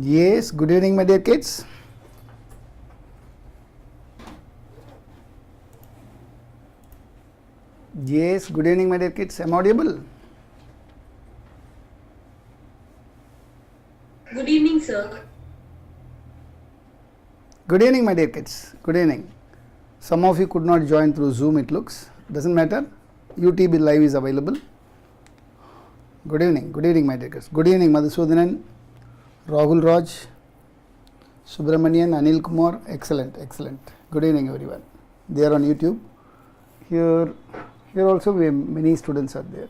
Yes, good evening my dear kids. Yes, good evening my dear kids. Am I audible? Good evening, sir. Good evening my dear kids. Good evening. Some of you could not join through Zoom, it looks. Doesn't matter. UTB live is available. Good evening my dear kids. Good evening Madhusudanan, Rahul Raj, Subramanian, Anil Kumar. Excellent. Good evening everyone. They are on YouTube. Here also many students are there.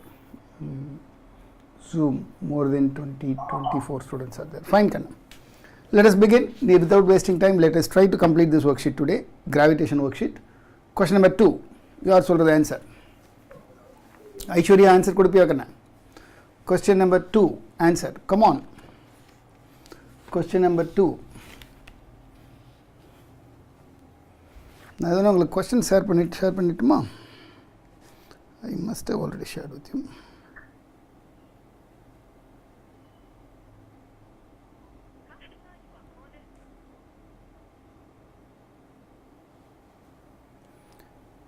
Zoom, more than 24 students are there. Fine, Kanna. Let us begin. Without wasting time, let us try to complete this worksheet today. Gravitation worksheet. Question number 2. You are told the answer. Aishwarya answer kodupiya Kanna. Question number 2. Answer. Come on. Question number 2. I don't know, question share pannituma. I must have already shared with you.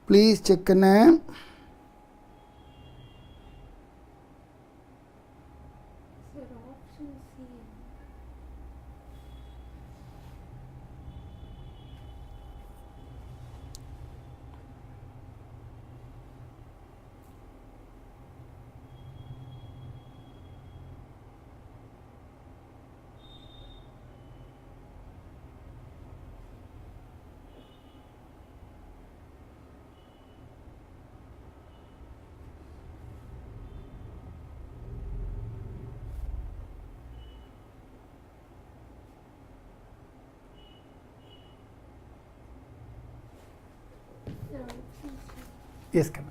Please check the name. Yes, Kanna.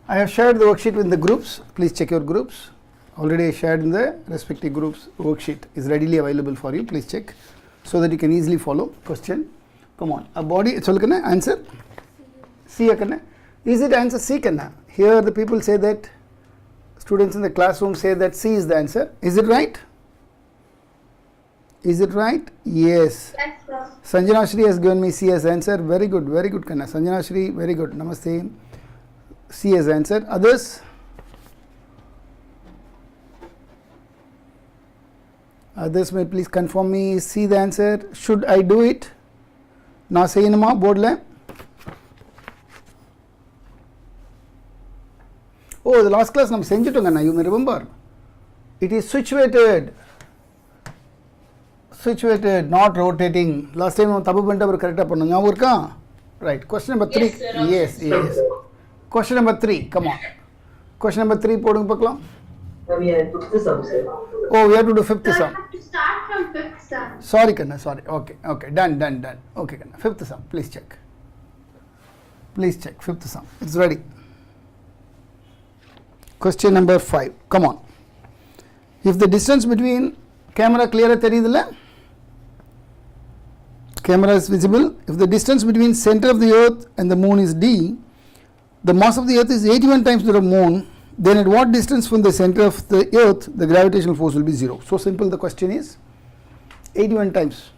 I have shared the worksheet in the groups. Please check your groups. Already I shared in the respective groups. Worksheet is readily available for you. Please check so that you can easily follow. Question. Come on. A body. Answer. C. Is it answer C? Kanna? Here the people say that students in the classroom say that C is the answer. Is it right? Is it right? Yes. Yes, sir. Sanjana Shri has given me C as answer. Very good, Kanna. Sanjana Shri, very good. Namaste. C as answer. Others? Others may please confirm me. C the answer. Should I do it? Na sayinuma board le. Oh, the last class nam senjitunga na, you may remember. It is situated, not rotating. Last time we tabu panta correct panna nyabam irka? Right. Question number 3. Yes, sir. Yes. Question number 3. Come on. Question number 3 podunga pakkalam. We have to do fifth sum. Oh, we have to do fifth Sir, sum. I have to start from fifth sum. Sorry, Kanna. Sorry. Okay. Done. Okay, Kanna. Fifth sum. Please check. Fifth sum. It's ready. Question number 5. Come on. If the distance between camera clear theriyudilla? Camera is visible. If the distance between center of the earth and the moon is d, the mass of the earth is 81 times that of moon, then at what distance from the center of the earth the gravitational force will be 0? So simple the question is. 81 times.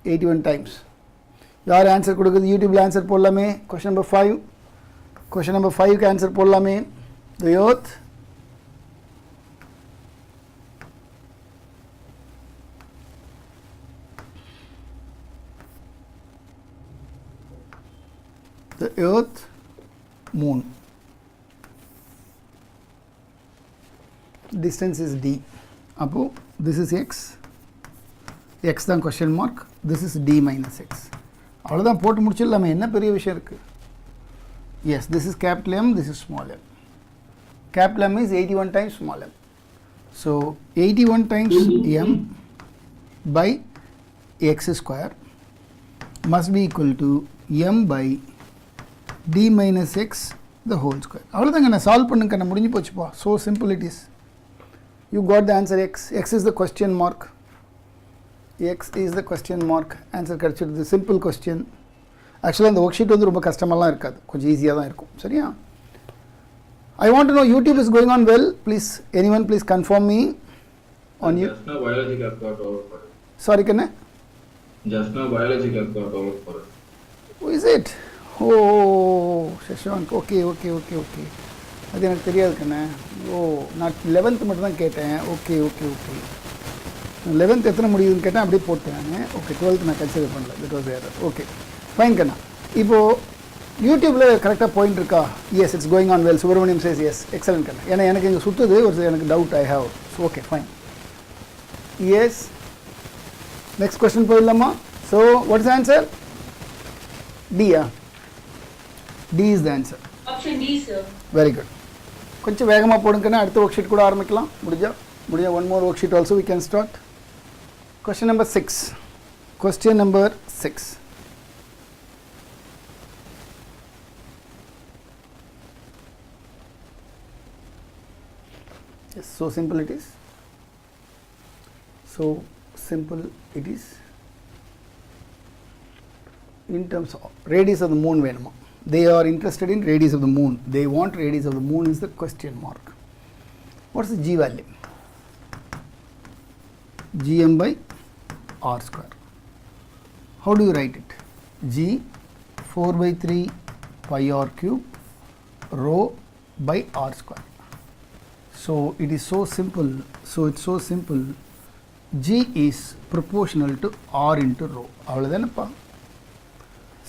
Yaar answer kodukudhu YouTube la answer podalame. Question number 5 ka answer podalame. The earth moon. Distance is d. Apo this is x தான் question mark. This is d minus x. அவ்வளோதான் போட்டு முடிச்சிடலாமே, என்ன பெரிய விஷயம் இருக்கு? Yes, this is capital M, this is small m. Capital M is 81 times small m. So 81 times m by x square must be equal to m by d minus x the whole square. அவ்வளோதாங்க, நான் solve பண்ணுங்க, நான் முடிஞ்சு போச்சுப்பா. So simple it is. You got the answer x. X is the question mark. Answer கிடைச்சிடுது. Simple question. Actually அந்த worksheet வந்து ரொம்ப கஷ்டமெல்லாம் இருக்காது, கொஞ்சம் ஈஸியாக தான் இருக்கும். சரியா? I want to know YouTube is going on well. Please, anyone please confirm me on you. Just now biology class got over. Sorry, can I? Just now biology class got homework for us. Who is it? Oh, Shashank. Okay. அது எனக்கு தெரியாது கண்ணே. ஓ, நான் 11th மட்டும் தான் கேட்டேன். Okay 11th எத்தனை முடியுதுன்னு கேட்டேன், அப்படியே போட்டேன். ஓகே 12th நான் கன்சிடர் பண்ணல. That was error. Okay fine கண்ணா. இப்போது யூடியூப்பில் கரெக்டாக பாயிண்ட் இருக்கா? Yes, it's going on well. Subramaniam says yes, excellent கண்ணா. ஏன்னா எனக்கு இங்கே சுற்றுது, ஒரு எனக்கு doubt I have. Okay fine. Yes, next question போயிடலாமா? So what is answer? டியா? D is the answer. Option D, sir. Very good. கொஞ்சம் வேகமாக போடுங்கன்னா அடுத்த ஒர்க் ஷீட் கூட ஆரம்பிக்கலாம். முடிஞ்சா one more worksheet also we can start. Question number 6. Question number 6. Yes, so simple it is. So simple it is. In terms of radius of the moon venuma. They are interested in radius of the moon. They want radius of the moon is the question mark. What is the G value? Gm by r square. How do you write it? G 4 by 3 pi r cube rho by r square. So it is so simple. So it's so simple. G is proportional to r into rho. avladhanappa.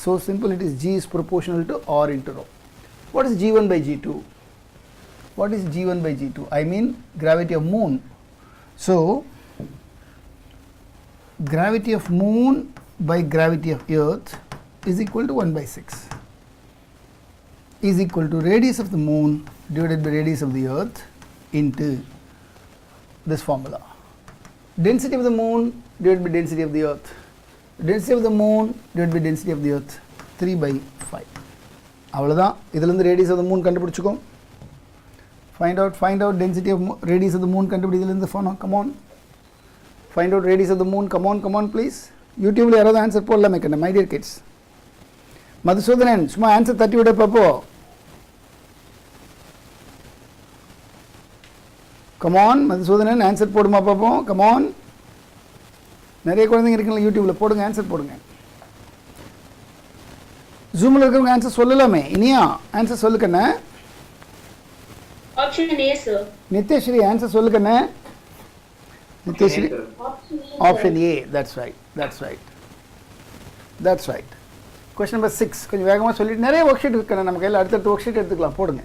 So simple it is. G is proportional to r into rho. What is G1 by G2? What is G1 by G2? I mean gravity of moon. So gravity of moon by gravity of earth is equal to 1 by 6 is equal to radius of the moon divided by radius of the earth into this formula. Density of the moon divided by density of the earth. Density of the moon divided by density of the earth 3 by 5. அவ்வளோதான். இதிலிருந்து radius of the moon கண்டுபிடிச்சுக்கோ. Find out density of radius of the moon கண்டுபிடி. இதிலிருந்து come on. Find out radius of the moon. Come on please. யூடியூப்ல யாராவது answer போடலாமே கண்ணா, my dear kids. Madhusudhanan சும்மா answer தட்டி விட பாப்போ. கமான் மதுசூதனன் ஆன்சர் போடுமா பாப்போம். கமான். நிறைய குழந்தைங்க இருக்குங்களா யூடியூப்ல, போடுங்க ஆன்சர் போடுங்க. ஜூமில் இருக்கிறவங்க ஆன்சர் சொல்லலாமே. இனியா ஆன்சர் சொல்லுக்கண்ணே. Option A, sir. Nithyasri answer சொல்லுக்கண்ணே. Nithyasri option A. That's right. Question number 6 கொஞ்சம் வேகமாக சொல்லிட்டு நிறைய ஒர்க் ஷீட் இருக்குண்ணே நம்ம கையில். அடுத்தடுத்த ஒர்க் ஷீட் எடுத்துக்கலாம், போடுங்க.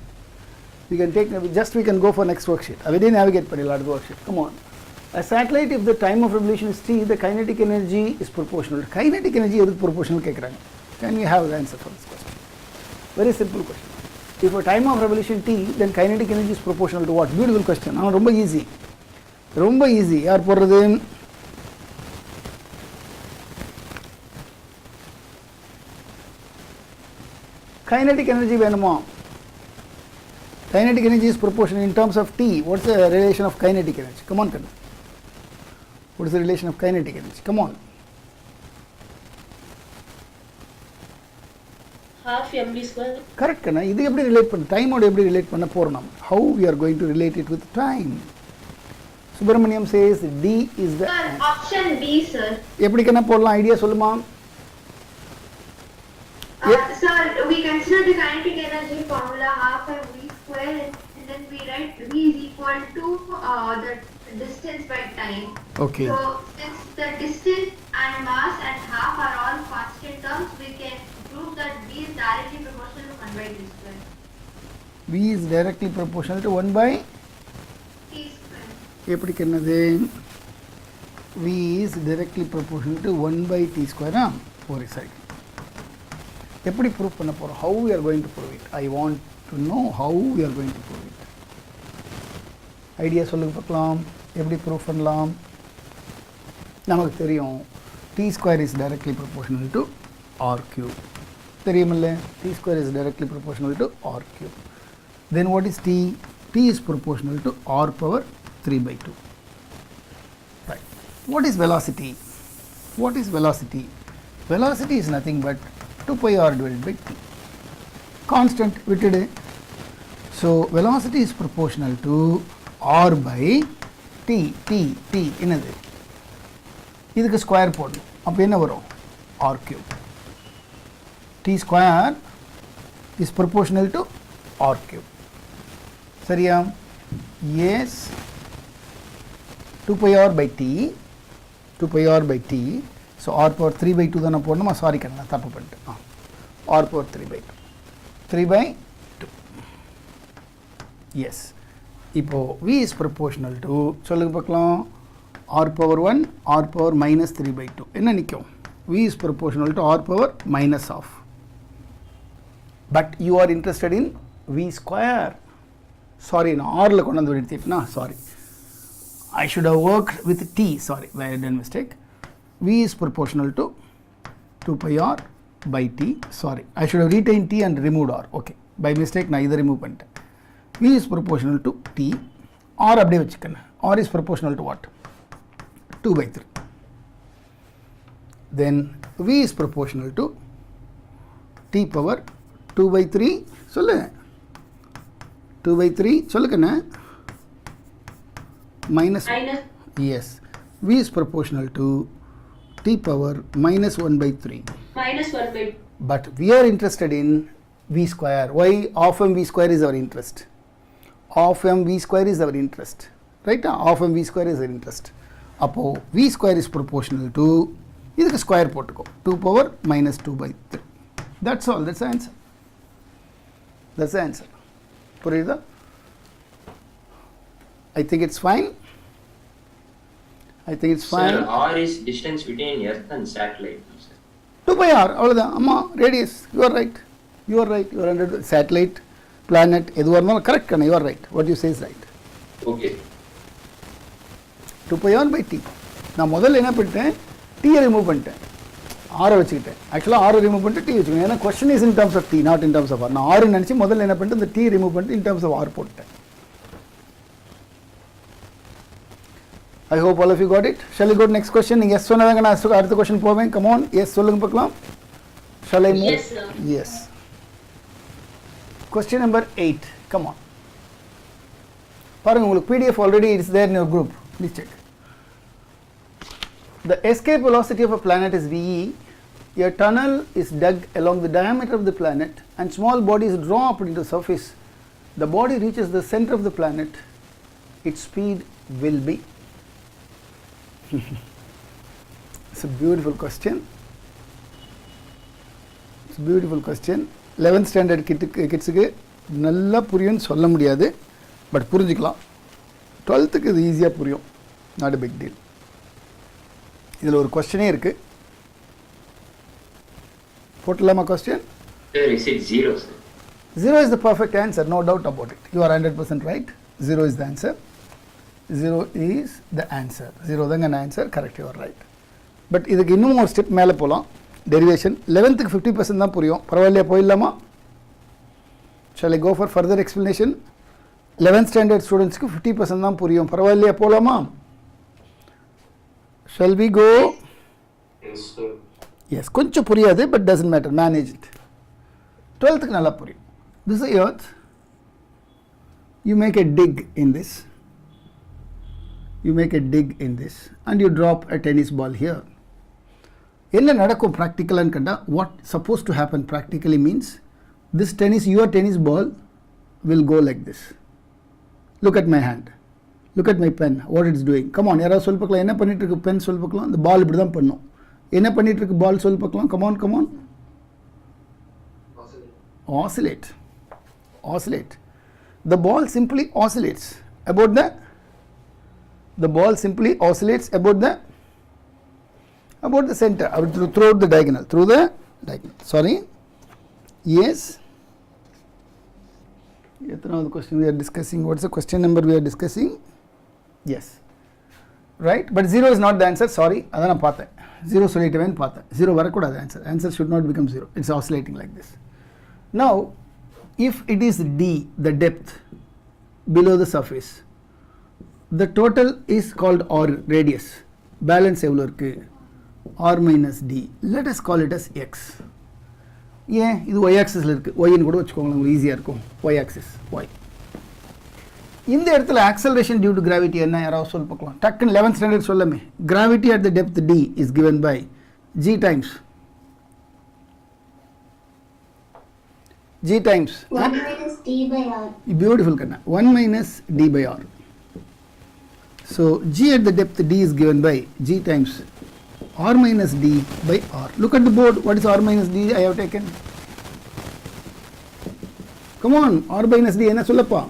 we can go for next worksheet. Avide navigate பண்ணிடலாம் அடுத்த worksheet. Come on. A satellite, if the time of revolution is t, the kinetic energy is proportional. Kinetic energy எதுக்கு proportional கேட்குறாங்க? Can we have the answer for this question? Very simple question. If a time of revolution t, then kinetic energy is proportional to what? Beautiful question. ரொம்ப easy. யார் போடுறது? kinetic energy வேணுமா? Kinetic energy is proportional in terms of t. What's the relation of kinetic energy? Come on, Kanna. What is the relation of kinetic energy? Come on. Half mv square. Correct, Kanna. This is relate panna. Time oda eppadi relate panna poranam. How we are going to relate it with time? Subramaniam says D is the Sir, answer. option B, sir. Eppadi Kanna podalam? Idea solluma. Sir, we consider the kinetic energy formula half mv square, and then we write V is equal to the distance by time. Okay. So since the distance and mass and half are all constant terms, we can prove that V is directly proportional to 1 by t square. V is directly proportional to 1 by T square. eppadi kannadhu? V is directly proportional to 1 by t square. One side. எப்படி prove பண்ண போகிறோம்? how we are going to prove it? I want to know how we are going to prove it. Idea சொல்லுங்க பார்க்கலாம். எப்படி prove பண்ணலாம்? நமக்கு தெரியும் t square is directly proportional to r cube. தெரியுமில்ல? t square is directly proportional to r cube. Then what is t? T is proportional to r power 3 by 2. Right. What is velocity? Velocity is nothing but 2 pi r divided by t. Constant விட்டுடு. So velocity is proportional to r by t. என்னது? இதுக்கு square போடணும். அப்போ என்ன வரும்? R cube. T square is proportional to R cube. சரியா? Yes 2 pi r by t, 2 pi r by t. So r power 3 by 2 தானே போடணுமா? Sorry கண்ணா, தப்பு பண்ணிட்டேன். r power 3 by 2, 3 by 2. S. இப்போ v is proportional to, சொல்லுங்க பார்க்கலாம், r power 1, r power minus 3 by 2. என்ன நிற்கும்? v is proportional to r power minus half. But you are interested in v square. Sorry, நான் rல கொண்டு வந்து எடுத்துட்டேனா? Sorry. I should have worked with t. Sorry, I had done mistake. V is proportional to 2 pi r by t. Sorry, I should have retained t and removed r. Okay, by mistake நான் இதை remove பண்ணிட்டேன். V is proportional to t. R அப்படியே வச்சுக்கணும். R is proportional to what? 2 by 3. Then V is proportional to t power 2 by 3. சொல்லு. 2 by 3 சொல்லுக்கண்ணா. Minus. Yes. V is proportional to t power minus 1 by 3. Minus 1 by. But we are interested in v square. Why? Half m v square is our interest. Half m v square is our interest. Right? Half m v square is our interest. அப்போ v square is proportional to, இதுக்கு square போட்டுக்கோ, 2 power minus 2 by 3. That's all. That's the answer. That's the answer. புரியுதா? I think it's fine. I think it's fine. Sir, R is distance between Earth and satellite. 2 by r, அவ்வளோதான். ஆமாம், radius. You are right. You are right. You are under satellite, planet, எதுவாக இருந்தாலும் correct கண்ணா. You are right. What you say is right. Okay. 2 pi r by t. நான் முதல்ல என்ன பண்ணிட்டேன்? t remove பண்ணிட்டேன், r வச்சுக்கிட்டேன். ஆக்சுவலாக r ரிமூவ் பண்ணிட்டு t வச்சுக்கணும். ஏன்னா question is in terms of t, not in terms of r. நான் r நினச்சி முதல்ல என்ன பண்ணிட்டு இந்த t ரிமூவ் பண்ணிட்டு இன் டர்ம்ஸ் ஆஃப் r போட்டேன். I hope all of you got it. Shall we go to next question? நீங்கள் எஸ் சொன்னதாங்க, நான் அடுத்த கொஸ்டின் போவேன். Come on, எஸ் சொல்லுங்க பார்க்கலாம். Shall I move? Yes, sir. Yes. Question number 8. Come on. பாருங்க, உங்களுக்கு PDF already is there in your group. Please check. The escape velocity of a planet is VE. A tunnel is dug along the diameter of the planet and small bodies draw up into the surface. The body reaches the center of the planet. Its speed will be. It's a beautiful question. It's a beautiful question. 11th standard kidsக்கு நல்லா புரியும்னு சொல்ல முடியாது, but புரிஞ்சுக்கலாம். 12th இது ஈஸியாக புரியும். Not a big deal. இதில் ஒரு கொஸ்டினே இருக்கு, போட்டலாமா question? Sir, is it 0, sir? 0 is the perfect answer, no doubt about it. You are 100% right. 0 is the answer. 0 is the answer. 0 தாங்க an answer. Correct, you are right. But இதுக்கு இன்னும் ஒரு step மேலே போகலாம். Derivation 11th 50% தான் புரியும். பரவாயில்லையா, போயிடலாமா? Shall I go for further explanation? 11th standard ஸ்டூடெண்ட்ஸ்க்கு 50% தான் புரியும். பரவாயில்லையா, போகலாமா? Shall we go? Yes, sir. Yes, கொஞ்சம் புரியாது, but doesn't matter, manage it. 12th நல்லா புரியும். This is earth. You make a dig in this. You make a dig in this and you drop a tennis ball here. என்ன நடக்கும் practical and கண்டா? What supposed to happen practically means this tennis, your tennis ball will go like this. Look at my hand. Look at my pen. What it's doing. Come on, யாராவது சொல்லு பார்க்கலாம். என்ன பண்ணிட்டு இருக்கு pen சொல்லு பார்க்கலாம். இந்த பால் இப்படி தான் பண்ணும். என்ன பண்ணிட்டு இருக்கு பால் சொல்லு பார்க்கலாம். Come on, come on. Oscillate. Oscillate. The ball simply oscillates about the ball simply oscillates about the center, throughout the diagonal, through the diagonal. Sorry. Yes. Another question we are discussing. What's the question number we are discussing? Yes. Right. But 0 is not the answer. Sorry. Adha na paathen. 0 solitven paathen. 0 varakudadhu answer. Answer should not become 0. It's oscillating like this. Now, if it is d, the depth below the surface, the total is called r, radius. Balance எவ்வளோ இருக்கு? r minus d. Let us call it as x. ஏன் இது y axisல இருக்கு? y ன்னு கூட வச்சுக்கோங்களேன், உங்களுக்கு ஈஸியாக இருக்கும். y axis, y. இந்த இடத்துல acceleration due to gravity என்ன யாராவது சொல்ல பார்க்கலாம் டக்குன்னு 11th standard சொல்லமே gravity at the depth d is given by g times 1 minus d by r. Beautiful Kanna. 1 minus d by r. So g at the depth d is given by g times r minus d by r. Look at the board. What is r minus d I have taken? Come on, r minus d enna sollappa?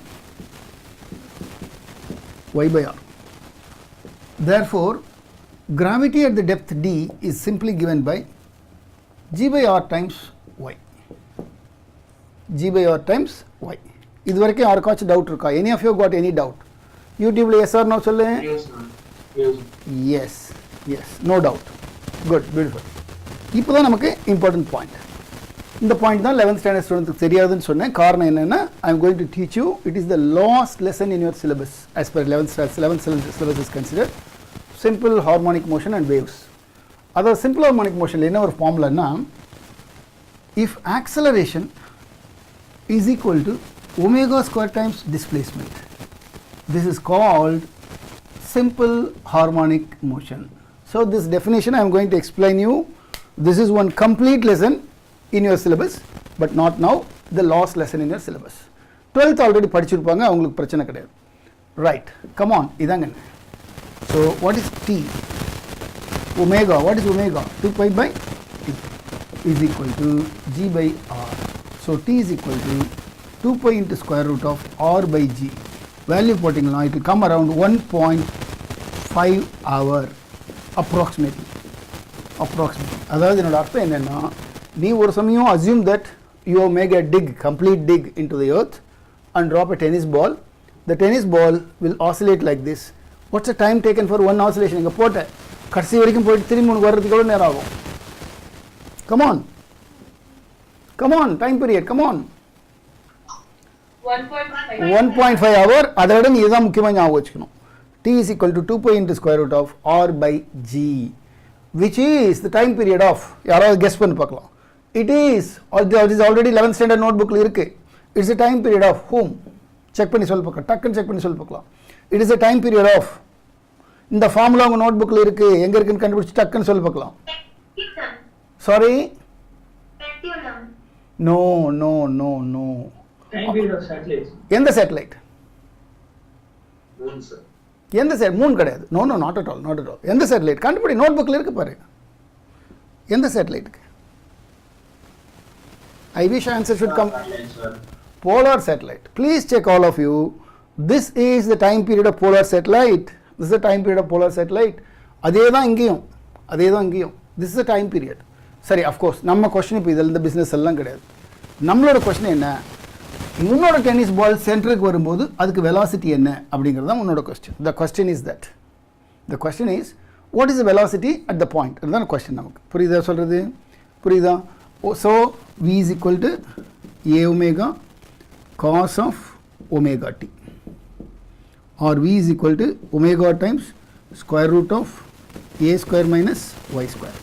Y by r. Therefore, gravity at the depth d is simply given by g by r times y. G by r times y. இது வரைக்கும் யாருக்காச்சும் doubt இருக்கா? Any of you got any doubt? YouTube yes or no சொல்லுங்க. Yes, sir. Yes. Yes, yes, no doubt. Good, beautiful. இப்போதான் நமக்கு important point. இந்த point தான் 11th standard ஸ்டூடெண்ட்ஸ்க்கு தெரியாதுன்னு சொன்னேன். காரணம் என்னன்னா I am going to teach you, it is the last lesson in your syllabus as per 11th syllabus is considered simple harmonic motion and waves. அதாவது simple harmonic motion என்ன ஒரு ஃபார்முலானா if acceleration is equal to omega square times displacement, this is called simple harmonic motion. So this definition I am going to explain you. This is one complete lesson in your syllabus, but not now, the last lesson in your syllabus. 12th already படிச்சிருப்பாங்க, அவங்களுக்கு பிரச்சனை கிடையாது. Right, come on, இதாங்க. So what is t? Omega, what is omega? 2 pi by t is equal to g by r. So t is equal to 2 pi into square root of r by g. Value போட்டிங்கன்னா it will come around 1.5 hour approximately. அதாவது என்னோட அர்த்தம் என்னன்னா நீ ஒரு சமயம் assume that you make a dig, complete dig into the earth and drop a tennis ball. The tennis ball will oscillate like this. What's the time taken for one oscillation? இங்க போட்ட கடைசி வரைக்கும் போயிட்டு திரும்பி உனக்கு வர்றதுக்கு எவ்வளவு நேரம் ஆகும்? Come on, time period, come on. 1.5 hour. அதை விட நீ இதுதான் முக்கியமாக ஞாபகம் வச்சுக்கணும். T is equal to 2 pi into square root of r by g, which is the time period of, யாராவது guess பண்ணி பார்க்கலாம். It is already 11th standard notebookல இருக்கு. It's the time period of whom? Check பண்ணி சொல்ல பார்க்கலாம், டக்குன்னு check பண்ணி சொல்ல பார்க்கலாம். It is the time period of, இந்த ஃபார்முலா உங்க நோட்புக்கில் இருக்கு, எங்க இருக்குன்னு கண்டுபிடிச்சு டக்குன்னு சொல்ல பார்க்கலாம். Sorry? No. Time period of satellites. எந்த சேட்டலைட்? Moon, sir. எந்த மூன் கிடையாது. No not at all. எந்த சேட்டலைட் கண்டுபிடி, நோட்புக்கில் இருக்கு பாரு. எந்த சேட்டலைட்டுக்கு? I wish answer should come. Polar satellite. Please check all of you. This is the time period of polar satellite. அதே தான் இங்கேயும். This is the time period. சரி, of course நம்ம கொஸ்டின் இப்போ இதில் இந்த பிஸ்னஸ் எல்லாம் கிடையாது. நம்மளோட கொஸ்டின் என்ன, உன்னோட டென்னிஸ் பால் சென்டருக்கு வரும்போது அதுக்கு வெலாசிட்டி என்ன அப்படிங்கிறது தான் உன்னோட question. The question is what is the velocity at the point, அதுதான் கொஸ்டின். நமக்கு புரியுதா சொல்கிறது? புரியுதா? So v is equal to a omega cos of omega t, or v is equal to omega times square root of a square minus y square.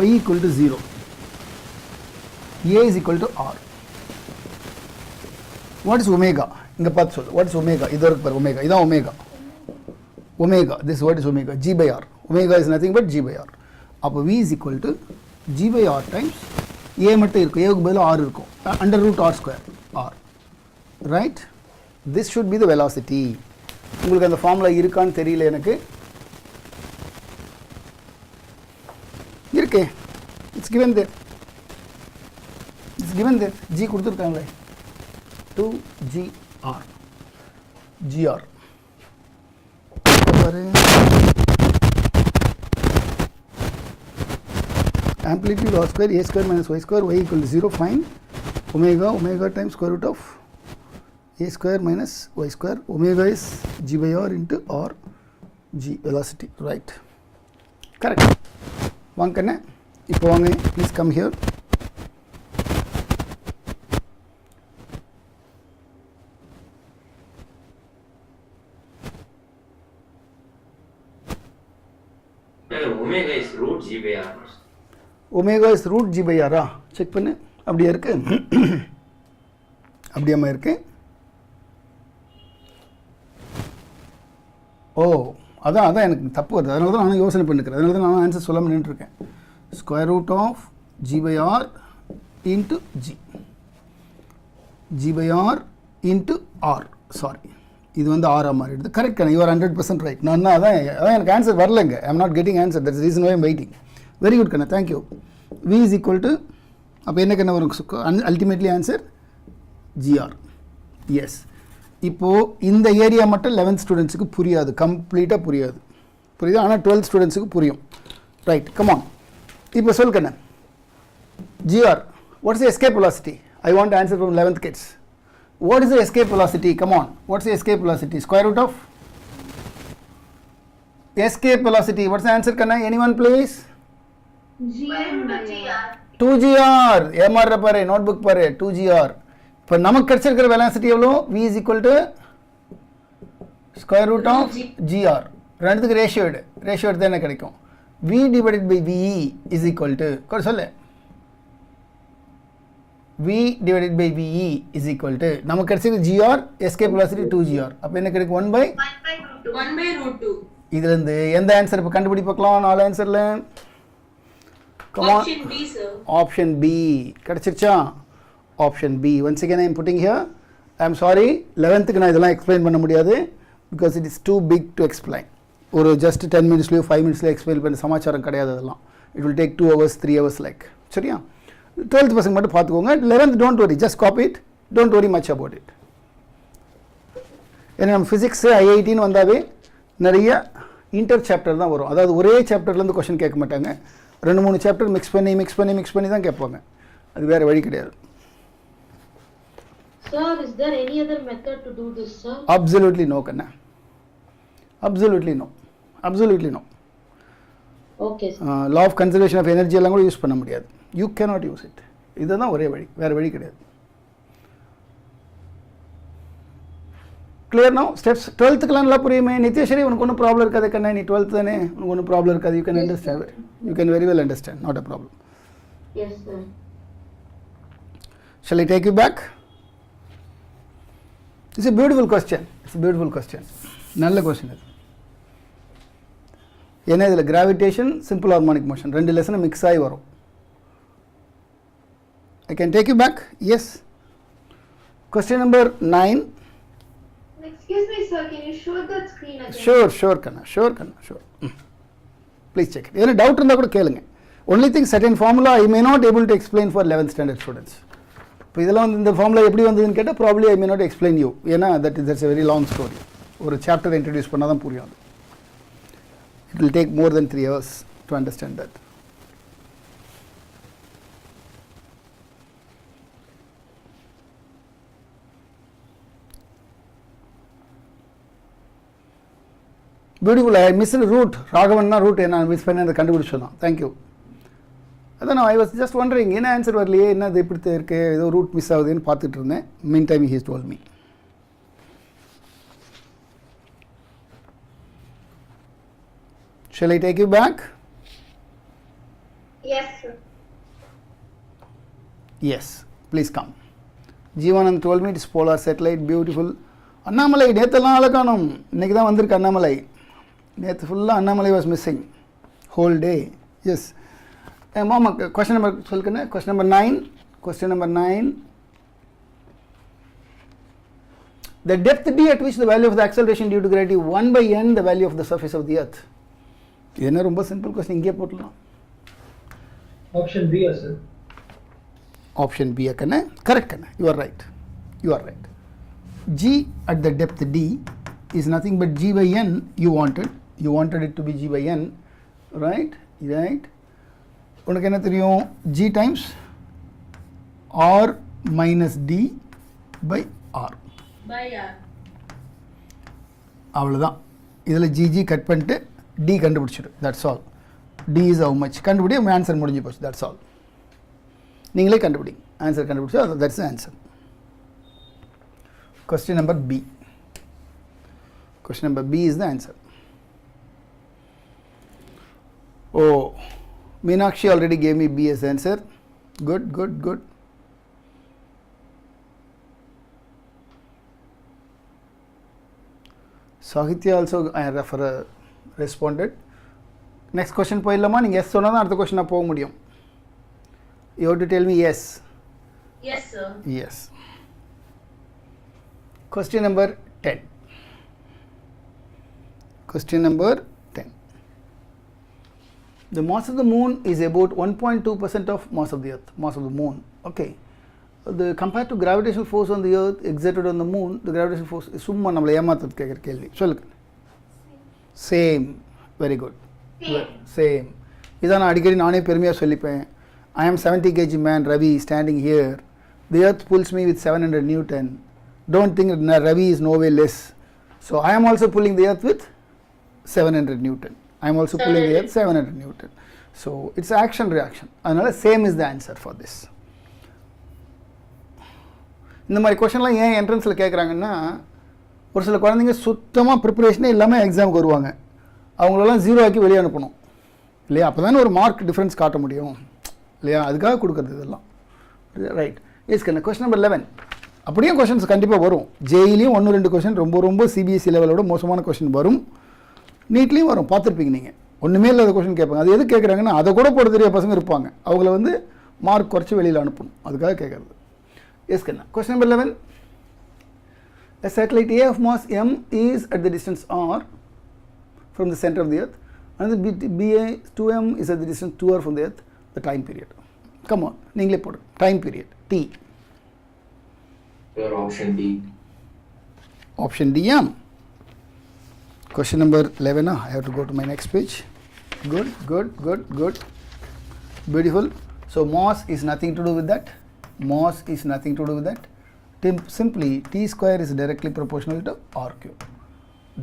Y equal to 0, a is equal to r. What is omega? இங்க பார்த்து சொல்லு. What is omega? இது வரைக்கும் பாரு, omega இதான் omega. This what is omega? G by r. Omega is nothing but G by r. அப்போ v is equal to G by r times a மட்டும் இருக்கும், a க்கு பதிலா r இருக்கும், under root r square r. Right? This should be the velocity. உங்களுக்கு அந்த formula இருக்கான்னு தெரியல எனக்கு. இருக்கே, it's given there. G கொடுத்துருக்காங்களே, 2gr. பாரு, amplitude r square a square minus y square, y equal to 0. Find omega times square root of a square minus y square. Omega is g by r into r, g velocity. Right? Correct. வாங்க கண்ணே, இப்போ வாங்க, please come here. Omega is root g by r. Omega is root g by ஆரா? Check பண்ணு. அப்படியே இருக்கு, அப்படியாம இருக்கு. ஓ அதான் எனக்கு தப்பு வருது, அதனால தான் நான் யோசனை பண்ணிக்கிறேன், அதனால தான் நான் ஆன்சர் சொல்லாமல் நின்றுருக்கேன். Square root of G by R into G by R into R, sorry இது வந்து ஆராக மாறிடுது. கரெக்ட் கண்ணா, யூஆர் 100% ரைட். நான் அதான் எனக்கு ஆன்சர் வரலைங்க, I am not getting answer, that's reason why I'm waiting. Very good கண்ணா, thank you. V is equal to அப்போ என்ன கண்ணா வரும், அல்டிமேட்லி ஆன்சர் ஜிஆர். எஸ், இப்போது இந்த ஏரியா மட்டும் 11th ஸ்டூடெண்ட்ஸுக்கு புரியாது, கம்ப்ளீட்டாக புரியாது, புரியுது, ஆனால் 12th ஸ்டூடெண்ட்ஸுக்கு புரியும். Right, come on. இப்போ சொல் கண்ணா, GR, what is the escape velocity? I want to answer from 11th kids. What is the escape velocity? Come on, what's the escape velocity? Square root of escape velocity. What's the answer, Kanna? Anyone please? GR. MR பாரு, notebook பாரு, 2GR. இப்போ நமக்கு கிடைச்சிருக்கிற velocity எவ்வளோ? V is equal to square root of GR. ரெண்டுத்துக்கு ratio எடுத்து என்ன கிடைக்கும்? V divided by VE is equal to, சொல்லு, V divided by VE is equal to, நமக்கு கிடைச்சது GR, escape velocity 2GR. அப்போ என்ன கிடைக்கும்? 1 by root 2. இதிலிருந்து எந்த ஆன்சர் இப்போ கண்டுபிடி பார்க்கலாம்? 4 ஆன்சரில் Option B, sir. Option B கிடைச்சிருச்சா? Option B. Once again I am putting here, I am sorry, 11th நான் இதெல்லாம் எக்ஸ்பிளைன் பண்ண முடியாது, because it is too big to explain. ஒரு ஜஸ்ட் 10 மினிட்ஸ்லையோ 5 மினிட்ஸ்லையோ எக்ஸ்பிளைன் பண்ண சமாச்சாரம் கிடையாது அதெல்லாம். It will take 2 hours 3 hours like. சரியா? 12th பசங்க மட்டும் பார்த்துக்கோங்க. 11th don't worry, just copy it, don't worry much about it. ஏன்னா நம்ம ஃபிசிக்ஸு ஐஐடின்னு வந்தாவே நிறைய இன்டர் சாப்டர் தான் வரும், அதாவது ஒரே சாப்டர்லேருந்து கொஷின் கேட்க மாட்டாங்க, 2-3 சாப்டர் மிக்ஸ் பண்ணி தான் கேட்பாங்க, அது வேறு வழி கிடையாது. Sir, is there any other method to do this, sir? Absolutely no, Kanna. Absolutely no. Okay, sir. Law of conservation of energy எல்லாம் கூட யூஸ் பண்ண முடியாது. You cannot use it. இதுதான் ஒரே வழி, வேறு வழி கிடையாது. Clear no? ஸ்டெப்ஸ் 12th நல்லா புரியுமே. நித்யஸ்ரீ, உனக்கு ஒன்றும் ப்ராப்ளம் இருக்காது கண்ணா, நீ 12th தானே, உனக்கு ஒன்றும் ப்ராப்ளம் இருக்காது. You can understand, you can very well understand, not a problem. Yes, sir. Shall I take you back? It's a beautiful question. நல்ல கொஸ்டின் இது. ஏன்னா இதில் கிராவிடேஷன், சிம்பிள் ஹார்மோனிக் மோஷன் ரெண்டு லெசனும் மிக்ஸ் ஆகி வரும். I can take you back. Yes. Question number 9. Excuse me, sir. Can you show that screen again? Sure, Kanna. Please check it. Any doubt இருந்தால் கூட கேளுங்க. Only thing, certain formula I may not able to explain for 11th standard students. இப்போ இதெல்லாம் வந்து இந்த formula எப்படி வந்ததுன்னு கேட்டால் probably I may not explain you, ஏன்னா that's a very long story. ஒரு சாப்டர் இன்ட்ரடியூஸ் பண்ணால் தான் புரியும் அது. It will take more than 3 hours to understand that. Beautiful. I missed the root. Raghavanna root என்ன மிஸ் பண்ணி அதை கண்டுபிடிச்சதான். தேங்க்யூ. அதான் ஐ வாஸ் ஜஸ்ட் ஒண்டரிங், என்ன ஆன்சர் வரலையே, என்ன அது இப்படி இருக்கு, ஏதோ ரூட் மிஸ் ஆகுதுன்னு பார்த்துட்டு இருந்தேன். Mean time he's told me. Shall I take you back? Yes, sir. Yes, please come. Jeevanand told me it is polar satellite, beautiful. Annamalai நேற்றெல்லாம் ஆளை காணும், இன்னைக்கு தான் வந்திருக்கு அண்ணாமலை. நேற்று ஃபுல்லாக Annamalai was missing whole day. Yes மாமா, கொஸ்டின் நம்பர் சொல்லுங்க. Question number 9. The depth d at which the value of the acceleration due to gravity 1/n the value of the surface of the earth. இது என்ன ரொம்ப simple question, இங்கே போட்டுலாம். Option B, sir. Option B கண்ணே, correct கண்ணே, you are right. G at the depth d is nothing but g by n. You wanted it to be g by n, right? உனக்கு என்ன தெரியும்? g times r minus d by r. அவ்வளோதான். இதில் G G cut பண்ணிட்டு T கண்டுபிடிச்சிடு, that's all. T is how much கண்டுபிடி, answer முடிஞ்சு போச்சு, தட்ஸ் ஆல். நீங்களே கண்டுபிடிங்க, ஆன்சர் கண்டுபிடிச்சா அது that's answer. Question number B. Question number B is the answer. Oh, Meenakshi already gave me B as answer. Good. Sahitya also responded. Next question போயிடலாமா? நீங்கள் S சொன்னால் தான் அடுத்த கொஸ்டின் நான் போக முடியும். You have to tell me yes. Yes, sir. Yes. Question number 10. Question number 10. The mass of the moon is about 1.2% of mass of the earth. Mass of the moon. Okay. Compared to gravitational force on the earth exerted on the moon, the gravitational force is சும்மா நம்மளை ஏமாத்துறது கேட்குற கேள்வி. சொல்லுங்க. Same. Very good. Same. இதான் நான் அடிக்கடி நானே பெருமையாக சொல்லிப்பேன். I am 70 kg man, Ravi, standing here. The earth pulls me with 700 Newton. Don't think that Ravi is no way less. So I am also pulling the earth with 700 Newton. I am also pulling the earth 700 Newton. So it's action reaction. Another same is the answer for this. இந்த மாதிரி கொஷன்லாம் ஏன் என்ட்ரன்ஸில் கேட்குறாங்கன்னா, ஒரு சில குழந்தைங்க சுத்தமாக ப்ரிப்பரேஷனே இல்லாமல் எக்ஸாமுக்கு வருவாங்க. அவங்களெல்லாம் ஜீரோ ஆக்கி வெளியே அனுப்பணும் இல்லையா? அப்போ தானே ஒரு மார்க் டிஃப்ரென்ஸ் காட்ட முடியும் இல்லையா? அதுக்காக கொடுக்குறது இதெல்லாம். ரைட். எஸ் கண்ணா. Question number 11. அப்படியே கொஷின்ஸ் கண்டிப்பாக வரும். ஜேஇலையும் 1-2 கொஷின் ரொம்ப சிபிஎஸ்சி லெவலோட மோசமான கொஷின் வரும். நீட்லேயும் வரும். பார்த்துருப்பீங்க நீங்கள். ஒன்றுமே இல்லாத கொஷின் கேட்பாங்க. அது எது கேட்குறாங்கன்னா, அதை கூட போட தெரிய பசங்க இருப்பாங்க. அவங்கள வந்து மார்க் குறைச்சி வெளியில் அனுப்பணும். அதுக்காக கேட்குறது. எஸ் கண்ணா. Question number 11. A satellite A of mass m is at the distance r from the center of the earth, and the BA 2m is at the distance 2r from the earth. The time period. Come on, நீங்களே போடு. Time period T. Your option D. Option D. Yeah. Question number 11. I have to go to my next page. Good, good, good, good. Beautiful. So mass is nothing to do with that. Mass is nothing to do with that. Simply T square is directly proportional to R cube.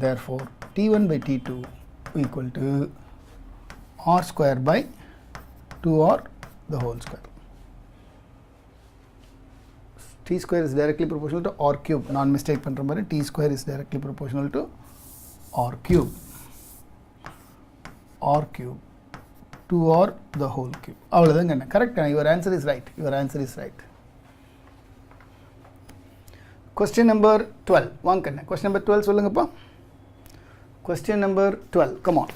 Therefore T1 by T2 equal to R square by 2R the whole square. T square is directly proportional to R cube. Non-mistake பண்ற மாதிரி T square is directly proportional to R cube. R cube 2R the whole cube. அவ்வளவுதாங்க. Correct. Your answer is right. Your answer is right. Question number 12. வாங்க. Question number 12 சொல்லுங்கப்பா. Question number 12. Come on.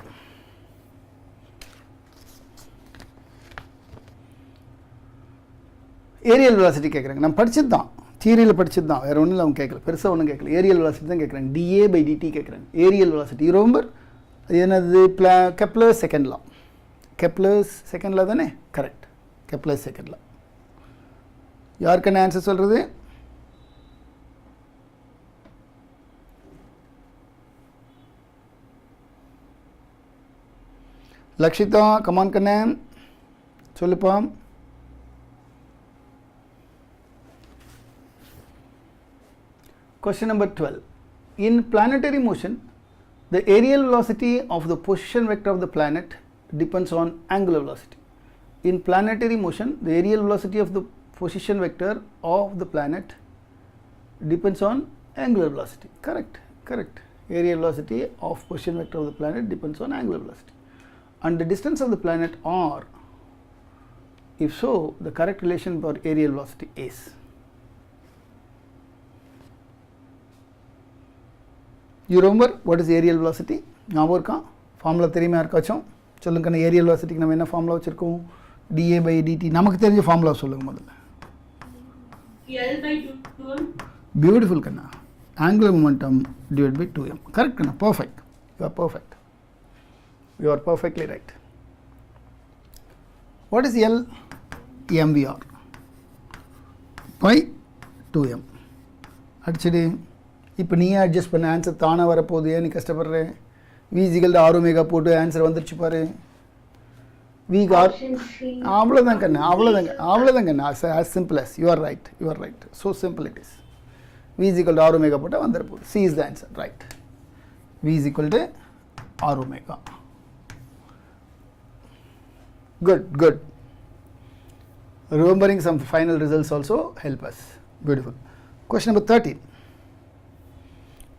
Areal velocity கேட்குறாங்க. நம்ம படிச்சது தான், தியரியில் படிச்சது தான், வேறு ஒன்றும் இல்லை. அவங்க கேட்கல, பெருசாக ஒன்றும் கேட்கல. ஏரியல் வெலாசிட்டி தான் கேட்குறாங்க. dA by dt கேட்குறாங்க. ஏரியல் வெலாசிட்டி ரொம்ப அது என்னது? Kepler's second law. Kepler's second law தானே? கரெக்ட். Kepler's second law. யாருக்கான ஆன்சர் சொல்கிறது? லக்ஷிதா, கமான் கண்ணே சொல்லுப்பா. Question number 12. In planetary motion, the aerial velocity of the position vector of the planet depends on angular velocity. In planetary motion, the aerial velocity of the position vector of the planet depends on angular velocity. Correct, correct. Aerial velocity of position vector of the planet depends on angular velocity. And the distance of the planet r, if so, the correct relation for aerial velocity is. You remember what is aerial velocity? ஞாபகம் இருக்கா? Formula தெரியுமா யாருக்காச்சும்? சொல்லுங்க. Ariel வெலாசிட்டிக்கு நம்ம என்ன formula வச்சுருக்கோம்? dA by dt. நமக்கு தெரிஞ்ச ஃபார்முலா சொல்லுங்க முதல்ல. L by 2m. பியூட்டிஃபுல் கண்ணா. Angular momentum divide by 2m. Correct கண்ணா. Perfect. You are perfect. You are perfectly right. What is L? mvr by 2m. அடிச்சடி. இப்போ நீயே அட்ஜஸ்ட் பண்ண, ஆன்சர் தானாக வரப்போகுது. ஏன் நீ கஷ்டப்படுற? v = r omega போட்டு ஆன்சர் வந்துருச்சு பாரு. v got அவ்வளோதான் கண்ணா. அவ்வளோதான் கண்ணா. as simple as you are right. You are right. So simple it is. v = r omega போட்டால் வந்துட போகுது. C is the answer. Right. v = r omega. Good, good. Remembering some final results also help us. Beautiful. Question number 13.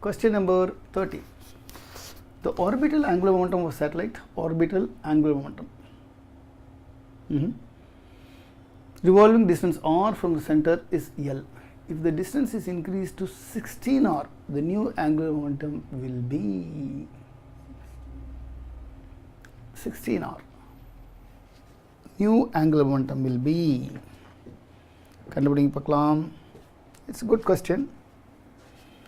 Question number 13. The orbital angular momentum of satellite, orbital angular momentum. Revolving distance r from the center is L. if the distance is increased to 16r, the new angular momentum will be 16r. New angular momentum will be, கண்டுபிடிங்க பார்க்கலாம். It's a good question.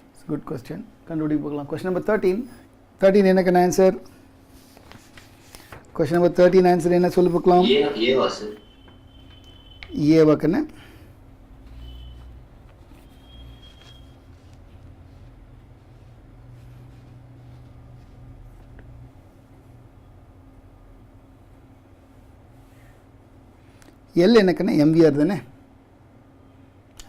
It's a good question. கண்டுபிடிங்க பார்க்கலாம். Question number 13. 13 என்ன கண்ண answer? Question number 13 answer என்ன சொல்லு பார்க்கலாம். A வா சார்? A வா கண்ண? L என்னக்கண்ணே MVR தானே,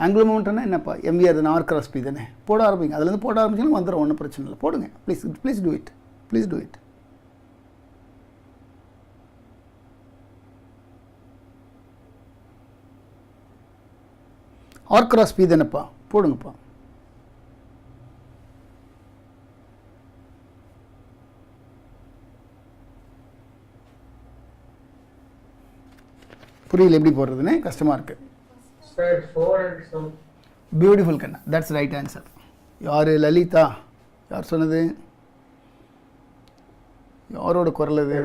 ஆங்குலர் மொமெண்டம்னா என்னப்பா MVR தானே, R cross P தானே. போட ஆரம்பிங்க, அதுலேருந்து போட ஆரம்பிச்சிங்கன்னா வந்துடும், ஒன்றும் பிரச்சனை இல்லை, போடுங்க. Please do it, please do it. R cross P தானேப்பா, போடுங்கப்பா. புரியல எப்படி போடுறதுன்னு, கஷ்டமாக இருக்குது. Sir, 4 and some. பியூட்டிஃபுல் கண்ணா, தட்ஸ் ரைட் ஆன்சர். யார் லலிதா? யார் சொன்னது? யாரோட குரல் அது?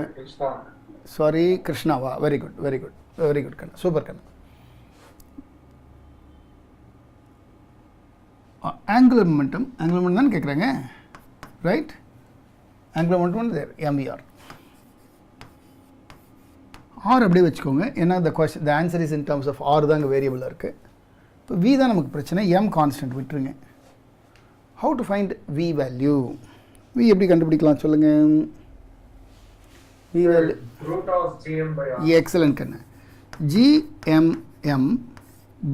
சாரி, கிருஷ்ணாவா? Very good, very good, very good கண்ணா, சூப்பர் கண்ணா. ஆங்குலர் மொமெண்டம் தான் கேட்குறாங்க, right? Angular momentum there MVR. R அப்படியே வச்சுக்கோங்க, ஏன்னா the answer is in terms of R தான் இங்கே வேரியபிளாக இருக்குது. இப்போ V தான் நமக்கு பிரச்சனை, M கான்ஸ்டன்ட் விட்டுருங்க. How to find V value? V எப்படி கண்டுபிடிக்கலாம் சொல்லுங்கள். V value Root of GM by R. excellent கண்ணு. GMM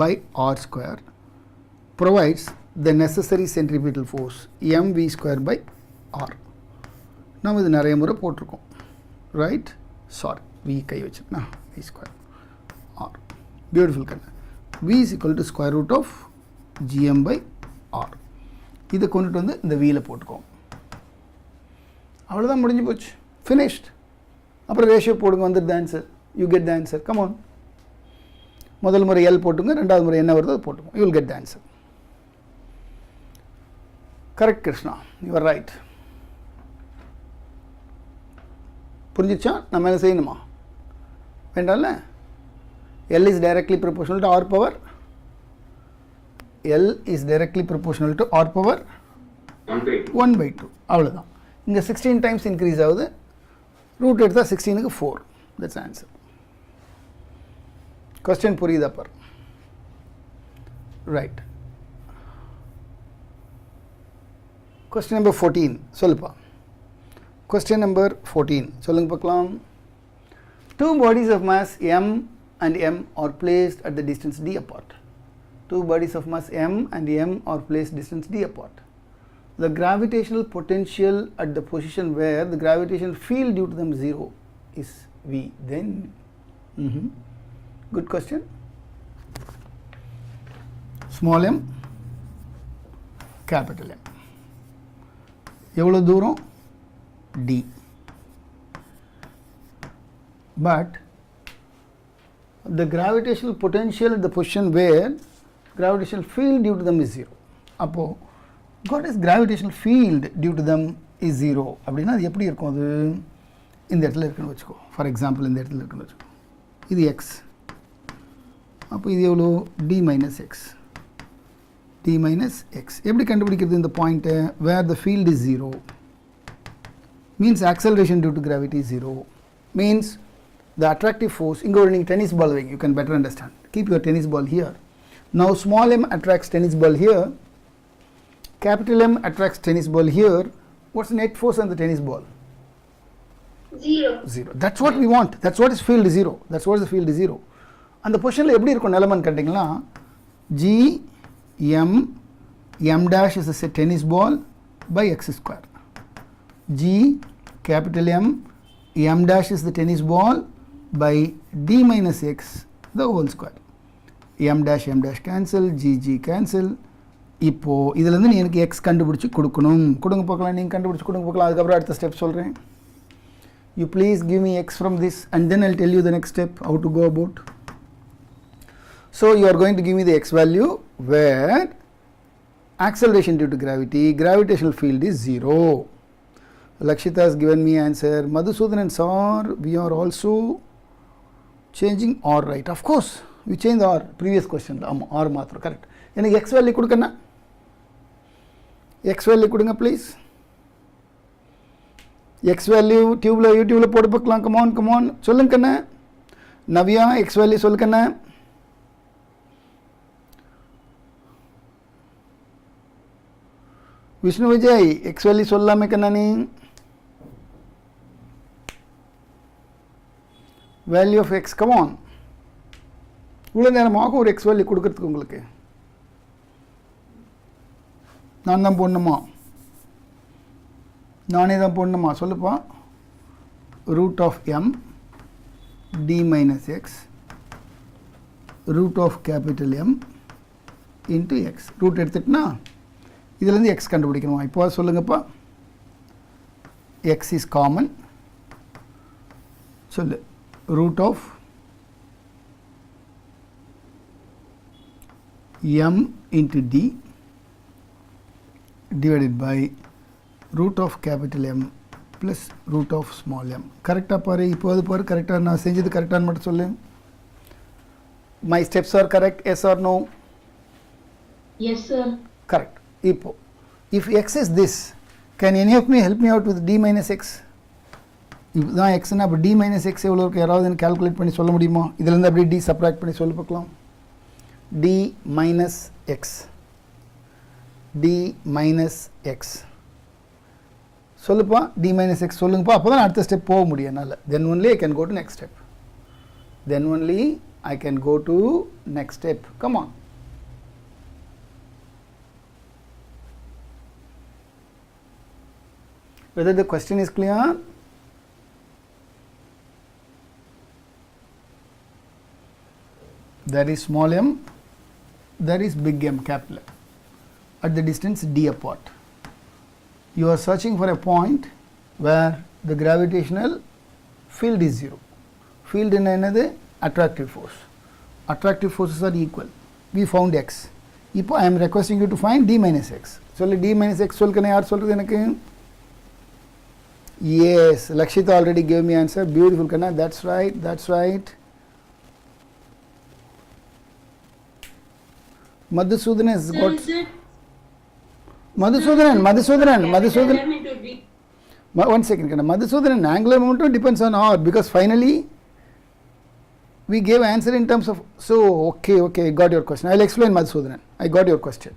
by R square provides the necessary centripetal force mv square by R. நாம் இது நிறைய முறை போட்டிருக்கோம், ரைட்? சாரி, V கை வச்சுருக்கா, V square R. பியூட்டிஃபுல் கண்ணு. V is equal to square root of GM by R. இதை கொண்டுட்டு வந்து இந்த Vயில் போட்டுக்கோம். அவ்வளோதான், முடிஞ்சு போச்சு, finished. அப்புறம் ரேஷியோ போடுங்க, வந்துடுது answer. You get the answer, come on. முதல் முறை L போட்டுங்க, ரெண்டாவது முறை என்ன வருதோ அது போட்டுங்க, you will get the answer. Correct Krishna, you are right. புரிஞ்சிச்சா? நம்ம என்ன செய்யணுமா? வேண்டாம்ல. L is directly proportional to R power. L is directly proportional to R power 1/2. அவ்வளோதான். இங்கே 16 டைம்ஸ் இன்க்ரீஸ் ஆகுது, ரூட் எடுத்தால் 16க்கு 4. That's answer. கொஸ்டின் புரியுதா பார்? ரைட். கொஸ்டின் நம்பர் 14 சொல்லுப்பா. கொஸ்டின் நம்பர் 14 சொல்லுங்க பார்க்கலாம். Two bodies of mass M and M are placed at the distance d apart. Two bodies of mass M and M are placed distance d apart. The gravitational potential at the position where the gravitational field due to them 0 is V. Then, good question. Small m, capital M. எவ்வளோ தூரம்? D. But the gravitational potential at the position where gravitational field due to them is 0. அப்போ what is gravitational field due to them is 0 அப்படின்னா அது எப்படி இருக்கும்? அது இந்த இடத்துல இருக்குன்னு வச்சுக்கோ. ஃபார் எக்ஸாம்பிள் இந்த இடத்துல இருக்குன்னு வச்சுக்கோ. இது x. அப்போ இது எவ்வளோ? d minus x. d minus x. எப்படி கண்டுபிடிக்கிறது இந்த பாயிண்ட்டை? where the field is 0 means acceleration due to gravity is 0 means the attractive force. இங்கே ஒரு நீங்கள் டென்னிஸ் பால் வைங்க, you can better understand. Keep your tennis ball here. Now small m attracts tennis ball here, capital M attracts tennis ball here. What's the net force on the tennis ball? 0. That's what we want. That's what is field 0. That's what is the field 0. அந்த பொசிஷனில் எப்படி இருக்கும் நிலமன்னு கேட்டிங்கன்னா, G M M dash is a tennis ball by x square. G capital M M dash is the tennis ball by d minus x the whole square. M dash cancel, G cancel. இப்போ இதிலேருந்து நீ எனக்கு x கண்டுபிடிச்சி கொடுக்கணும். கொடுங்க பார்க்கலாம், நீங்கள் கண்டுபிடிச்சி கொடுங்க பார்க்கலாம். அதுக்கப்புறம் அடுத்த ஸ்டெப் சொல்கிறேன். You please give me x from this and then I'll tell you the next step how to go about. So you are going to give me the x value where acceleration due to gravity, gravitational field is 0. Lakshita has given me answer. Madhusudan and Sir, we are also changing R, right? Of course, we changed our previous question. R matra, correct. Any x value kudukana? X value kudunga, please. X value, tube la, YouTube la podu pakkalam. Come on. Solunga. Navya, x value solunga. Vishnu Vijay, x value sollame kanani. Value of x, come on. இவ்வளோ நேரமாக ஒரு X value கொடுக்கறதுக்கு உங்களுக்கு நானே தான் போடணுமா சொல்லுப்பா. Root of M T minus X root of capital M into X root எடுத்துட்டுனா இதுலேருந்து எக்ஸ் கண்டுபிடிக்கணுமா? இப்போ சொல்லுங்கப்பா. X is common. சொல்லு. root of m into d divided by root of capital M plus root of small m. Correct பாரு. இப்போது பாரு கரெக்டா நான் செஞ்சது கரெக்டான்னு மட்டும் சொல்லு. My steps are correct, yes or no? Yes, sir. Correct. இப்போ if x is this, can any of me help me out with d minus x? இதுதான் எக்ஸ்னா அப்போ டி மைனஸ் எக்ஸ் எவ்வளோ இருக்குது யாராவது எனக்கு கால்குலேட் பண்ணி சொல்ல முடியுமா? இதுலேருந்து அப்படியே டி சப்ராக்ட் பண்ணி சொல்ல பார்க்கலாம். டி மைனஸ் எக்ஸ் சொல்லுப்பா. டி மைனஸ் எக்ஸ் சொல்லுங்கப்பா. அப்போ தான் அடுத்த ஸ்டெப் போக முடியும் என்னால். Then only I can go to next step. Come on. Whether the question is clear? There is small m, there is big M, capital M, at the distance d apart. You are searching for a point where the gravitational field is 0. Field in another attractive force. Attractive forces are equal. We found x. Now I am requesting you to find d minus x. So d minus x solkane yaar solradhu enakku? Yes, Lakshita already gave me answer. Beautiful Kanna. That's right. Madhusudan has got. Madhusudan. One second, Kanna. Madhusudan, angular momentum depends on R because finally we gave answer in terms of. So, okay, got your question. I will explain Madhusudan. I got your question.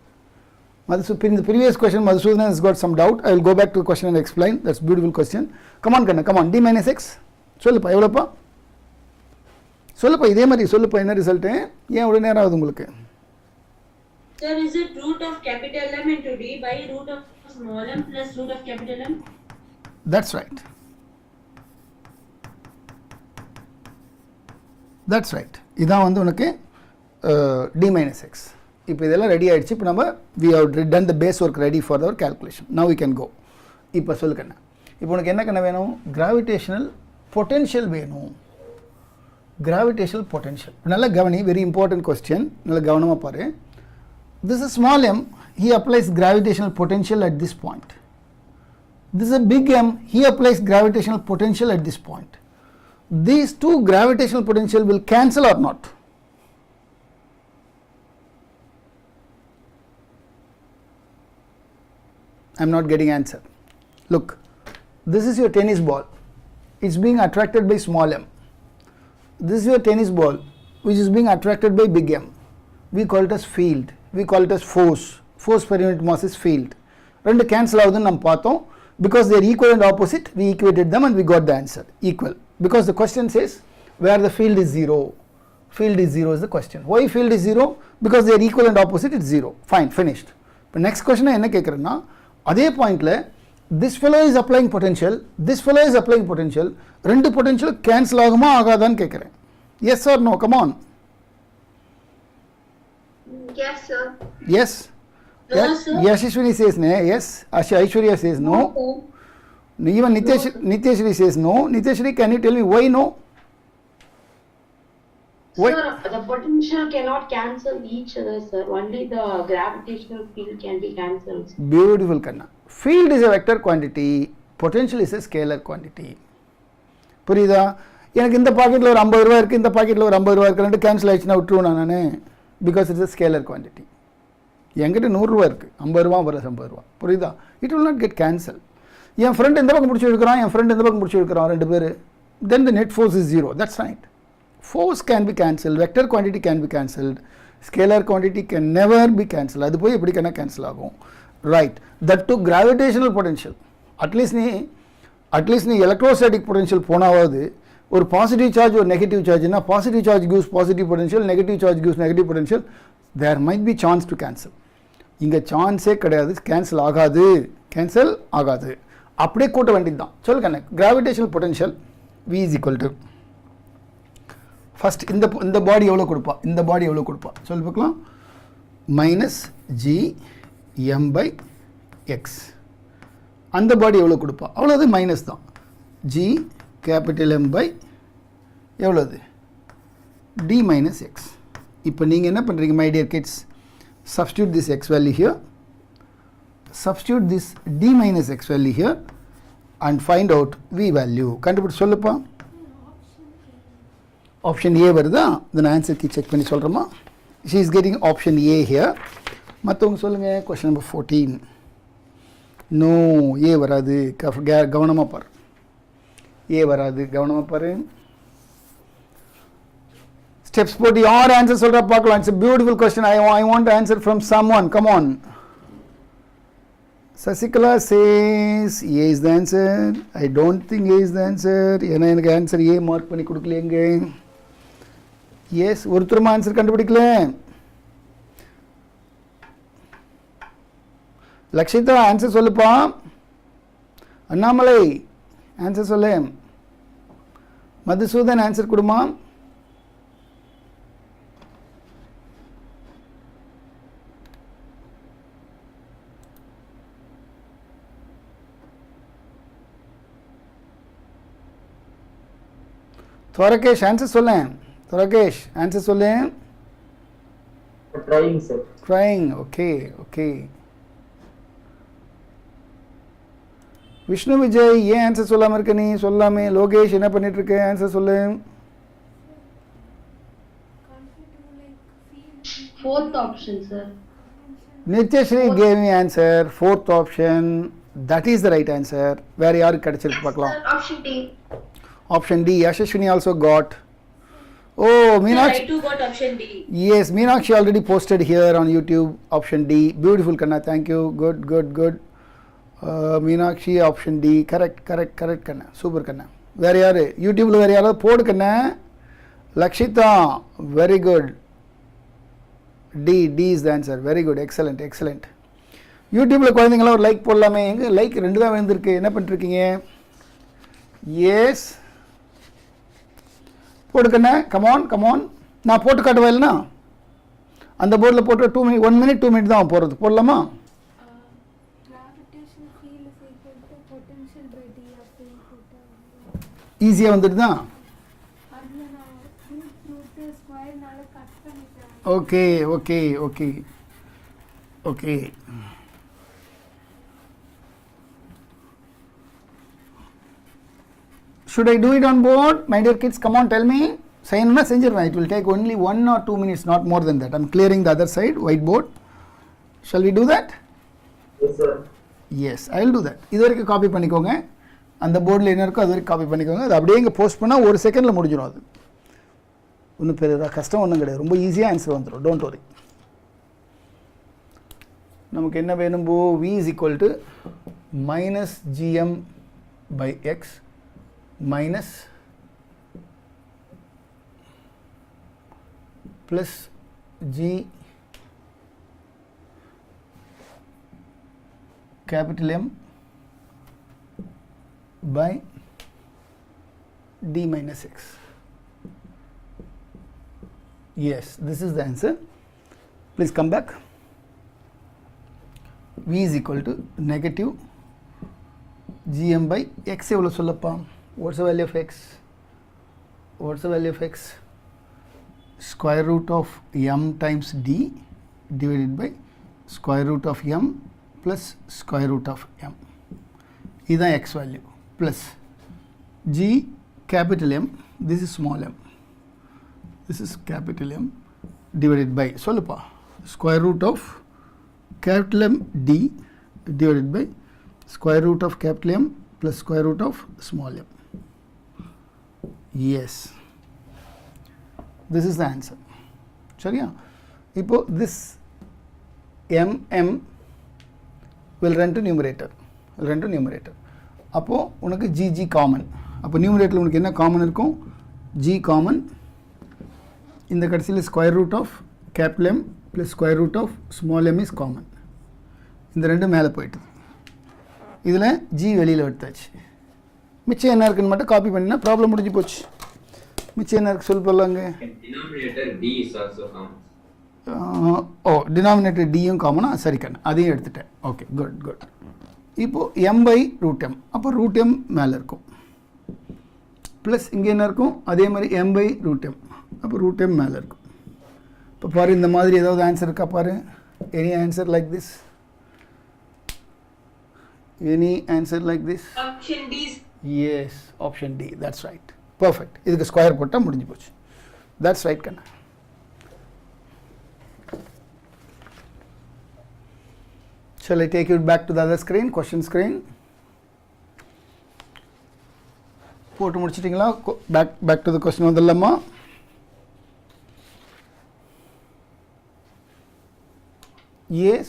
In the previous question, Madhusudan has got some doubt. I will go back to the question and explain. That's a beautiful question. Come on, Kanna. Come on. D minus x. சொல்லுப்பா எவ்வளோப்பா சொல்லுப்பா இதே மாதிரி சொல்லுப்பா என்ன result ஏன் உடனே நேரம் ஆகுது உங்களுக்கு? Sir, is it root of capital M into D by root of small m plus root of capital M? That's right. இதான் வந்து உனக்கு D minus x. இப்போ இதெல்லாம் ரெடி ஆகிடுச்சு. இப்போ நம்ம we have done the base work ready for our calculation. Now we can go. இப்போ சொல்லுக்கண்ணா இப்போ உனக்கு என்ன கண்ணா வேணும்? கிராவிடேஷனல் பொட்டென்ஷியல் வேணும். கிராவிடேஷனல் பொட்டென்ஷியல் நல்லா கவனி. Very important question. நல்லா கவனமாக பாரு. This is small m, he applies gravitational potential at this point. This is a big M, he applies gravitational potential at this point. These two gravitational potential will cancel or not? I am not getting answer. Look, this is your tennis ball. It's being attracted by small m. This is your tennis ball which is being attracted by big M. We call it as field. We call it as force. Force per unit mass is field. Rendu cancel avudhu nam paathom. Because they are equal and opposite, we equated them and we got the answer equal. Because the question says where the field is 0. Field is 0 is the question. Why field is 0? Because they are equal and opposite, it's 0. Fine, finished. But next question enna kekkrana? Adhe point la this fellow is applying potential, this fellow is applying potential. Rendu potential cancel aguma agadhan kekkren. Yes or no? Come on. Yes, sir. Yes. No, sir. Yashishwini says no. Yes. Aishwarya says no. Even Niteshri says no. Niteshri, can you tell me why no? Why? Sir, the potential cannot cancel each other, sir. Only the gravitational field can be cancelled. Beautiful Kanna. Field is a vector quantity, potential is a scalar quantity. புரியுதா? எனக்கு இந்த பாக்கெட்டில் ஒரு 50 ரூபா இருக்குது, இந்த பாக்கெட்டில் ஒரு 50 ரூபா இருக்குன்னு கேன்சல் ஆயிடுச்சுன்னா விட்டுருவேன் நான், because it's a scalar quantity. என்கிட்ட 100 ரூபா இருக்குது, 50 ரூபா வர 50 ரூபா, புரியுதா? It will not get cancelled. N friend இந்த பக்கம் முடிச்சு எடுக்கிறான், என் ஃப்ரெண்ட் இந்த பக்கம் முடிச்சு எடுக்கிறான், ரெண்டு பேர், then the net force is 0. That's right. Force can be cancelled, vector quantity can be cancelled, scalar quantity can never be cancelled. அது போய் எப்படி கண்ணா கேன்சல் ஆகும்? Right. That to gravitational potential, at least நீ எலக்ட்ரோஸ்டாட்டிக் பொட்டன்ஷியல் போனாவது ஒரு positive charge ஒரு negative சார்ஜ்னா positive charge gives positive potential, negative charge gives negative potential, there might be chance to cancel. இங்கே சான்ஸே கிடையாது, கேன்சல் ஆகாது, அப்படியே கூட்ட வேண்டியது தான். சொல்லுங்க, gravitational potential V is equal to first இந்த பாடி எவ்வளோ கொடுப்பா, சொல்லி பார்க்கலாம், minus G M by X. அந்த பாடி எவ்வளோ கொடுப்பா, அவ்வளோது மைனஸ் தான், ஜி கேபிட்டல் எம் பை எவ்வளோது டி மைனஸ் எக்ஸ். இப்போ நீங்கள் என்ன பண்ணுறீங்க my dear kids, substitute this x value here, substitute this d minus x value here and find out v value. கண்டுபிடிச்சு சொல்லுப்பா. ஆப்ஷன் ஏ வருதா? then ஆன்சர் கீ செக் பண்ணி சொல்கிறோமா? she is getting option A here. மற்றவங்க சொல்லுங்கள். question number 14. No, ஏ வராது, கவனமாக பாரு, ஏ வராது, கவனமாக பாரு. ஸ்டெப்ஸ் போட்டு யார் ஆன்சர் சொல்கிறா பார்க்கலாம். It's a beautiful question. I want to answer from someone. Come on. Sasikala says A is the answer. I don't think A is the answer. ஏன்னா எனக்கு ஆன்சர் ஏ மார்க் பண்ணி கொடுக்கலையேங்க. எஸ், ஒருத்தருமா ஆன்சர் கண்டுபிடிக்கல. Lakshitha answer சொல்லுப்பா. Annamalai answer சொல்லு. Madhusudan answer கொடுமா. Thorkesh answer சொல்லேன். Thorkesh answer சொல்லேன். Trying, sir. Trying. Okay. Vishnu Vijay ஏன் ஆன்சர் சொல்லாமல் இருக்க நீ? சொல்லாமே. லோகேஷ் என்ன பண்ணிட்டு இருக்க? ஆன்சர் சொல்லு. Fourth option, sir. Nithyasri gave me answer. Fourth option. That is the right answer. வேற யாருக்கு கிடைச்சிருக்கு பார்க்கலாம். Option D. Option D. Yashashwini also got. Oh, Sir, Meenakshi. I too got option D. Yes, Meenakshi already posted here on YouTube. Option D. Beautiful, Kanna. Thank you. Good. Meenakshi, option D. Correct, Kanna. Super, Kanna. Where are you? YouTube lo where are pod Kanna. Lakshita, very good. D is the answer. Very good. Excellent. YouTube la குழந்தைங்களா ஒரு like போடலாமே. எங்க like 2 தான் வந்திருக்கு. என்ன பண்ணிட்டு இருக்கீங்க? S, போட்டுக்கண்ணே. Come on. நான் போட்டு காட்டுவா இல்லைனா அந்த போர்டில் போட்டு 1 minute 2 minute தான் போகிறது. போடலாமா? ஈஸியாக வந்துட்டு தான். Okay. Should I do it on board? My dear kids, come on, tell me. Sayana senjirva. It will take only 1 or 2 minutes, not more than that. I am clearing the other side, whiteboard. Shall we do that? Yes, sir. Yes, I will do that. இது வரைக்கும் copy பண்ணிக்கோங்க. அந்த போர்டில் என்ன இருக்கோ அது வரைக்கும் copy பண்ணிக்கோங்க. அது அப்படியே இங்கே போஸ்ட் பண்ணால் 1 செகண்டில் முடிஞ்சிடும். அது ஒன்றும் பெரிய கஷ்டம் ஒன்றும் கிடையாது. ரொம்ப ஈஸியாக ஆன்சர் வந்துடும். Don't worry. நமக்கு என்ன வேணும்? V is equal to minus gm by x minus plus g capital M by d minus x. Yes, this is the answer. Please come back. V is equal to negative gm by x எவ்வளோ சொல்லப்பா? What's the value of x? square root of m times d divided by square root of m plus square root of m. This is x value plus g capital M, this is small m, this is capital M divided by square root of capital M d divided by square root of capital M plus square root of small m. Yes, this is the answer. சரியா? இப்போ this m will run to numerator. அப்போ உனக்கு g common. அப்போ நியூமரேட்டரில் உனக்கு என்ன common இருக்கும்? g common. இந்த கடைசியில் square root of capital M plus square root of small m is common. இந்த ரெண்டு மேலே போயிட்டுது. இதில் g வெளியில் எடுத்தாச்சு. மிச்சம் என்ன இருக்குன்னு மட்டும் காப்பி பண்ணினா ப்ராப்ளம் முடிஞ்சு போச்சு. மிச்சம் என்ன இருக்கு சொல்லி போடலாங்க. Denominator d is also common. Denominator டியும் காமனா, சரி கண்ணு அதையும் எடுத்துட்டேன். Okay, good. இப்போது m பை ரூட் m, அப்போ ரூட் m மேலே இருக்கும் ப்ளஸ் இங்கே என்ன இருக்கும், அதே மாதிரி m பை ரூட் m, அப்போ ரூட் m மேலே இருக்கும். இப்போ பாரு, இந்த மாதிரி ஏதாவது ஆன்சர் இருக்கா பாரு. Any answer like this? Any answer like this? Option D. Yes, option D. That's right. Perfect. இதுக்கு ஸ்கொயர் போட்டால் முடிஞ்சு போச்சு. That's right Kanna. Shall I take you back to the other screen, question screen? போட்டு முடிச்சிட்டிங்களா? Back to the question வந்துடலாமா? Yes.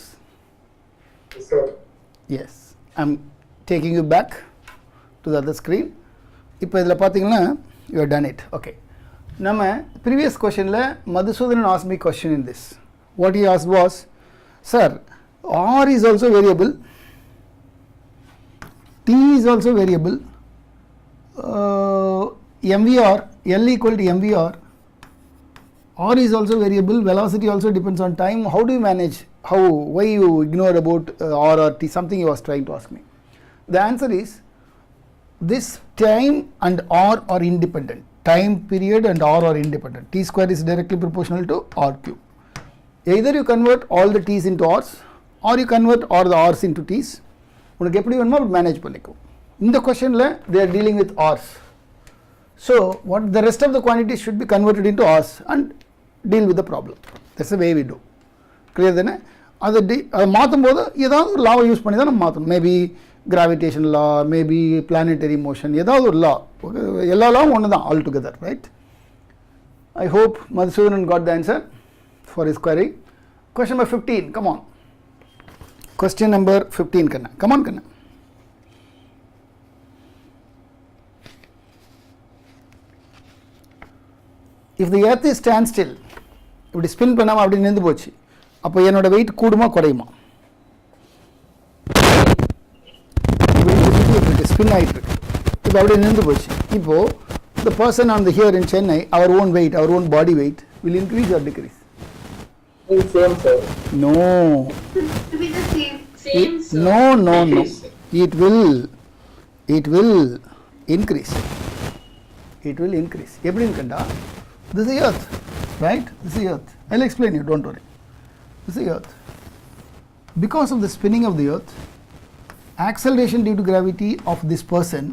Yes, sir. Yes. I'm taking you back to the other screen. இப்போ இதில் பார்த்தீங்கன்னா you have done it. Okay. நம்ம previous questionல Madhusudanan asked me question in this. What he asked was, sir, R is also variable, T is also variable, MVR, L equal to MVR, R is also variable, velocity also depends on time. How do you manage? Why you ignore about R or T? Something he was trying to ask me. The answer is, this time and R are independent. Time period and R are independent. T square is directly proportional to R cube. Either you convert all the T's into R's or you convert all the R's into T's. உனக்கு எப்படி வேணுமோ manage பண்ணிக்கோ. இந்த கொஸ்டினில் they are dealing with R's. So what the rest of the quantities should be converted into R's and deal with the problem. That's the way we do. Clear தானே? அதை மாற்றும் போது ஏதாவது ஒரு லாவை யூஸ் பண்ணி தான் நம்ம மாற்றணும். மேபி கிராவிடேஷன் லா, மேபி பிளானட்டரி மோஷன், ஏதாவது ஒரு லா. எல்லா லாவும் ஒன்று தான் all together, right? I hope Madhusudanan got the answer for his query. Question number 15, come on. Question number 15, Kanna. Come on, Kanna. If the earth is stand still, இப்படி spin பண்ணாமல் அப்படி நின்று போச்சு, அப்போ என்னோட வெயிட் கூடுமா குறையுமா? ஸ்பின் ஆகிட்டு இருக்கு, இப்போ அப்படியே நின்று போச்சு. இப்போது the person on the here in Chennai, our own weight, our own body weight will increase or decrease? Same, sir. No. To be the same. Same, sir. No. It will increase. It will increase. எப்படின்னு கண்டா, this is earth, right? This is earth. I'll explain you, don't worry. This is earth. Because of the spinning of the earth, acceleration due to gravity of this person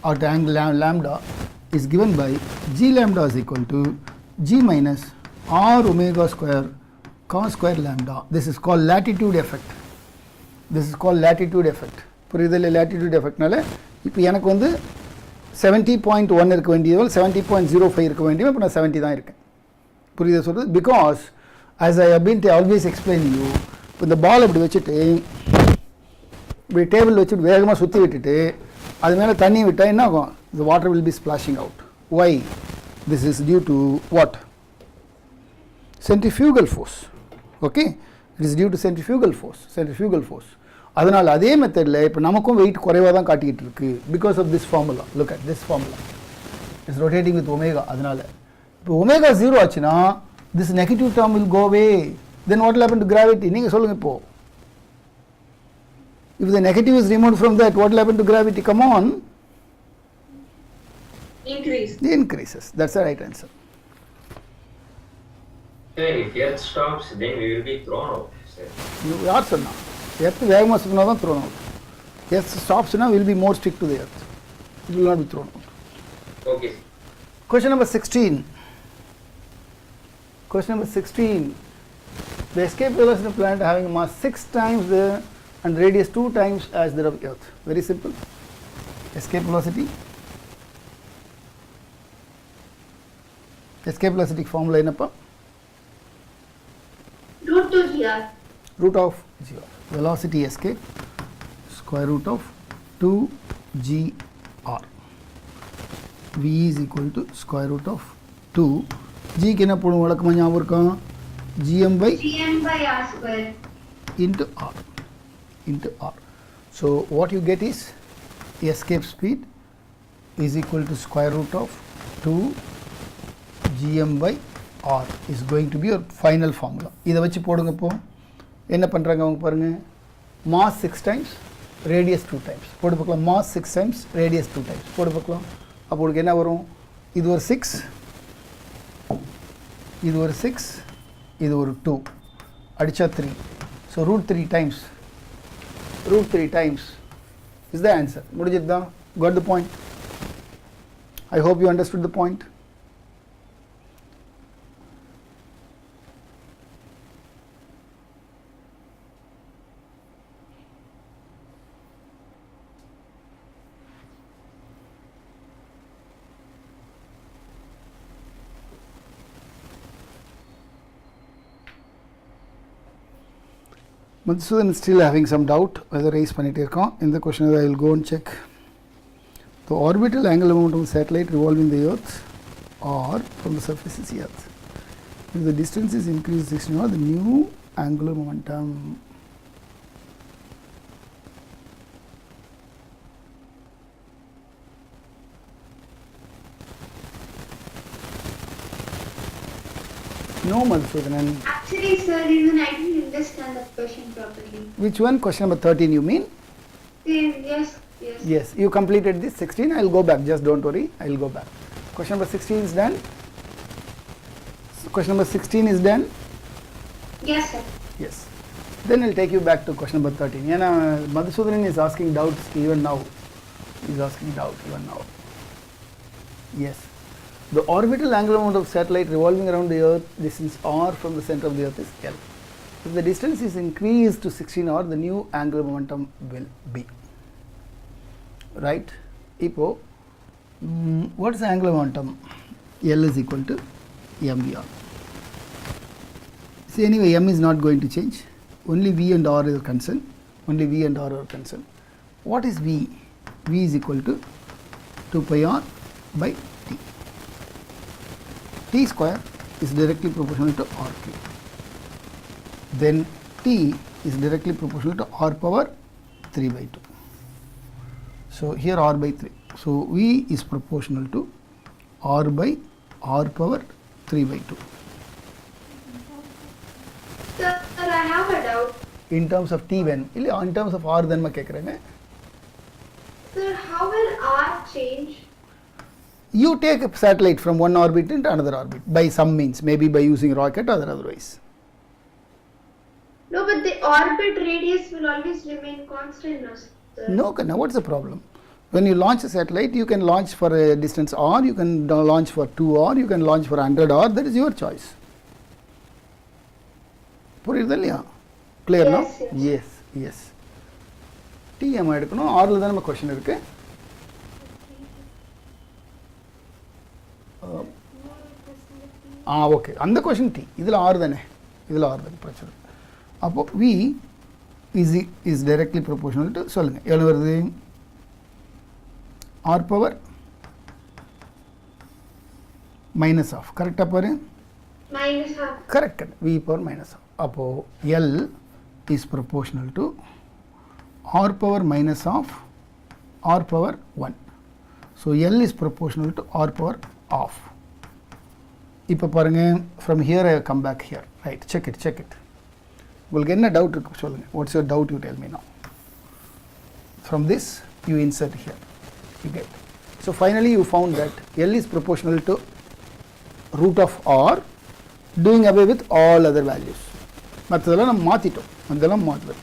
at angle lambda is given by g lambda is equal to g minus r omega square cos square lambda. This is called latitude effect. This is called latitude effect. புரியுதில்லை? latitude effectனால இப்போ எனக்கு வந்து 70.1 இருக்க வேண்டியது 70.05 இருக்க வேண்டியது, இப்போ நான் 70 தான் இருக்கேன். புரியுதா சொல்கிறது? Because as I have been always explaining you, இப்போ இந்த பால் இப்படி வச்சுட்டு இப்படி டேபிள் வச்சுட்டு வேகமாக சுற்றி விட்டுட்டு அது மேலே தண்ணி விட்டால் என்ன ஆகும்? The water will be splashing out. Why? This is due to what? Centrifugal force. Okay? It is due to centrifugal force. அதனால் அதே மெத்தடில் இப்போ நமக்கும் வெயிட் குறைவாக தான் காட்டிக்கிட்டு இருக்கு. Because of this formula. Look at this formula. It's rotating with omega. அதனால் இப்போ ஒமேகா 0 ஆச்சுன்னா this negative term will go away. Then what will happen to gravity? நீங்கள் சொல்லுங்கள் இப்போ. If the negative is removed from that, what will happen to gravity? Come on. Increase. It increases. That's the right answer. Sir, if Earth stops, then we will be thrown out, sir. யார் சொன்னா earth வேகமாக சுற்றினா தான் thrown out earth ஸ்டாப்ஸ்னா will be more strict to the earth it will not be thrown out Okay, sir. Question number 16. Question number 16. The escape velocity of planet having a mass 6 times the and radius 2 times as that of Earth. Very simple. Escape velocity. Escape velocity formula enappa? Root 2 gr. Root of gr. Velocity escape square root of 2 gr. V is equal to square root of 2. G க்கு என்ன போடும் வழக்கமாக ஞாபகம் இருக்கும் gm by Gm by r square. into r. So what you get is escape speed is equal to square root of 2 gm by r is going to be your final formula. இதை வச்சு போடுங்க இப்போ என்ன பண்ணுறாங்க அவங்க பாருங்க mass 6 times radius 2 times போட்டு பார்க்கலாம் mass 6 times radius 2 times போட்டு பார்க்கலாம் அப்போ உங்களுக்கு என்ன வரும் இது ஒரு 6 இது ஒரு 6 இது ஒரு 2 அடிச்சா 3 so root 3 times is the answer முடிஞ்சது தான் got the point I hope you understood the point Madhusudan is still having some doubt whether raise பண்ணிட்டே இருக்கோம் இந்த question I will go and check the orbital angular momentum of satellite revolving the earth or from the surface is earth if the distance is increased 16 or the new angular momentum no Madhusudan Actually, sir, even I didn't understand the question properly. which one question number 13 you mean Yes. yes you completed this 16 I will go back just don't worry I will go back question number 16 is done question number 16 is done Yes, sir. yes then I'll take you back to question number 13 Yana Madhusudan is asking doubts even now he's asking doubt even now yes the orbital angular momentum of satellite revolving around the earth distance r from the center of the earth is L if the distance is increased to 16 r the new angular momentum will be right ipo what is the angular momentum L is equal to mvr see anyway m is not going to change only v and r is concerned only v and r are concerned what is v v is equal to 2 pi r by t square is directly proportional to r cube then t is directly proportional to r power 3 by 2 so here r by 3 so v is proportional to r by r power 3 by 2 Sir, I have a doubt. in terms of t when in terms of r then ma kekranga Sir, how will r change? you take a satellite from one orbit into another orbit by some means maybe by using rocket or otherwise No, but the orbit radius will always remain constant, no, sir? no Kanna, what's the problem when you launch a satellite you can launch for a distance r you can launch for 2 r you can launch for 100 r that is your choice புரியுதா இல்லையா clear now Yes, yes t m எடுக்கணும் r ல தான் நம்ம question இருக்கு okay அந்த question t இதுல r தானே இதுல r தானே பிரச்சனை அப்போ v is directly proportional to சொல்லுங்க எவ்வளவு வருது r power minus half கரெக்ட்டா பாரு Minus half. correct v power minus half அப்போ l is proportional to r power minus half r power 1 so l is proportional to r power half இப்போ பாருங்க from here I come back here right check it உங்களுக்கு என்ன doubt இருக்கு சொல்லுங்க what's your doubt you tell me now from this you insert here you get so finally you found that l is proportional to root of r doing away with all other values. மற்றதெல்லாம் நம்ம மாற்றிட்டோம், அதெல்லாம் மாற்றுறது.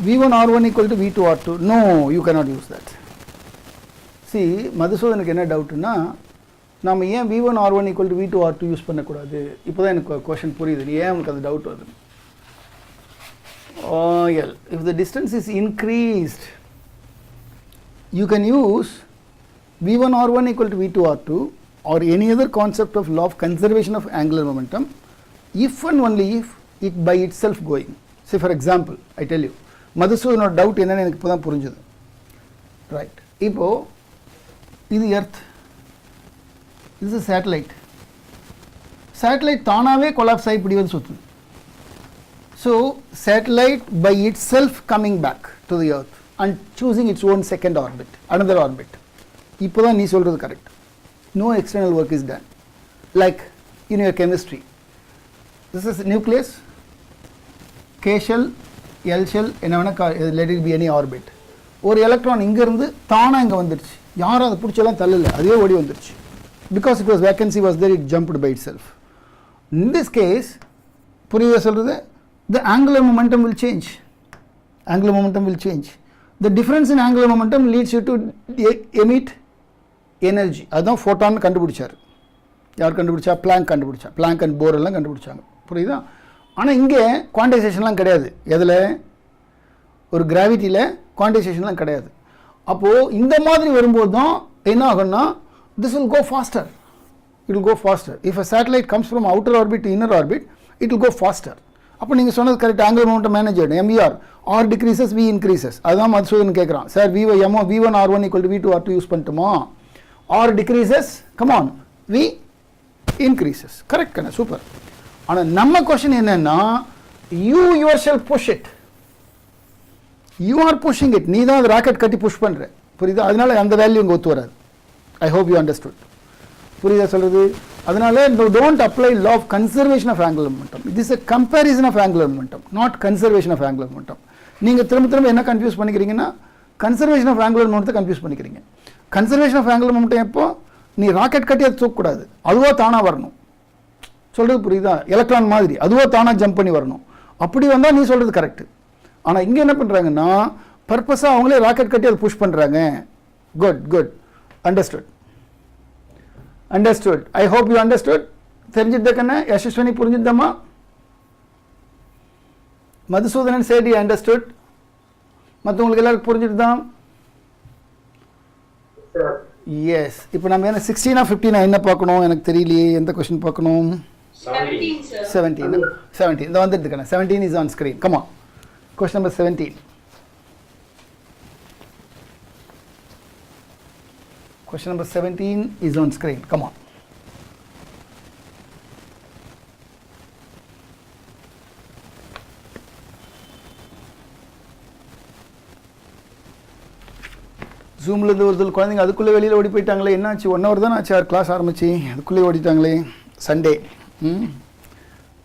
V1 R1 equal to V2 R2. No, you cannot use that. See, மதுசூதனுக்கு என்ன டவுட்னா, நாம் ஏன் V1 R1 equal to V2 R2 use பண்ணக்கூடாது? இப்போ தான் எனக்கு கொஷன் புரியுது, நீ ஏன் உனக்கு அந்த டவுட் வருது. If the distance is increased, you can use V1 R1 equal to V2 R2 or any other concept of law of conservation of angular momentum if and only if it by itself going. Say for example, I tell you, Madhusudanoda doubt என்னன்னு எனக்கு இப்போதான் புரிஞ்சது. Right, இப்போ இது earth, இது satellite. Satellite தானாகவே collapse ஆகி இப்படி வந்து சுற்றுது. So satellite by itself coming back to the earth and choosing its own second orbit, another orbit. இப்போதான் நீ சொல்கிறது correct. No external work is done. Like in your chemistry, this is nucleus, K shell, L shell, let it be any orbit. ஒரு electron இங்கேருந்து தானாக இங்கே வந்துருச்சு, யாரும் அதை பிடிச்செல்லாம் தள்ளலை, அதே ஓடி வந்துருச்சு. Because it was vacancy was there, it jumped by itself. In this case, புரியுதா சொல்கிறது? The angular momentum will change. Angular momentum will change. The difference in angular momentum leads you to emit energy. அதுதான் photon கண்டுபிடிச்சார். யார் கண்டுபிடிச்சா? Blank கண்டுபிடிச்சா. Blank and போர் எல்லாம் கண்டுபிடிச்சாங்க. புரியுதா? ஆனால் இங்கே குவான்டைசேஷன்லாம் கிடையாது. எதில்? ஒரு கிராவிட்டியில் குவான்டைசேஷன்லாம் கிடையாது. அப்போது இந்த மாதிரி வரும்போது தான் என்ன ஆகும்னா, this will go faster. It will go faster. If a satellite comes from outer orbit to inner orbit, it will go faster. அப்போ நீங்கள் சொன்னது correct. Angular momentum manager MER, R decreases, V increases. அதுதான் மதுசூதன் கேட்குறான். சார் V1 R1 equal to V2 R2 use பண்ணிட்டோமா? R decreases, come on, V increases. Correct கண்ணா, super. ஆனால் நம்ம கொஷின் என்னன்னா, you yourself push it. You are pushing it. நீ தான் அது ராக்கெட் கட்டி புஷ் பண்ணுற. புரியுதா? அதனால அந்த வேல்யூ இங்கே ஒத்து வராது. I hope you understood. புரியுதா சொல்கிறது? அதனால don't apply law of conservation of angular momentum. This is a comparison of angular momentum, not conservation of angular momentum. நீங்கள் திரும்ப என்ன கன்ஃபியூஸ் பண்ணிக்கிறீங்கன்னா, கன்சர்வேஷன் ஆஃப் ஆங்குலர் மொமெண்டத்தை கன்ஃபியூஸ் பண்ணிக்கிறீங்க. கன்சர்வேஷன் ஆஃப் ஆங்குலர் மொமெண்டம் எப்போ? நீ ராக்கெட் கட்டி அதை தூக்கக்கூடாது, அதுவாக தானாக வரணும். சொல்கிறது புரியுதா? எலக்ட்ரான் மாதிரி அதுவாக தானாக ஜம்ப் பண்ணி வரணும். அப்படி வந்தால் நீ சொல்கிறது கரெக்டு. ஆனால் இங்கே என்ன பண்ணுறாங்கன்னா, பர்பஸாக அவங்களே ராக்கெட் கட்டி அதை புஷ் பண்ணுறாங்க. Good understood. I hope you understood. தெரிஞ்சுட்டக்கண்ணே? யசஸ்வினி புரிஞ்சுட்டம்மா? Madhusudhanan said understood. மற்றவங்களுக்கு எல்லாருக்கும் புரிஞ்சுட்டு தான்? எஸ். இப்போ நம்ம என்ன 16 15 என்ன பார்க்கணும்? எனக்கு தெரியலையே, எந்த கொஸ்டின் பார்க்கணும்? 17. இந்த வந்துட்டு இருக்கேன். 17 is on screen. Come on. Question number 17. Question number 17 is on screen. Come on. Zoomல இருந்து ஒருத்தர் குழந்தைங்க அதுக்குள்ளே வெளியில் ஓடி போயிட்டாங்களே, என்னாச்சு? 1 hour தான் ஆச்சு கிளாஸ் ஆரம்பிச்சு, அதுக்குள்ளே ஓடிட்டாங்களே. சண்டே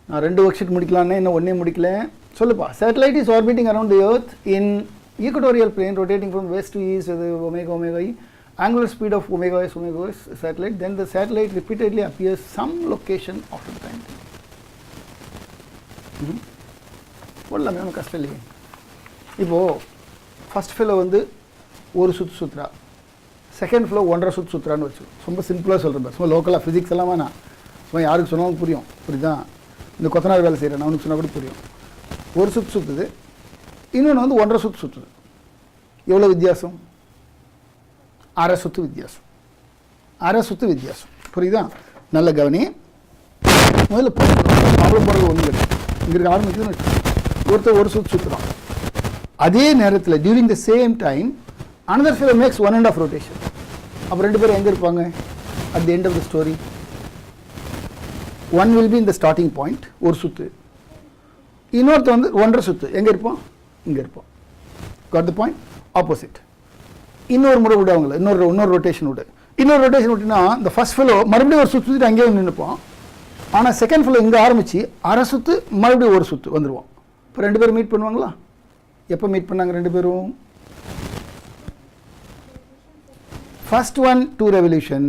நான் 2 ஒர்க் ஷீட் முடிக்கலான்னு இன்னும் ஒன்றே முடிக்கல. சொல்லுப்பா. Satellite is orbiting around the earth in equatorial plane, rotating from west to east with omega e. Angular speed of omega is satellite. Then the satellite repeatedly appears some location after time. போடலாமே, ஒன்றும் கஷ்டம் இல்லையே. இப்போது first fellow வந்து ஒரு சுற்று சுற்றுறா, second fellow 1.5 சுற்று சுற்றுறான்னு வச்சு ரொம்ப சிம்பிளாக சொல்கிறேன். சும்மா லோக்கலாக ஃபிசிக்ஸ் எல்லாம் வேணாம், சும்மா யாருக்கு சொன்னாலும் புரியும். புரியுதா? இந்த கொத்தனார் வேலை செய்கிறேன், அவனுக்கு சொன்னால் கூட புரியும். ஒரு சுற்று சுற்றுது, இன்னொன்று வந்து 1.5 சுற்று சுற்றுது. எவ்வளோ வித்தியாசம்? அரை சுற்று வித்தியாசம். புரியுதா? நல்ல கவனி. முதல்ல ப்ராப்ளம் போடுறது ஒன்றும் இல்லை. இங்கே இருக்க ஆரம்பிக்குதுன்னு ஒருத்தர் ஒரு சுற்று சுற்றுறான். அதே நேரத்தில் during the same time another fellow makes 1.5 rotation. அப்போ 2 பேரும் எங்கே இருப்பாங்க? At the end of the story. One will be in the starting point, ஒரு சுற்று. இன்னொருத்தர் வந்து 1.5 சுற்று. எங்கே இருப்போம்? இங்கே இருப்போம். Got the point? ஆப்போசிட். இன்னொரு முறை விட அவங்கள இன்னொரு ரொட்டேஷன் விடு. இன்னொரு ரொட்டேஷன் விட்டுனா இந்த ஃபர்ஸ்ட் ஃபெல்லோ மறுபடியும் ஒரு சுற்றிட்டு அங்கேயே நின்றுப்போம். ஆனால் செகண்ட் ஃபெல்லோ இங்கே ஆரம்பித்து அரை சுற்று மறுபடியும் ஒரு சுற்று வந்துடுவோம். இப்போ 2 பேரும் மீட் பண்ணுவாங்களா? எப்போ மீட் பண்ணாங்க 2 பேரும்? First one 2 revolution,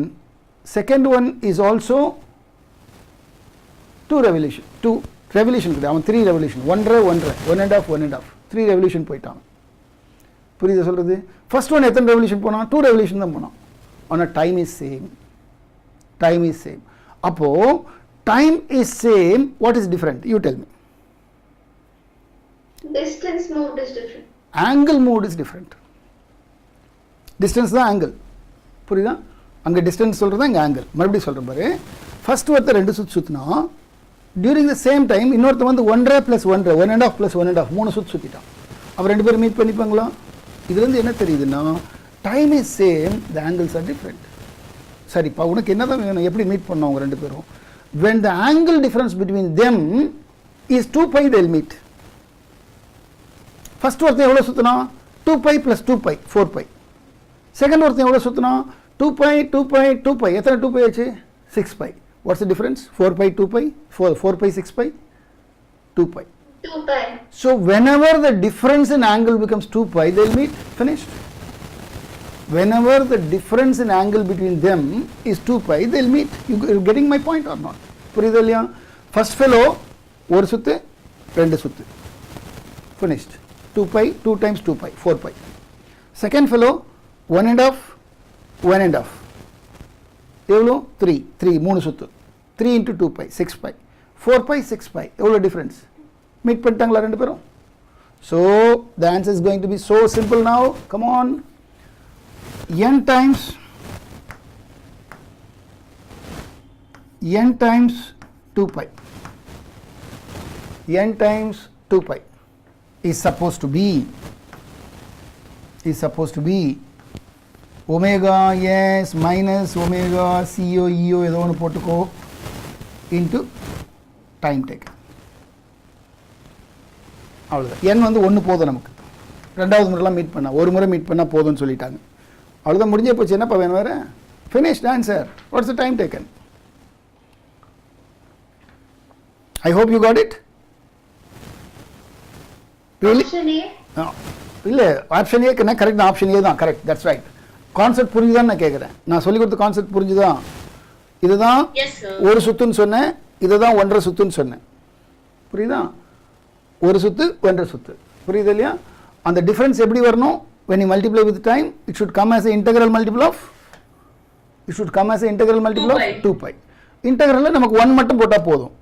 second one is also 2 revolution 2 revolution இருக்குது அவன் 3 revolution 1 1.5 3 revolution போயிட்டான் புரியுதா சொல்கிறது ஃபர்ஸ்ட் ஒன் எத்தனை revolution போனான் 2 revolution தான் போனான் ஆனால் டைம் இஸ் சேம் அப்போது time is same what is different you tell me Distance moved is different. angle moved is different distance தான் angle புரியுதா அங்கே distance சொல்கிறது இங்கே angle மறுபடியும் சொல்கிறேன் பாரு ஃபர்ஸ்ட் ஒருத்தர் 2 சுற்றினா டியூரிங் த சேம் டைம் இன்னொருத்தர் வந்து 1.5 + 1.5 1.5 3 சுற்றிட்டான் அவர் 2 பேரும் மீட் பண்ணிப்பாங்களா இதுலேருந்து என்ன தெரியுதுன்னா time is same the angles are different சரிப்பா உனக்கு என்ன தான் வேணும் எப்படி மீட் பண்ணோம் அவங்க 2 பேரும் when the angle difference between them is 2π they'll meet first ஒருத்தன் எவ்வளோ சுற்றினா 2π + 2π 4π செகண்ட் ஒருத்தன் எவ்வளோ சுற்றினா 2π எத்தனை 2π ஆச்சு 6π what's the difference 4π 2π 4π 6π 2π 2π. so whenever the difference in angle becomes 2π they'll meet finished whenever the difference in angle between them is 2π they'll meet you're getting my point or not புரியுதா இல்லையா first fellow ஒரு சுத்து 2 சுத்து finished 2π 2 times 2π 4π second fellow 1.5 எவ்வளோ 3 சுத்து 3 into 2π 6π 4π 6π எவ்வளோ difference meet பண்ணிட்டாங்களா 2 பேரும் so the answer is going to be so simple now come on n times 2π n times 2π is supposed to be omega s minus omega co eo ஏதோ ஒன்று போட்டுக்கோ into time taken அவ்வளோதான் n வந்து 1 போதும் நமக்கு ரெண்டாவது முறைலாம் மீட் பண்ணால் ஒரு முறை மீட் பண்ணால் போதும்னு சொல்லிட்டாங்க அவ்வளோதான் முடிஞ்சே போச்சு என்னப்பா வேணும் வேறு finished answer what's the time taken I hope you got it really Option A. இல்லை ஆப்ஷன் ஏக்குன்னா கரெக்ட் தான் ஆப்ஷன் ஏ தான் கரெக்ட் தட்ஸ் ரைட் கான்செப்ட் புரிஞ்சுதான்னு நான் கேட்குறேன் நான் சொல்லிக் கொடுத்த கான்செப்ட் புரிஞ்சுதான் இதுதான் Yes, sir. ஒரு சுத்துன்னு சொன்னேன் இதுதான் 1.5 சுத்துன்னு சொன்னேன் புரியுதா ஒரு சுத்து 1.5 சுத்து புரியுது இல்லையா அந்த டிஃபரன்ஸ் எப்படி வரணும் when you multiply with time it should come as an integral multiple of 2π இன்டெக்ரலில் நமக்கு 1 மட்டும் போட்டால் போதும்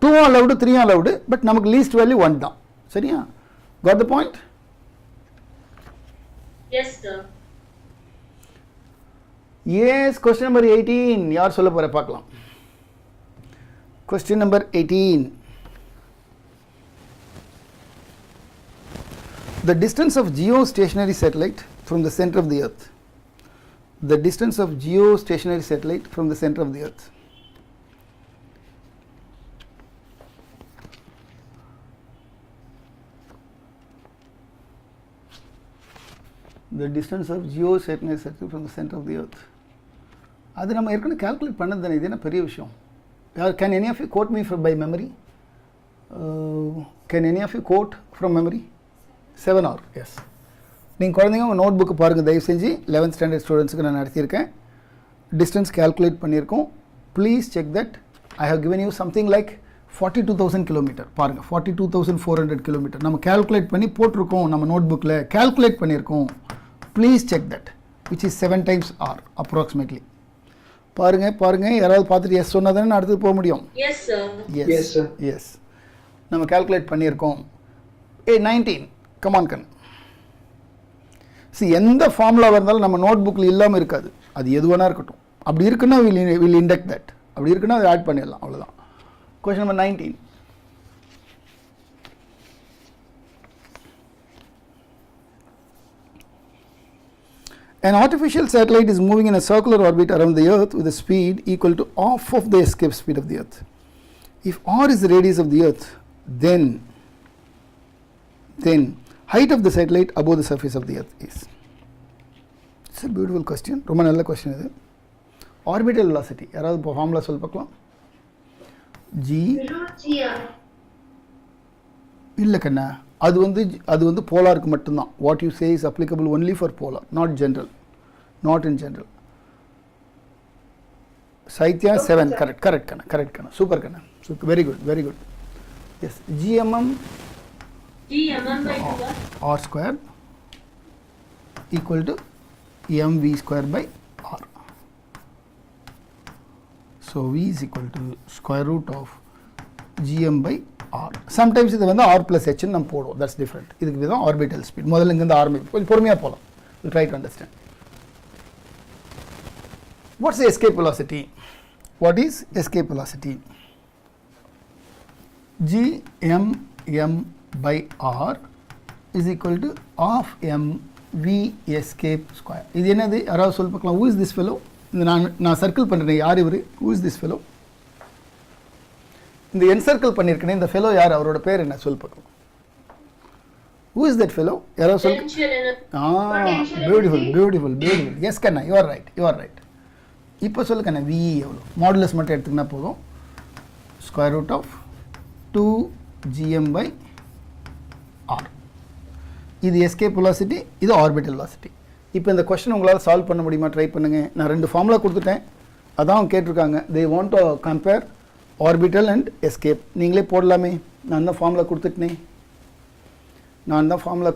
2 allowed 3 allowed பட் நமக்கு லீஸ்ட் வேல்யூ 1 தான் சரியா got the point Yes, sir. yes question number 18 யார் சொல்ல போற பார்க்கலாம் question number 18 the distance of geostationary satellite from the center of the earth the distance of geostationary satellite from the center of the earth the distance of geostationary satellite from the center of the earth அது நம்ம ஏற்கனவே calculate பண்ணது தானே இது என்ன பெரிய விஷயம் can any of you quote me by memory can any of you quote from memory 7 hour yes நீங்கள் குழந்தைங்க உங்கள் நோட் புக்கு பாருங்கள் தயவு செஞ்சு 11th ஸ்டாண்டர்ட் ஸ்டூடெண்ட்ஸுக்கு நான் நடத்தியிருக்கேன் டிஸ்டன்ஸ் கால்குலேட் பண்ணியிருக்கோம் please check that I have given you something like 42,000 kilometre பாருங்கள் 42,400 கிலோமீட்டர் நம்ம கால்குலேட் பண்ணி போட்டிருக்கோம் நம்ம நோட் புக்கில் கால்குலேட் பண்ணியிருக்கோம் please check that which is 7 times r approximately பாருங்கள் யாராவது பார்த்துட்டு எஸ் சொன்னால் தானே அடுத்து போக முடியும் Yes, sir. Yes, sir. Yes நம்ம கால்குலேட் பண்ணியிருக்கோம் 19 கமான் கன் எந்த ஃபார்முலா இருந்தாலும் நம்ம நோட் புக்கில் இல்லாமல் இருக்காது அது எதுவானா இருக்கட்டும் அப்படி இருக்குன்னா வில் இண்டக்ட் தட் அப்படி இருக்குன்னா அதை ஆட் பண்ணிடலாம் அவ்வளோதான் question number 19 an artificial satellite is moving in a circular orbit around the earth with a speed equal to half of the escape speed of the earth if r is the radius of the earth then height of the satellite above the surface of the earth is it's a beautiful question ரொம்ப நல்ல question இது orbital velocity யாராவது formula சொல்ல பார்க்கலாம் g √gr. இல்ல கண்ணா அது வந்து போலாருக்கு மட்டும்தான் what you say is applicable only for polar not in general Chaitya 7 correct கண்ணா சூப்பர் கண்ணா So very good, very good. Yes, GMM GMM by 2R. R square equal to mv square by r. So v is equal to square root of gm by r. Sometimes இது வந்து r plus h ன்னு நம்ம போடுவோம். That's different. இதுக்கு இதுதான் orbital speed. முதல்ல இங்க இருந்து ஆரம்பிப்போம். கொஞ்சம் பொறுமையா போலாம். We'll try to understand. What's the escape velocity? What is escape velocity? gm by r is equal to half m v escape square. இது என்னது? யாராவது சொல்லி பார்க்கலாம். Who is this fellow? இந்த நான் சர்க்கிள் பண்ணுறேன். யார் இவர்? Who is this fellow? இந்த என்சர்க்கிள் பண்ணியிருக்கேன். இந்த ஃபெலோ யார்? அவரோட பேர் என்ன? சொல்லி பார்க்கலாம். Who is that fellow? யாராவது சொல்லு. Potential energy. Beautiful, beautiful, beautiful. Yes, Kanna, you are right, you are right. இப்போ சொல்லு கண்ணா, VE எவ்வளோ? மாடுலஸ் மட்டும் எடுத்துக்கினா போதும். Square root of 2 gm by r. இது எஸ்கேப் வெலாசிட்டி, இது ஆர்பிட்டல் வெலாசிட்டி. இப்போ இந்த கொஸ்டின் உங்களால் சால்வ் பண்ண முடியுமா? ட்ரை பண்ணுங்கள். நான் 2 ஃபார்முலா கொடுத்துட்டேன். அதான் கேட்டிருக்காங்க. they want to compare orbital and escape. நீங்களே போடலாமே. நான் தான் ஃபார்முலா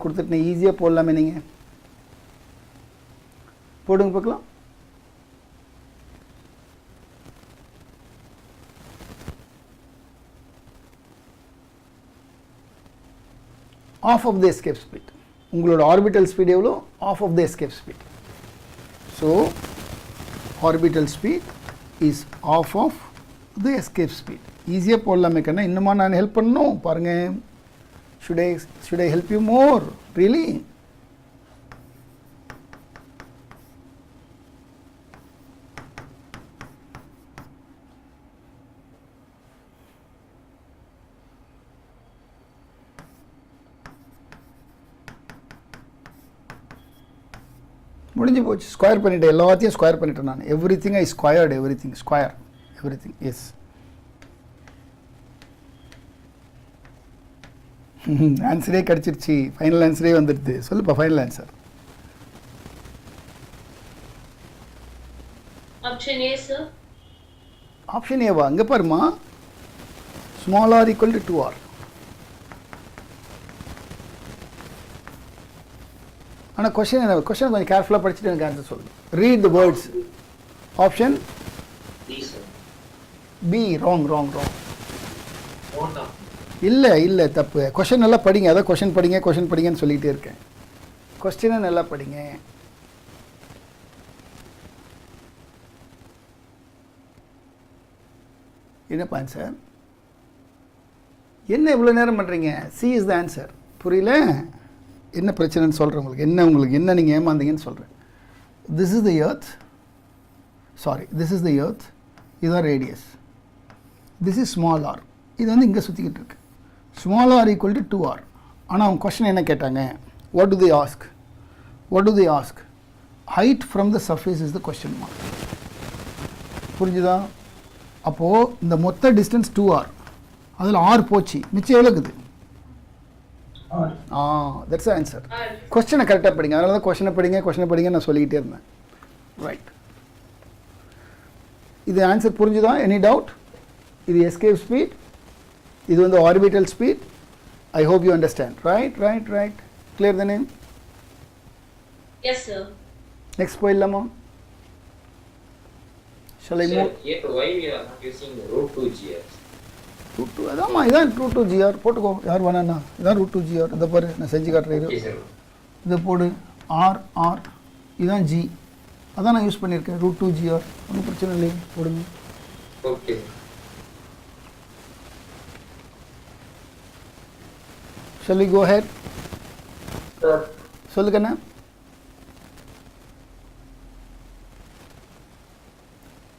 கொடுத்துட்டேனே. ஈஸியாக போடலாமே. நீங்கள் போடுங்க பார்க்கலாம். half of the escape speed. உங்களோட ஆர்பிட்டல் ஸ்பீட் எவ்வளோ? half of the escape speed. So orbital speed is half of the escape speed. ஈஸியாக போடலாமே கண்ணா. இன்னுமா நான் ஹெல்ப் பண்ணணும் பாருங்க. should I help you more? Really? முடிஞ்சு போச்சு. ஸ்கொயர் பண்ணிட்டேன். எல்லாத்தையும் ஸ்கொயர் பண்ணிட்டேன் நான். Everything I squared. Everything square. Everything. Yes. ஆன்சரே கிடச்சிருச்சு. ஃபைனல் ஆன்சரே வந்துடுது. சொல்லுப்பா final answer. Option A, sir. Option ஏவா? அங்கே பாருமா. Small R equal to 2r. ஆனால் கொஸ்டின் கொஞ்சம் கேர்ஃபுல்லாக படிச்சுட்டு எனக்கு ஆன்சர் சொல்லு. Read the words. Option D, sir. B. Wrong. What up? இல்லை தப்பு. கொஷின் நல்லா படிங்க. அதான் கொஷின் படிங்கன்னு சொல்லிகிட்டே இருக்கேன். கொஸ்டினை நல்லா படிங்க. என்னப்பா ஆன்சர்? என்ன இவ்வளோ நேரம் பண்ணுறீங்க? C is the answer. புரியல? என்ன பிரச்சனைன்னு சொல்கிறேன் உங்களுக்கு. உங்களுக்கு என்ன நீங்கள் ஏமாந்தீங்கன்னு சொல்கிறேன். This is the earth. இதுதான் radius. This is small R. இது வந்து இங்கே சுற்றிக்கிட்டு இருக்கு. Small R equal to 2r. ஆனால் அவங்க கொஸ்டின் என்ன கேட்டாங்க? What do they ask? Height from the surface is the question mark. புரிஞ்சுதா? அப்போது இந்த மொத்த டிஸ்டன்ஸ் 2r, அதில் r போச்சு. மிச்சம் எவ்வளோ இருக்குது? That's answer. கொஸ்டினை கரெக்டாக படிங்க. அதனால தான் கொஸ்டினை படிங்க நான் சொல்லிக்கிட்டே இருந்தேன். ரைட். இது ஆன்சர் புரிஞ்சுதா? Any doubt? இது எஸ்கேப் ஸ்பீட், இது வந்து orbital speed. I hope you understand. Right. Clear தானே? Yes, sir. நெக்ஸ்ட் போயிடலாமா? Shall I Sir, move? here why we are not using root 2 GR? root 2 அதாம்மா, இதான் root 2 GR போட்டுக்கோ. யார் வேணாண்ணா, இதான் root 2 GR. இதை பாரு, நான் செஞ்சு காட்டுறேன். Okay, sir. இதை போடு. R இதான் G, அதான் நான் யூஸ் பண்ணியிருக்கேன். root 2 GR. ஒன்றும் பிரச்சனை இல்லையே, போடுங்க. Okay. Shall we go ahead? Sir. சொல்லுங்கண்ணா.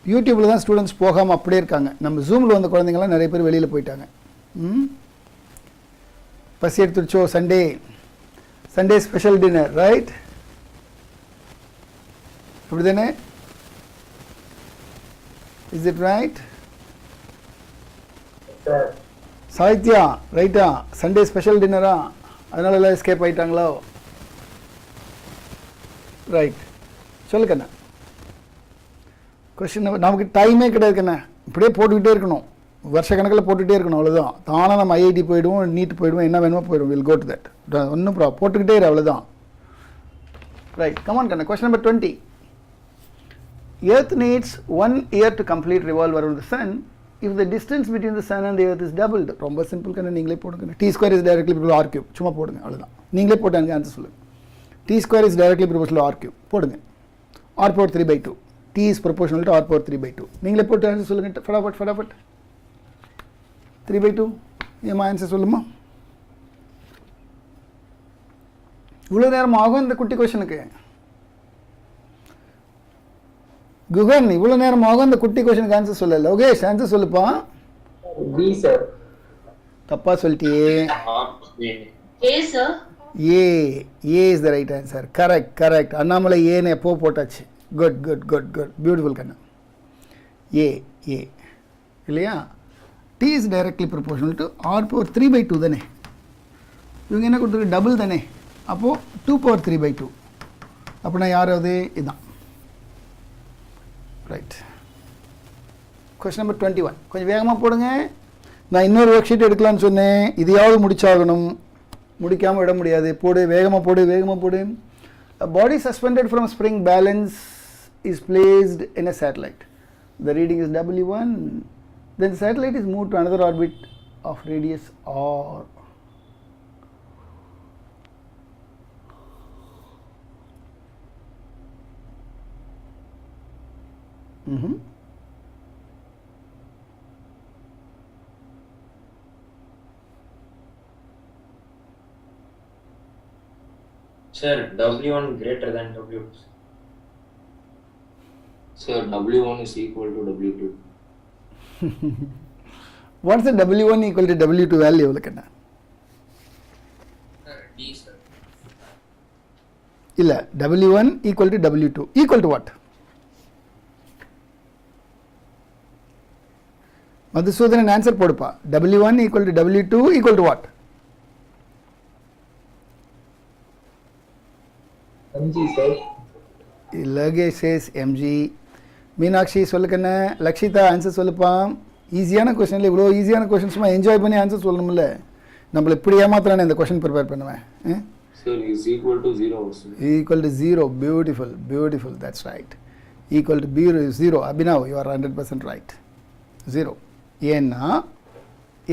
யூடியூப்பில் தான் ஸ்டூடெண்ட்ஸ் போகாமல் அப்படியே இருக்காங்க. நம்ம ஜூமில் வந்த குழந்தைங்களாம் நிறைய பேர் வெளியில் போயிட்டாங்க. பசி எடுத்துருச்சோ? Sunday special dinner, right? அப்படி தானே? Is it right? Sir. Sahithya, ரைட்டா? சண்டே ஸ்பெஷல் டின்னரா? அதனால எல்லாம் எஸ்கேப் ஆகிட்டாங்களோ? ரைட், சொல்லுக்கண்ணா. கொஸ்டின் நமக்கு டைமே கிடையாதுக்கண்ணா, இப்படியே போட்டுக்கிட்டே இருக்கணும். வருஷ கணக்கில் போட்டுகிட்டே இருக்கணும், அவ்வளோதான். தானாக நம்ம ஐஐடி போயிடுவோம், நீட் போயிடுவோம், என்ன வேணுமோ போயிடுவோம். Will go to that. ஒன்றும் போட்டுக்கிட்டே இரு, அவ்வளோதான். ரைட், கமான் கண்ணா. Question number 20. Earth needs 1 year to complete revolve around the sun if the distance between the sun and the earth is doubled. ரொம்ப சிம்பிள் கண்ணா, நீங்களே போடுங்க. t square is directly proportional to r cube. சும்மா போடுங்க, அவ்வளோதான். நீங்களே போட்டு எனக்கு answer சொல்லுங்கள். t square is directly proportional to r cube. போடுங்க. r power 3/2. t is proportional to r power 3/2. நீங்களே போட்டு ஆன்சர் சொல்லுங்கள். ஃபடாஃபட் 3/2. ஏமா ஆன்சர் சொல்லுமா? இவ்வளோ நேரம் ஆகும் இந்த குட்டி கொஷனுக்கு. குகன், இவ்வளோ நேரம் ஆகும் இந்த குட்டி கொஷனுக்கு ஆன்சர் சொல்லல. லோகேஷ் ஆன்சர் சொல்லுப்பா. B sir. தப்பா சொல்லிட்டியே. A sir. A is the right answer. Correct. Annamalai ஏன்னு எப்போ போட்டாச்சு. குட் பியூட்டிஃபுல் கண்ணா. ஏ இல்லையா? t is directly proportional to r power 3/2 தானே. இவங்க என்ன கொடுத்துருக்கு? டபுள் தானே. அப்போது 2 power 3/2. அப்படின்னா யாராவது இதுதான். Right, question number 21. கொஞ்சம் வேகமாக போடுங்க. நான் இன்னொரு ஒர்க் ஷீட் எடுக்கலான்னு சொன்னேன், இதையாவது முடிச்சாகணும், முடிக்காமல் விட முடியாது. போடு, வேகமாக போடு. A body suspended from spring balance is placed in a satellite. The reading is W1. Then the satellite is moved to another orbit of radius r. Sir, W1 greater than W2. Sir, W1 is equal to W2. What's the W1 equal to W2 value? Look at that. D, sir. Illa, W1 equal to W2. Equal to what? Madhusudan answer poduppa. W1 equal to W2 equal to what? MG sir. Logesh says MG. Meenakshi சொல்லுக்கண்ணே. Lakshitha answer சொல்லுப்பா. ஈஸியான கொஸ்டினில் இவ்வளோ ஈஸியான கொஸ்டின்ஸுமா enjoy பண்ணி answer சொல்லணும்ல. நம்மளை இப்படி ஏமாத்திரானே இந்த கொஸ்டின் ப்ரிப்பேர் பண்ணுவேன். Sir, is equal to 0 also. Equal to 0. Beautiful. That's right. Equal to 0. Abhinav, you are 100% right. 0. ஏன்னா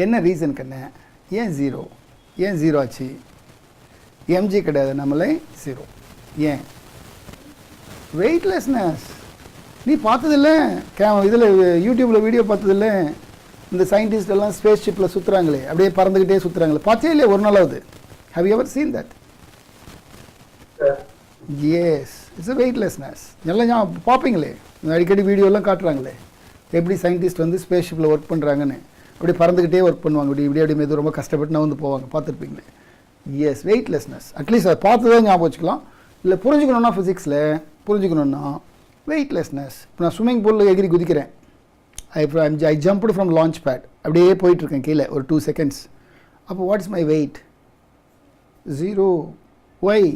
என்ன ரீசன் கண்ணே? ஏன் 0 ஆச்சு? எம்ஜி கிடையாது, நம்மளே 0. ஏன்? வெயிட்லெஸ்னஸ். நீ பார்த்ததில்ல? இதில் யூடியூப்பில் வீடியோ பார்த்ததில்ல? இந்த சயின்டிஸ்ட் எல்லாம் ஸ்பேஸ் ஷிப்பில் சுற்றுறாங்களே, அப்படியே பறந்துக்கிட்டே சுற்றுறாங்களே, பார்த்தே இல்லையா ஒரு நாளாவது? Have you ever seen that? Yes, it's a weightlessness. எல்லாம் பார்ப்பீங்களே, அடிக்கடி வீடியோலாம் காட்டுறாங்களே, எப்படி சயின்டிஸ்ட் வந்து ஸ்பேஸ் ஷிப்பில் ஒர்க் பண்ணுறாங்கன்னு. அப்படி பறந்துக்கிட்டே ஒர்க் பண்ணுவாங்க, இப்படி மெது ரொம்ப கஷ்டப்பட்டு நான் வந்து போவாங்க, பார்த்துருப்பீங்களே. S, weightlessness. அட்லீஸ்ட் அதை பார்த்து தான் ஞாபகம் வச்சுக்கலாம். இல்லை புரிஞ்சுக்கணுன்னா ஃபிசிக்ஸில் புரிஞ்சுக்கணுன்னா வெயிட்லெஸ்னஸ். இப்போ நான் ஸ்விம்மிங் பூலில் எகிரி குதிக்கிறேன். I jumped from launch pad, அப்படியே போயிட்டுருக்கேன் கீழே ஒரு 2 seconds. அப்போ what is my weight? 0. Why?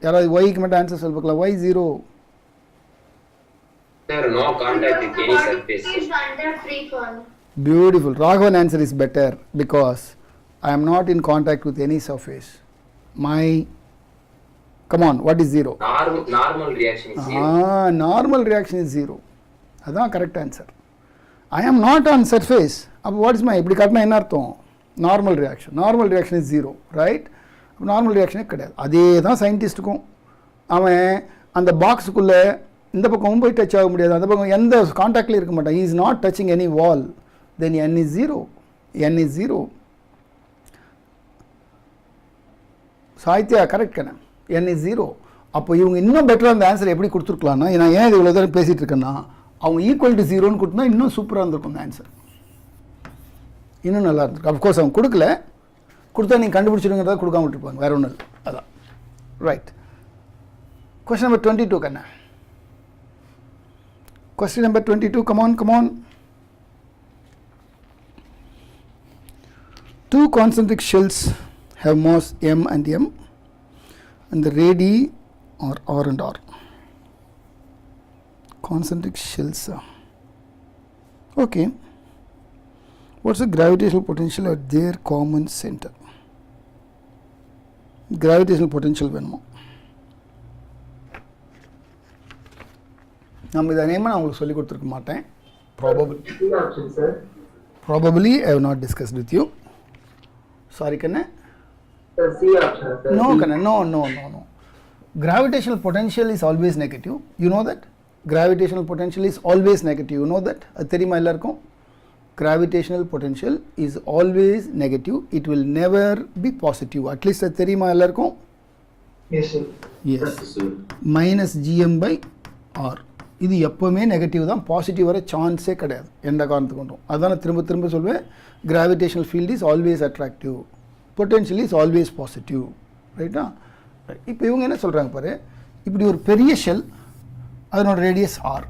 யாராவது ஒய்க்கு மட்டும் ஆன்சர் சொல்ல பார்க்கலாம். Why 0? Sir, no contact with any surface. Is under free fall. Beautiful. Raghavan answer is better because I am not in contact with any surface. Come on, what is 0? Normal reaction is 0. Normal reaction is 0. That's correct answer. I am not on surface. What is my, இப்படி காட்டினா என்ன அர்த்தம்? Normal reaction is 0, right? Normal ரியாக்ஷனே கிடையாது. அதே தான் சயின்டிஸ்ட்டுக்கும். அவன் அந்த பாக்ஸுக்குள்ளே இந்த பக்கமும் போய் டச் ஆக முடியாது, அந்த பக்கம் எந்த கான்டாக்ட்லேயும் இருக்க மாட்டான். Is not touching any wall. Then n is 0. Sahithya correct கண்ணா. n is 0. அப்போ இவங்க இன்னும் பெட்டராக அந்த ஆன்சர் எப்படி கொடுத்துருக்கலாம்னா, நான் ஏன் இது இவ்வளோ தூரம் பேசிகிட்டு இருக்கேன்னா, அவங்க ஈக்குவல் டு 0ன்னு கொடுத்தா இன்னும் சூப்பராக இருந்திருக்கும் அந்த ஆன்சர், இன்னும் நல்லா இருந்திருக்கும். அஃப்கோர்ஸ் அவங்க கொடுத்தா நீங்கள் கண்டுபிடிச்சிடுங்கிறத கொடுக்காம விட்டுருப்பாங்க, வேறு ஒன்றும் இல்லை. அதான் right. Question number 22 Kanna. Question number 22, come on. 2 concentric shells have mass m and m and the radii are r and r. Concentric shells. Okay. What's the gravitational potential at their common center? Gravitational potential வேணுமா? நம்ம இதை நேமாக நான் உங்களுக்கு சொல்லி கொடுத்துருக்க மாட்டேன். C option, sir. Probably I have not discussed with you. Sorry, Kanna. Sir, C option, sir. No, Kanna. No. Gravitational potential is always negative. You know that? Gravitational potential is always negative. You know that? அது தெரியுமா எல்லாருக்கும்? Gravitational potential is always negative. It will never be positive. At least அது தெரியுமா எல்லாருக்கும்? Yes, sir. Yes. Minus gm by r. இது எப்போவுமே negative தான், positive வர சான்ஸே கிடையாது எந்த காரணத்துக்கு கொண்டும். அதான் நான் திரும்ப திரும்ப சொல்வேன், gravitational field is always attractive, potential is always positive. ரைட்டா? இப்போ இவங்க என்ன சொல்கிறாங்க பாரு, இப்படி ஒரு பெரிய ஷெல், அதனோட ரேடியஸ் ஆர்.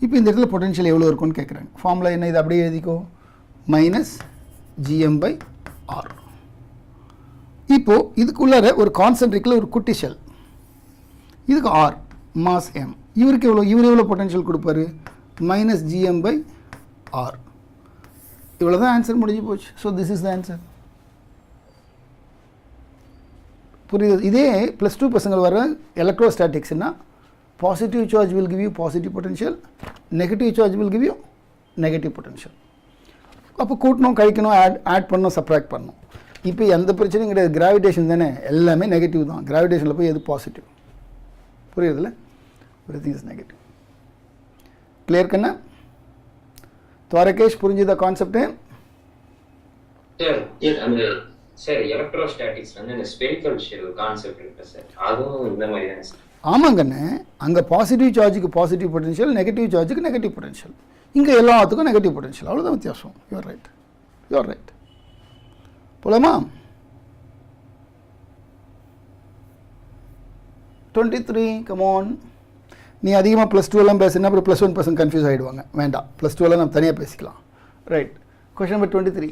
இப்போ இந்த இடத்துல பொட்டென்ஷியல் எவ்வளோ இருக்குன்னு கேட்குறாங்க. ஃபார்முலா என்ன? இது அப்படியே எழுதிக்கோ, மைனஸ் ஜிஎம் பை ஆர். இப்போது இதுக்குள்ளார ஒரு கான்சென்ட்ரிக்கில் ஒரு குட்டி ஷெல், இதுக்கு ஆர், மாஸ் எம். இவர் எவ்வளோ பொட்டன்ஷியல் கொடுப்பாரு? Minus G M by R. இவ்வளோ தான் ஆன்சர், முடிஞ்சு போச்சு. So this is the answer. புரியுது? இதே +2 பசங்கள் வர எலக்ட்ரோஸ்டாட்டிக்ஸ்னா positive charge will give you positive potential, negative charge will give you negative potential. அப்போ கூட்டணும், கழிக்கணும், ஆட் பண்ணணும், சப்ராக்ட் பண்ணணும். இப்போ எந்த பிரச்சனையும் கிடையாது, கிராவிடேஷன் தானே, எல்லாமே நெகட்டிவ் தான். கிராவிடேஷனில் போய் எது பாசிட்டிவ்? புரியுதுல்ல? Everything is negative. Clear Kanna? Twarakesh, புரிஞ்சுதா கான்செப்ட்? சார் எலக்ட்ரோஸ்டாட்டிக்ஸ் வந்து இந்த ஸ்பெரிக்கல் ஷெல் கான்செப்ட் இருக்கு சார், அதுவும் இந்த மாதிரி தான் சார். ஆமாங்கண்ணே, அங்கே பாசிட்டிவ் சார்ஜுக்கு பாசிட்டிவ் பொட்டன்ஷியல், நெகட்டிவ் சார்ஜுக்கு நெகட்டிவ் பொட்டன்ஷியல். இங்கே எல்லாத்துக்கும் நெகட்டிவ் பொட்டன்ஷியல், அவ்வளோதான் வித்தியாசம். You're right. போலாமா? 23, come on. நீ அதிகமாக +2 எல்லாம் பேசுனா அப்புறம் +1 பசங்க கன்ஃபியூஸ் ஆகிடுவாங்க. வேண்டாம், +2 எல்லாம் நம்ம தனியாக பேசிக்கலாம். Right. Question number 23.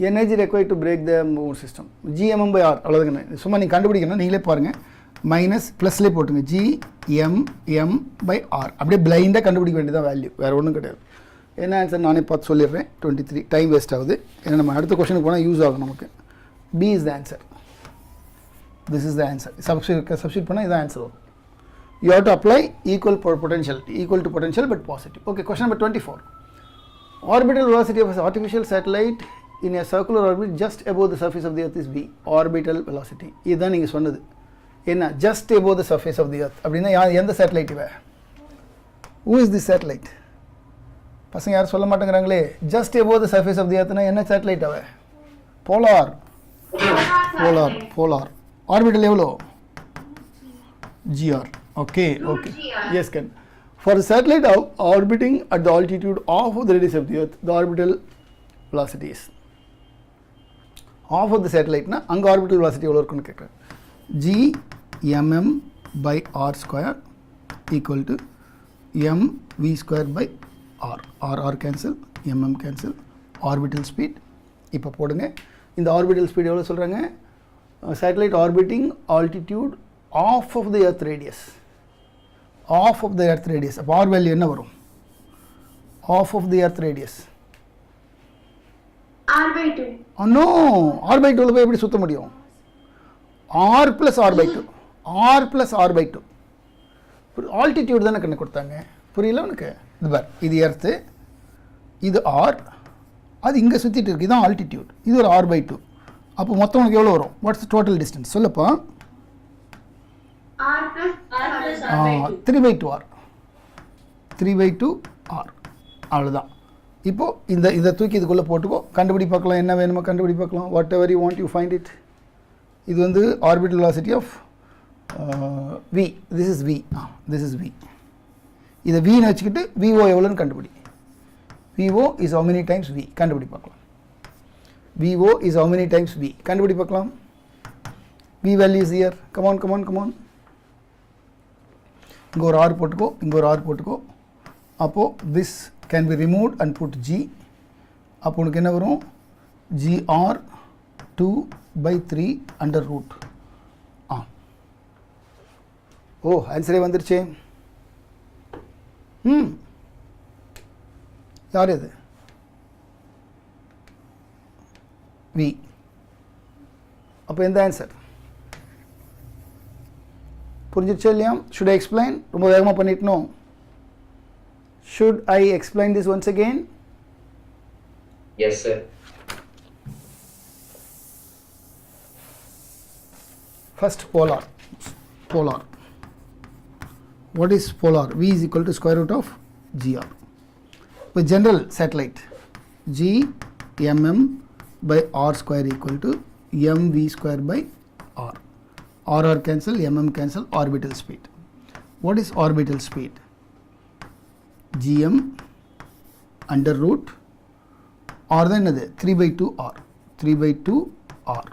Energy required to break the move system, GMM by R. அவ்வளோதாங்க. சும்மா நீங்கள் கண்டுபிடிக்கணும், நீங்களே பாருங்கள். மைனஸ் ப்ளஸ்லேயே போட்டுங்க, ஜிஎம்எம் பை ஆர். அப்படியே பிளைண்டாக கண்டுபிடிக்க வேண்டியதான் வேல்யூ, வேறு ஒன்றும் கிடையாது. என்ன ஆன்சர் நானே பார்த்து சொல்லிடுறேன். 23. டைம் வேஸ்ட் ஆகுது, ஏன்னா நம்ம அடுத்த கொஸ்டினுக்கு போனால் யூஸ் ஆகும் நமக்கு. B is the answer. This is the answer. Substitute பண்ணா இதான் ஆன்சர் வரும். You have to apply equal to potential but positive. Okay, question number 24. Orbital velocity of an artificial satellite in a circular orbit just above the surface of the earth is v. Orbital velocity. இதுதான் நீங்க சொன்னது. என்ன? Just above the surface of the earth. அப்படின்னா எந்த satellite இவ? Who is this satellite? பசங்க யாரும் சொல்ல மாட்டேங்கிறாங்களே. Just above the surface of the earth னா என்ன சேட்டலைட் அவ? Polar. Orbital எவ்வளோ? GR. Okay. Yes, Ken. For a satellite orbiting at the altitude of the radius of the earth, the orbital velocity is half of the satellite na anga orbital velocity எவ்வளோ இருக்குன்னு கேட்குறேன். Gmm by r square equal to mv square by r cancel, mm cancel. Orbital speed இப்போ போடுங்க. இந்த orbital speed எவ்வளோ சொல்கிறாங்க? Satellite orbiting altitude half of the earth radius. அப்போ r value என்ன வரும்? half of the earth radius. r/2. No, r/2 போய் எப்படி சுத்த முடியும்? r plus r/2. ஆல்டிடியூட் தானே கண்ணு கொடுத்தாங்க, புரியல உனக்கு? இது பார், இது எர்த்து, இது r, அது இங்கே சுற்றிட்டு இருக்கு, இதுதான் ஆல்டிடியூட், இது ஒரு r/2. அப்போ மொத்தம் உனக்கு எவ்வளோ வரும்? வாட்ஸ் டோட்டல் டிஸ்டன்ஸ் சொல்லப்பா? r plus r/2. 3/2r. அவ்வளோதான். இப்போது இதை தூக்கி இதுக்குள்ளே போட்டுக்கோ, கண்டுபிடி பார்க்கலாம், என்ன வேணுமோ கண்டுபிடி பார்க்கலாம். Whatever you want you find it. இது வந்து orbital velocity of v. This is v. இதை vன்னு வச்சுக்கிட்டு VO எவ்வளோன்னு கண்டுபிடி. VO is how many times v? கண்டுபிடி பார்க்கலாம். VO is how many times v? கண்டுபிடி பார்க்கலாம். V value is here. Come on. இங்கே ஒரு r போட்டுக்கோ, அப்போது this can be removed and put g. அப்போ உனக்கு என்ன வரும்? gr 2/3 under root. ஆன்சரே வந்துருச்சே. யார் இது? V. அப்போ எந்த ஆன்சர்? புரிஞ்சிருச்சா இல்லையா? Should I explain? ரொம்ப வேகமாக பண்ணிட்டணும். Should I explain this once again? Yes, sir. First, polar. Polar. What is polar? V is equal to square root of GR. With general satellite, G mm by R square equal to mv square by R. R cancel, cancel, orbital speed. What is orbital speed? Gm under root R then another 3 by 2 R. 3 by 2 R.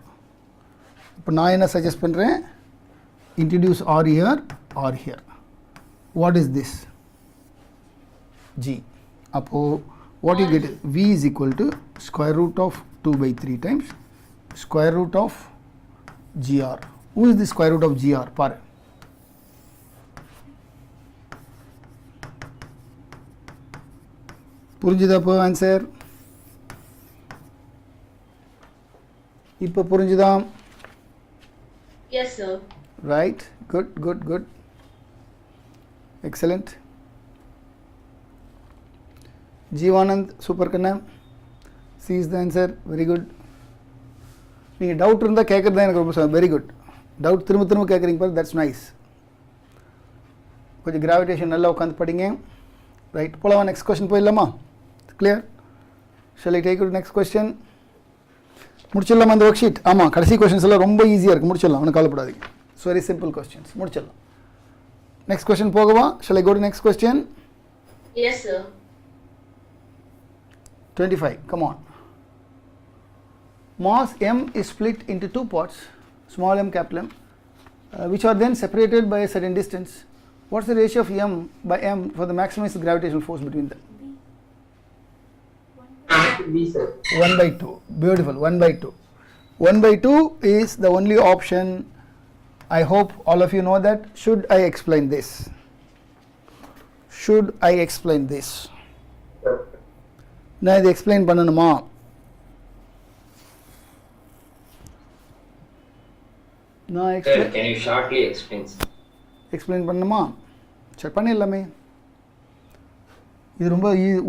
இப்போ நான் என்ன suggest பண்ணுறேன்? Introduce R here. What is this? G. அப்போ what you get is V is equal to square root of 2 by 3 times square root of GR. Who is the square root of GR? பாரு. புரிஞ்சுதா இப்போ answer? இப்போ புரிஞ்சுதா? Yes, sir. Right. Good. Excellent. Jeevanand, super kanna. C is the answer. Very good. நீங்கள் doubt இருந்தால் கேட்குறது தான் எனக்கு ரொம்ப வெரி குட். டவுட் திரும்ப கேட்குறீங்க பாரு, தட்ஸ் நைஸ். கொஞ்சம் கிராவிடேஷன் நல்லா உட்காந்து படிங்க. ரைட், போகலாமா? நெக்ஸ்ட் கொஸ்டின் போயிடலாமா? Clear? Shall I take you next question? முடிச்சிடலாமா அந்த ஒர்க் ஷீட்? ஆமாம், கடைசி கொஸ்டின்ஸ் எல்லாம் ரொம்ப ஈஸியாக இருக்குது, முடிச்சிடலாம், ஒன்றும் கவலைப்படாதீங்க. ஸோ வெரி சிம்பிள் கொஸ்டின்ஸ், முடிச்சிடலாம். நெக்ஸ்ட் கொஸ்டின் போகவா? Shall I go to next question? Yes, sir. 25, come on. Mass m is split into two parts, small m, capital M, which are then separated by a certain distance. What's the ratio of m by m for the maximum gravitational force between them? V, sir. 1 by 2. Beautiful. 1 by 2. 1 by 2 is the only option. I hope all of you know that. Should I explain this? Should I explain this? நான் இதை explain பண்ணணுமா? நான் Sir, can you shortly explain? Explain பண்ணணுமா? சரி, பண்ணிடலாமே. இது ரொம்ப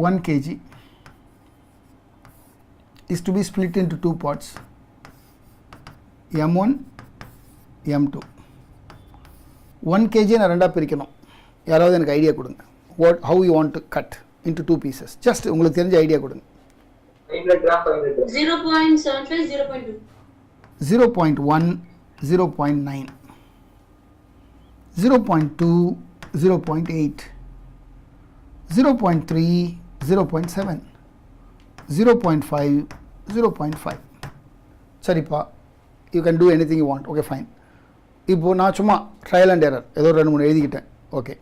1 kg is to be split into two parts, m1 m2. 1 kg நான் ரெண்டா பிரிக்கணும். யாராவது எனக்கு ஐடியா கொடுங்க. How you want to cut into two pieces? Just உங்களுக்கு தெரிஞ்ச ஐடியா கொடுங்க. 0.75, 0.2. 0.1, 0.9, 0.2, 0.8, 0.3, 0.7, 0.5, 0.5. சரிப்பா, you can do anything you want. Okay, fine. இப்போ நான் சும்மா ட்ரையல் அண்ட் எரர் ஏதோ 2-3 எழுதிக்கிட்டேன். ஓகே,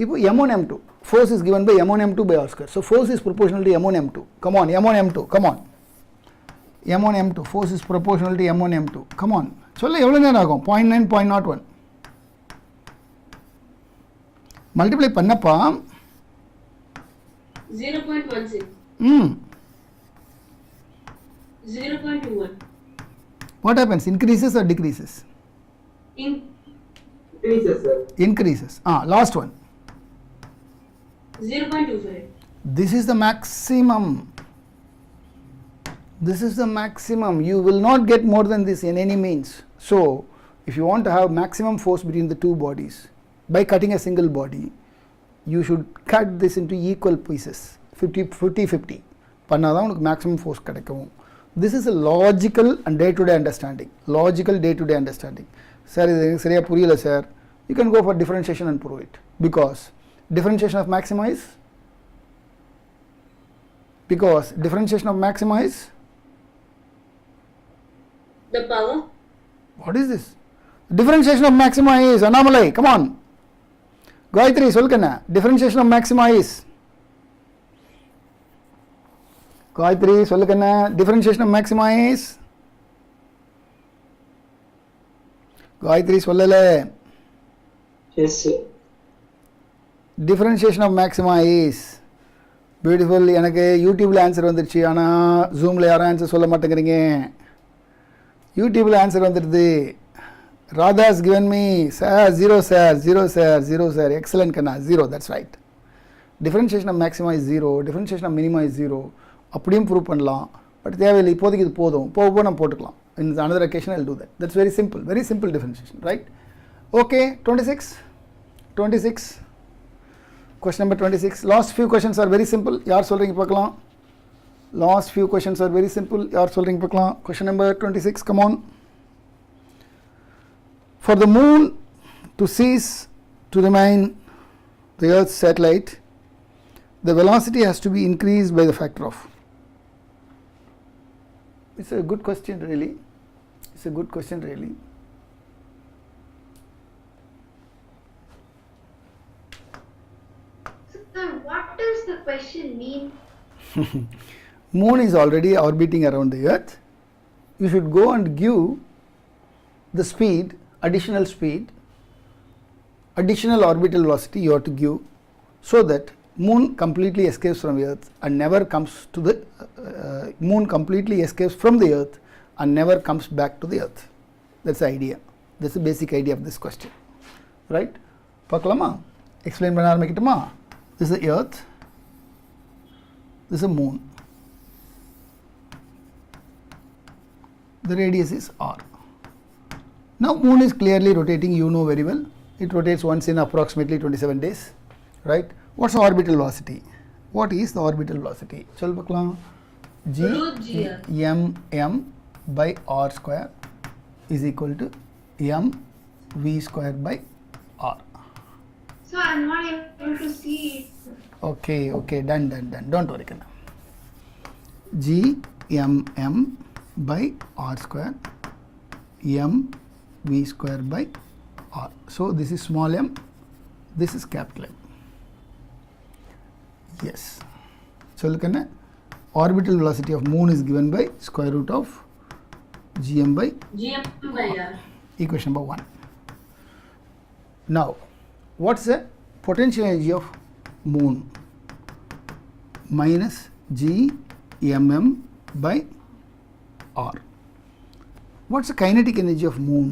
இப்போ m1 m2 force is given by m1 m2 by r square. So force is proportional to m1 m2. Come on, m1 m2, come on. m1 m2 force is proportional to m1 m2. Come on. சொல்ல எவ்வளோ நேரம் ஆகும்? 0.9, 0.01 multiply பண்ணப்பா 0.16. 0.21. What happens? Increases or decreases? Increases, sir. Increases. Last one. 0.25. This is the maximum. This is the maximum. You will not get more than this in any means. So, if you want to have maximum force between the two bodies, by cutting a single body, you should cut this into equal pieces, 50-50. பண்ணாதான் உனக்கு maximum force கிடைக்கும். This is a logical and day-to-day understanding. Logical day-to-day understanding. Sir, இது சரியா புரியல sir. You can go for differentiation and prove it. Because differentiation of maxima is The power. what is this? Differentiation of maxima is anomaly. Come on. Gayatri, solkana. Differentiation of maxima is. Gayatri, solkana. Differentiation of maxima is. Gayatri, sollale. Yes, sir. Differentiation of maxima is beautiful. எனக்கு யூடியூப்பில் answer வந்துடுச்சு, ஆனால் ஜூமில் யாரும் answer சொல்ல மாட்டேங்கிறீங்க. யூடியூப்பில் answer வந்துடுது. ராதாஸ் given me sir 0 sir 0 sir 0 sir. Excellent கண்ணா, 0, that's right. Differentiation of maxima is 0, differentiation of minima is 0. அப்படியும் ப்ரூவ் பண்ணலாம், பட் தேவையில்லை, இப்போதைக்கு இது போதும், போக நம்ம போட்டுக்கலாம். In another occasion I'll do that. That's very simple differentiation, right? Okay, 26. Question number 26. Last few questions are very simple. Yaar solringa paakalam. Last few questions are very simple. Yaar solringa paakalam. Question number 26, come on. For the moon to cease to remain the Earth's satellite, the velocity has to be increased by the factor of. It's a good question really. It's a good question really. So what does the question mean? Moon is already orbiting around the Earth. You should go and give the speed, additional orbital velocity you have to give, so that moon completely escapes from the Earth and never comes to the moon completely escapes from the Earth and never comes back to the Earth. That's the idea. That's the basic idea of this question, right? Pakalama, explain panna arambikittuma. This is the Earth, this is the moon, the radius is r. Now moon is clearly rotating, you know very well. It rotates once in approximately 27 days, right? What's the orbital velocity? What is the orbital velocity? Chal paklam. Gm by r square is equal to mv square by r. So I'm not able to see it. Okay, done. Don't worry, Kanna. Gmm by r square mv square by r. So this is small m, this is capital M. Yes. So look at that. Orbital velocity of moon is given by square root of gm by r. Equation number 1. Now, what's the potential energy of moon? Minus gmm by r. What's the kinetic energy of moon?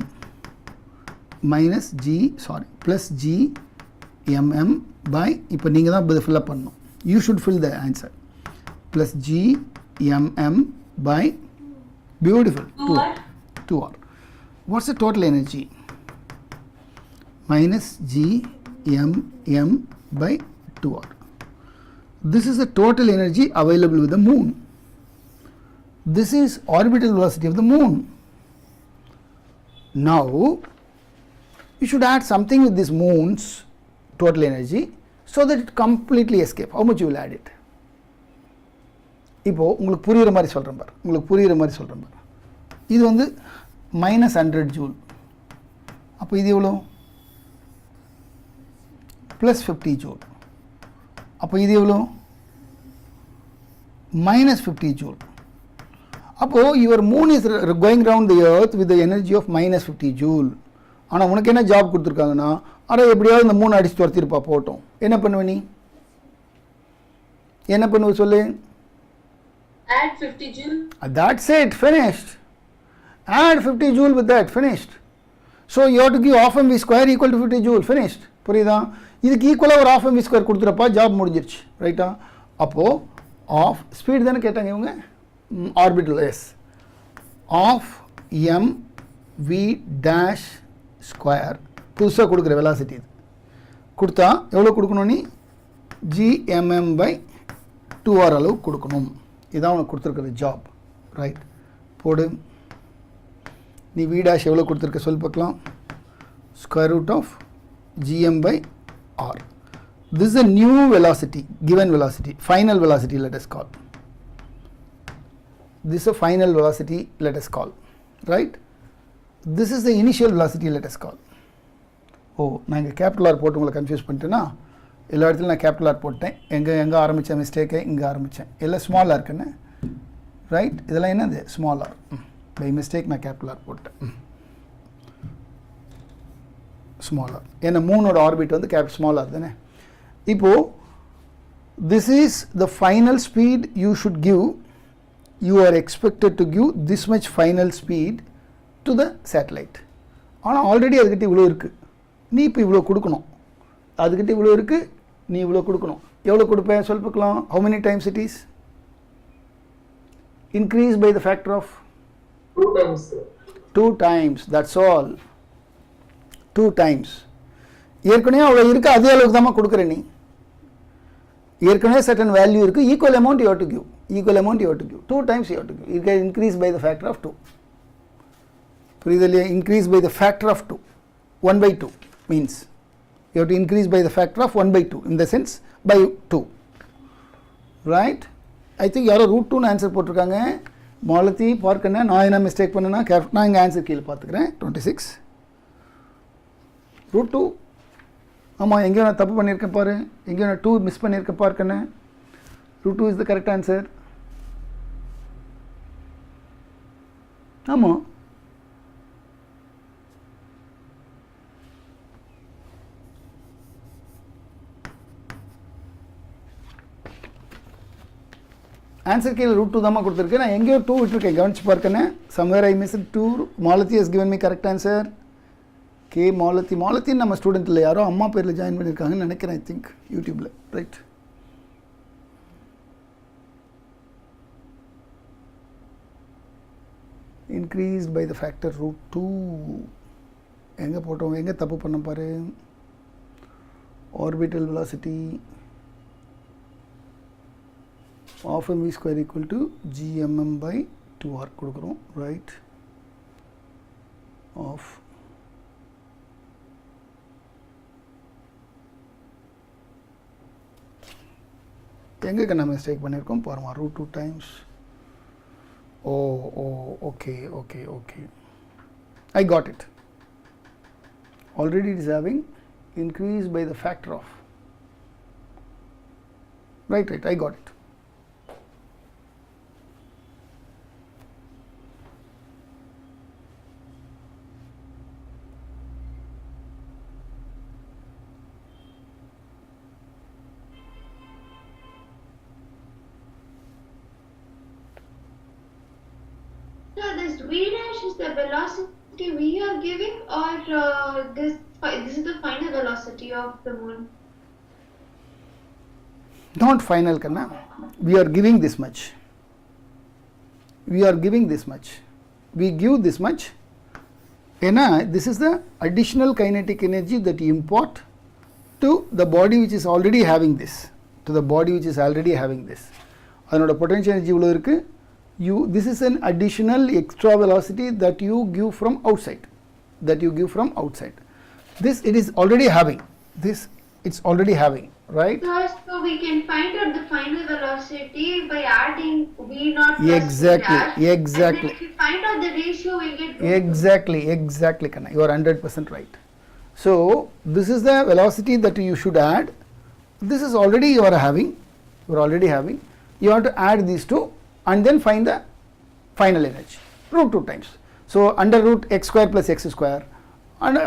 Plus gmm by, இப்போ நீங்க தான் fill up பண்ணணும். You should fill the answer. Plus gmm by, beautiful, 2r. What's the total energy? Minus gmm by 2r. This is the total energy available with the moon. This is orbital velocity of the moon. Now you should add something with this moon's total energy so that it completely escape. How much you will add it? இப்போ உங்களுக்கு புரியுற மாதிரி சொல்றேன் பாரு. இது வந்து -100 joule. அப்போ இது எவ்வளோ? +50 ஜூல். அப்போ இது எவ்வளோ? -50 ஜூல். அப்போ your moon is going around the earth with the energy of -50 joule. ஆனால் உனக்கு என்ன ஜாப் கொடுத்துருக்காங்கன்னா, அட எப்படியாவது இந்த மூணு அடிச்சு துரத்திருப்பா போட்டோம். என்ன பண்ணுவ நீ? என்ன பண்ணுவ சொல்லு? Add 50 joule. That's it, finished. Add 50 joule with that, finished. So you have to give half mv square equal to 50 joule, finished. புரியுதா? இதுக்கு ஈக்குவலாக ஒரு half mv square கொடுத்துறப்பா ஜாப் முடிஞ்சிருச்சு, ரைட்டா? அப்போ ஆஃப் ஸ்பீட் தானே கேட்டாங்க இவங்க, orbital s half mv dash square புதுசாக கொடுக்குற வெலாசிட்டி இது கொடுத்தா எவ்வளோ கொடுக்கணும்? நீ gmm by 2r அளவு கொடுக்கணும். இதான் உனக்கு கொடுத்துருக்குற ஜாப், ரைட்? போடு. நீ v dash எவ்வளோ கொடுத்துருக்க சொல் பார்க்கலாம். Square root of gm by r. This is a new velocity, given velocity, final velocity let us call. This is a final velocity let us call, right? This is the initial velocity let us call. நான் இங்கே capital R போட்டு உங்களை confuse பண்ணிட்டேன்னா, எல்லா இடத்துலையும் நான் capital R போட்டேன். எங்கே ஆரம்பித்தேன் மிஸ்டேக்கை, இங்கே ஆரம்பித்தேன். எல்லாம் ஸ்மால் ஆர்க்குன்னு, ரைட்? இதெல்லாம் என்னது? Small R. பை மிஸ்டேக் நான் கேபிட்டல் ஆர் போட்டேன். Small R. ஏன்னா மூணோட ஆர்பிட் வந்து ஸ்மால் ஆர் தானே. இப்போது this is the final speed you should give. You are expected to give this much final speed to the satellite. ஆனால் already அதுக்கிட்ட இவ்வளோ இருக்குது, நீ இப்போ இவ்வளோ கொடுக்கணும். அதுக்கிட்ட இவ்வளோ இருக்குது, நீ இவ்வளோ கொடுக்கணும். எவ்வளோ கொடுப்பேன் சொல் பார்க்கலாம். how many times it is? Increase by the factor of 2 times, sir. 2 times, that's all. 2 times. ஏற்கனவே அவ்வளோ இருக்குது, அதே அளவுக்கு தான் கொடுக்குற நீ. ஏற்கனவே certain value இருக்குது, equal amount you have to give. Equal amount you have to give. 2 times you have to give. You can increase by the factor of 2. புரியுதுலையா? increase by the factor of 2. 1 by 2 means you have to increase by the factor of 1 by 2, in the sense by 2. Right? I think யாரோ √2 answer போட்டிருக்காங்க. மாலதி பார்க்கண்ணே, நான் என்ன mistake பண்ணேன்னா நான் இங்கே answer கீழே பார்த்துக்கிறேன். 26 √2. ஆமாம், எங்கேயோ நான் தப்பு பண்ணியிருக்கேன் பாரு, எங்கேயோ நான் 2 மிஸ் பண்ணியிருக்கேன் பார்க்கண்ணே. √2 is the correct answer. ஆமாம், ஆன்சர் கீழே √2 தான் கொடுத்துருக்கேன். நான் எங்கேயோ 2 விட்டுருக்கேன், கவனிச்சு பார்க்கண்ணே. Somewhere I miss 2. Malathi has given me correct answer. Okay Malathi, மாலத்தின்னு நம்ம ஸ்டூடெண்ட்டில் யாரோ அம்மா பேரில் ஜாயின் பண்ணியிருக்காங்கன்னு நினைக்கிறேன். ஐ திங்க் யூடியூப்பில். Right. increased by the factor √2. எங்கே போட்டோம், எங்கே தப்பு பண்ண பாரு. orbital velocity of mv square equal to gmm by 2r கொடுக்குறோம். right, of எங்கே நம்ம மிஸ்டேக் பண்ணியிருக்கோம் பாருமா. √2 times. Okay. I got it. Already it is having increased by the factor of. Right, I got it. So this v dash is the velocity we are giving, or this is the final velocity of the moon? Not final, Kanna. We are giving this much. We give this much. This is the additional kinetic energy that you impart to the body which is already having this. அதனோட potential energy இவ்வளோ இருக்கு. This is an additional extra velocity that you give from outside. This it is already having. It's already having, right? So we can find out the final velocity by adding v naught plus Exactly. v dash. And then if you find out the ratio, we get Exactly, Kanna. You are 100% right. So this is the velocity that you should add. This is already you are having. You have to add these two and then find the final energy. √2 times. So under root x square plus x square and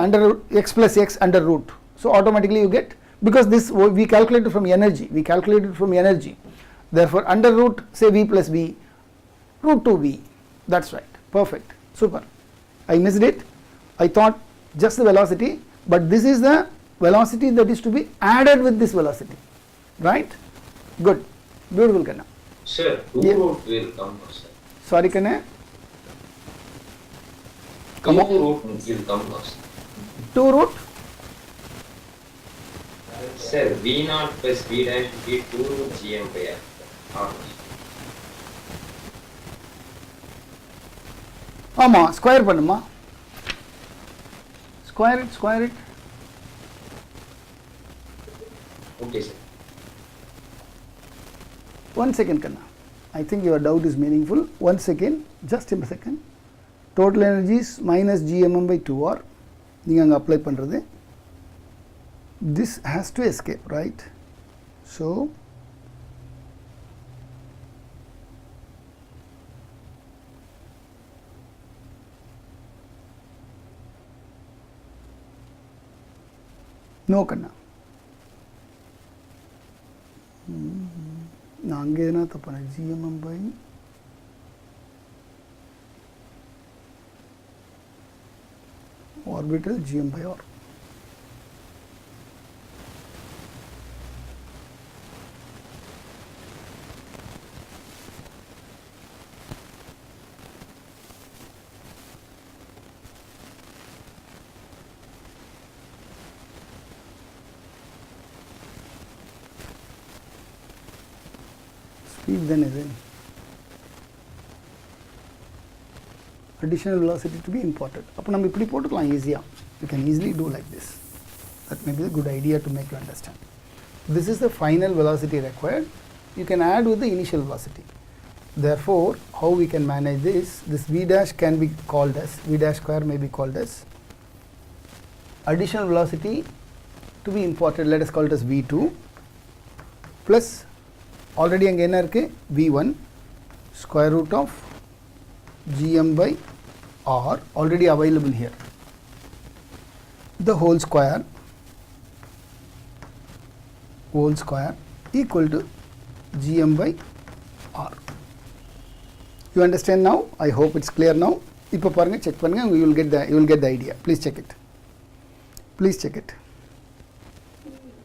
under x plus x under root. So automatically you get, because this we calculated from energy. Therefore under root say v plus v, √2v. That's right. Perfect. Super. I missed it. I thought just the velocity, but this is the velocity that is to be added with this velocity. Right? Good. Beautiful, Kanna. Sir, 2 root will come first. Sorry, Kanna. 2 root will come first. 2 root? Sir, v naught plus v dash will be 2 root gm by r. ஆமா, square பண்ணுமா. Square it. Okay, sir. 1 second, Kanna. I think your doubt is meaningful. 1 second, just a second. Total energy is minus gmm by 2r. நீங்கள் அங்கே apply பண்ணுறது. This has to escape, right? So no, Kanna. இங்கே எதுனா தப்பான GMM by orbital GM by R. Speed then is in additional velocity to be imported. அப்போ நம்ம இப்படி போட்டுக்கலாம் ஈஸியாக. You can easily do like this. That may be a good idea to make you understand. This is the final velocity required. You can add with the initial velocity. Therefore, how we can manage this? This V dash can be called as, V dash square may be called as additional velocity to be imported. Let us call it as V2 plus already அங்கே என்ன இருக்கு V1 square root of GM by R already available here, the whole square equal to GM by R. You understand now? I hope it's clear now. இப்போ பாருங்க check பண்ணுங்க, you will get the idea. Please check it.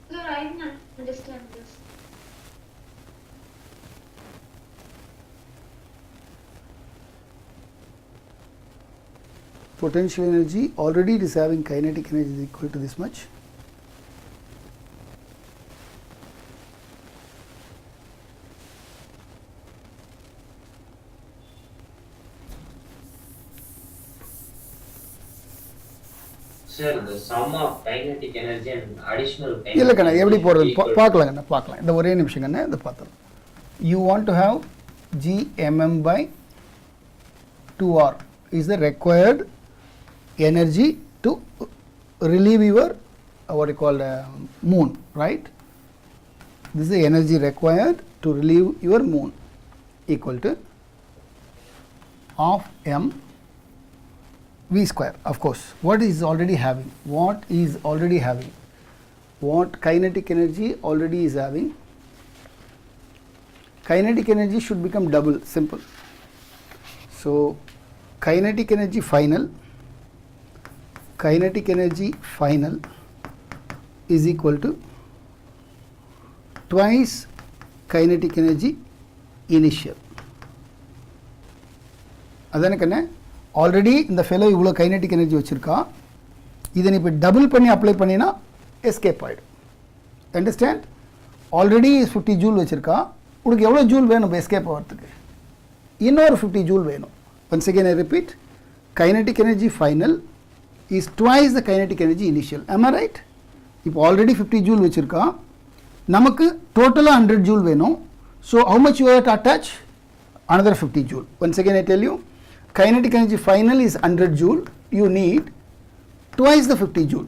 Sir, I didn't understand this. Potential energy already it is having kinetic energy is equal to this much. Sir, the sum of kinetic energy and additional kinetic இல்லை கண்ணா எப்படி போடுறது equal to- பார்க்கலாம் கண்ணா பார்க்கலாம். இந்த ஒரே நிமிஷம் கண்ணா இதை பார்த்தோம். You want to have GMM by 2R is the required energy to relieve your what you call moon, right? This is the energy required to relieve your moon equal to of m v square. Of course, what kinetic energy already is having? Kinetic energy should become double, simple. So kinetic energy final is equal to twice kinetic energy initial. அதானே கண்ணே, already இந்த fellow இவ்வளோ kinetic energy வச்சுருக்கா, இதை நீ இப்போ double பண்ணி apply பண்ணினா எஸ்கேப் ஆகிடும். அண்டர்ஸ்டாண்ட்? ஆல்ரெடி 50 ஜூல் வச்சுருக்கா, உனக்கு எவ்வளோ ஜூல் வேணும் இப்போ எஸ்கேப் ஆகிறதுக்கு? இன்னொரு 50 ஜூல் வேணும். Once again I repeat, kinetic energy final is twice the kinetic energy initial. am I right? இப்போ ஆல்ரெடி 50 ஜூல் வச்சுருக்கா, நமக்கு டோட்டலாக 100 ஜூல் வேணும். So how much you have to attach? Another 50 joule. Once again I tell you, kinetic energy final is 100 joule. You need twice the 50 joule.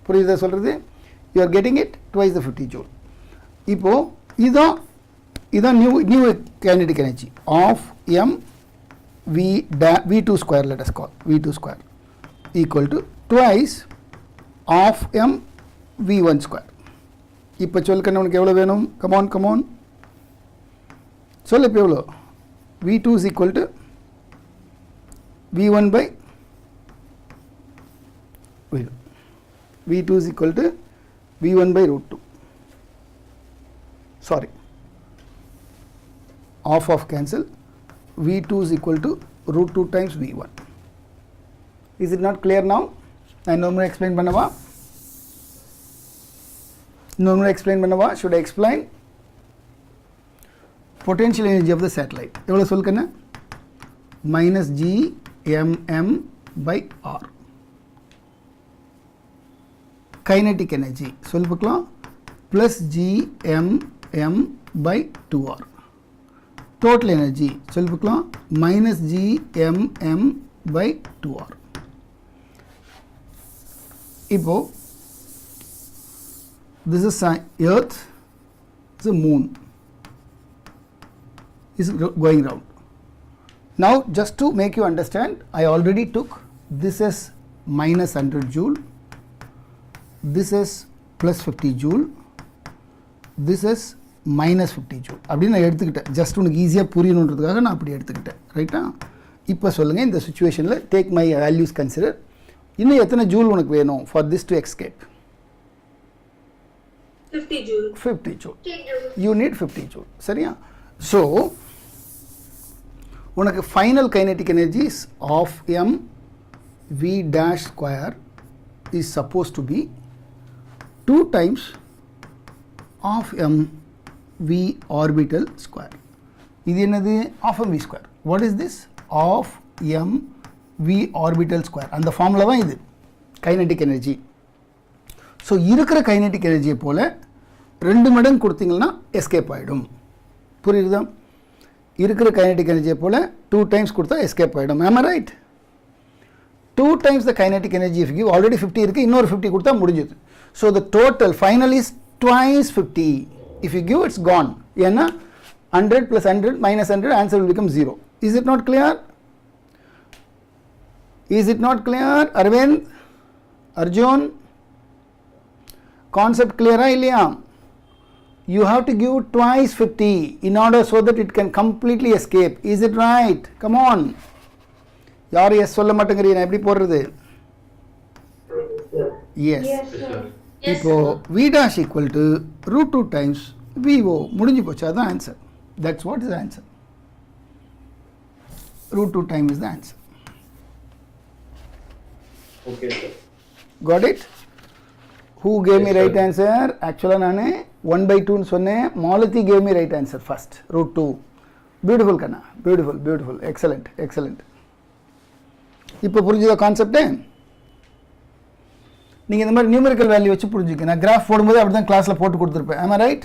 புரியுதா சொல்கிறது? You are getting it? Twice the 50 joule. இப்போ இதான் new kinetic energy of m v2 square, let us call v2 square equal to twice of m v1 square. இப்போ சொல்லுங்க உனக்கு எவ்வளோ வேணும்? come on சொல்லு. இப்போ எவ்வளோ? v2 is equal to v1 by v2 is equal to v1 by root 2. Sorry, off cancel. v2 is equal to root 2 times v1. Is it not clear now? நான் இன்னொரு எக்ஸ்பிளைன் பண்ணவா? Should I explain? Potential energy of the satellite எவ்வளோ சொல்லுக்கண்ணா? minus GMM by R. kinetic energy சொல்லு பார்க்கலாம் plus GMM by 2R. total energy சொல்லு பார்க்கலாம் minus GMM by 2R. இப்போ this is earth, this is moon is going round. Now just to make you understand, I already took this as minus 100 joule, this is plus 50 joule, this is minus 50 joule அப்படின்னு நான் எடுத்துக்கிட்டேன். Just உனக்கு ஈஸியாக புரியணுன்றதுக்காக நான் அப்படி எடுத்துக்கிட்டேன். ரைட்டா? இப்போ சொல்லுங்கள், இந்த சுச்சுவேஷனில் டேக் மை வேல்யூஸ் கன்சிடர். இன்னும் எத்தனை ஜூல் உனக்கு வேணும் for this to escape? 50 joule. 50 joule. You need 50 joule. சரியா? So, உனக்கு final kinetic energies of m v dash square is supposed to be 2 times of m v orbital square. இது என்னது? of m v square. What is this? of m v orbital square. அந்த formula தான் இது kinetic energy. So இருக்கிற kinetic எனர்ஜியை போல் 2 மடங்கு கொடுத்தீங்கன்னா escape ஆகிடும். புரியுதா? இருக்கிற கைனெட்டிக் எனர்ஜியை போல் 2 டைம்ஸ் கொடுத்தா எஸ்கேப் ஆகிடும். ஆம் ஐ right? 2 times the kinetic energy if you give, already 50 இருக்குது, இன்னொரு 50 கொடுத்தா முடிஞ்சுது. So the total final is twice 50. if you give, it's gone. ஏன்னா 100 plus 100 minus 100, answer will become 0. Is it not clear? Is it not clear? Arvind, Arjun, concept clear இல்லையா? You have to give twice 50 in order so that it can completely escape. Is it right? Come on. யாரும் S சொல்ல மாட்டேங்கிறீங்க, எப்படி போடுறது? Yes. Yes, sir. இப்போ v dash equal to root 2 times VO. முடிஞ்சு போச்சு, அதுதான் answer. That's what is the answer. root 2 times is the answer. Okay, sir. Got it? Who gave me Yes, right sir. answer? Actually நான் 1/2 ன்னு சொன்னேன். Malathi gave me right answer first. root 2. Beautiful Kanna. Beautiful, beautiful. Excellent, excellent. இப்போ புரிஞ்சுதா concept? நீங்கள் இந்த மாதிரி numerical value வச்சு புரிஞ்சுக்க. நான் கிராஃப் போடும்போது அப்படி தான் கிளாஸில் போட்டு கொடுத்துருப்பேன். ஆமா ரைட்?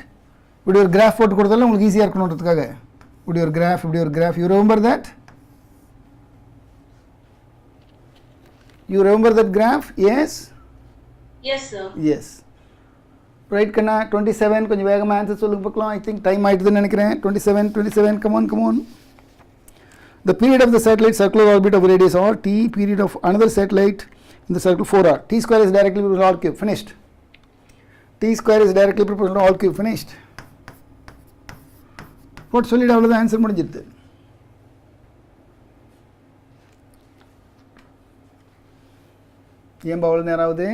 இப்படி ஒரு கிராஃப் போட்டு கொடுத்தாலும் உங்களுக்கு ஈஸியாக இருக்கணுன்றதுக்காக இப்படி ஒரு கிராஃப், இப்படி ஒரு graph. You remember that? You remember that graph? Yes? Yes, sir. Yes. Right கண்ணா. 27 கொஞ்சம் வேகமாக ஆன்சர் சொல்லுங்க பார்க்கலாம். ஐ திங்க் டைம் ஆகிடுதுன்னு நினைக்கிறேன். 27 come on come on. The period of the satellite circular orbit of radius r, t period of another satellite in the circle 4r. T square is directly proportional to r cube. Finished. T square is directly proportional to r cube. Finished. போட்டு சொல்லிட்டு அவ்வளோதான், answer முடிஞ்சிருது. ஏன் அவ்வளோ நேரம் ஆகுது?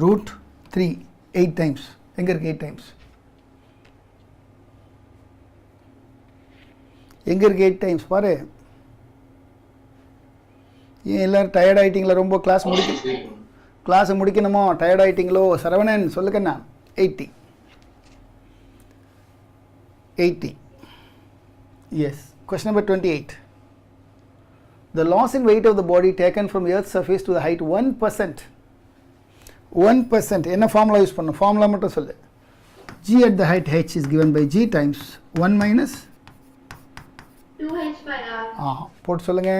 root 3 8 times. எங்க இருக்கு 8 times? எங்க இருக்கு 8 times? பாரு. ஏன் எல்லாரும் டயர்ட் ஆயிட்டீங்களா? ரொம்ப கிளாஸ் முடிக்கணுமோ? டயர்ட் ஆயிட்டீங்களோ? சரவணன் சொல்லுக்கண்ணா. 80. Yes. Question number 28. The loss in weight of the body taken from Earth's surface to the height 1%. 1%. என்ன ஃபார்முலா யூஸ் பண்ணணும்? ஃபார்முலா மட்டும் சொல்லு. G at the height h is given by G times 1 minus 2h by r. போட்டு சொல்லுங்க.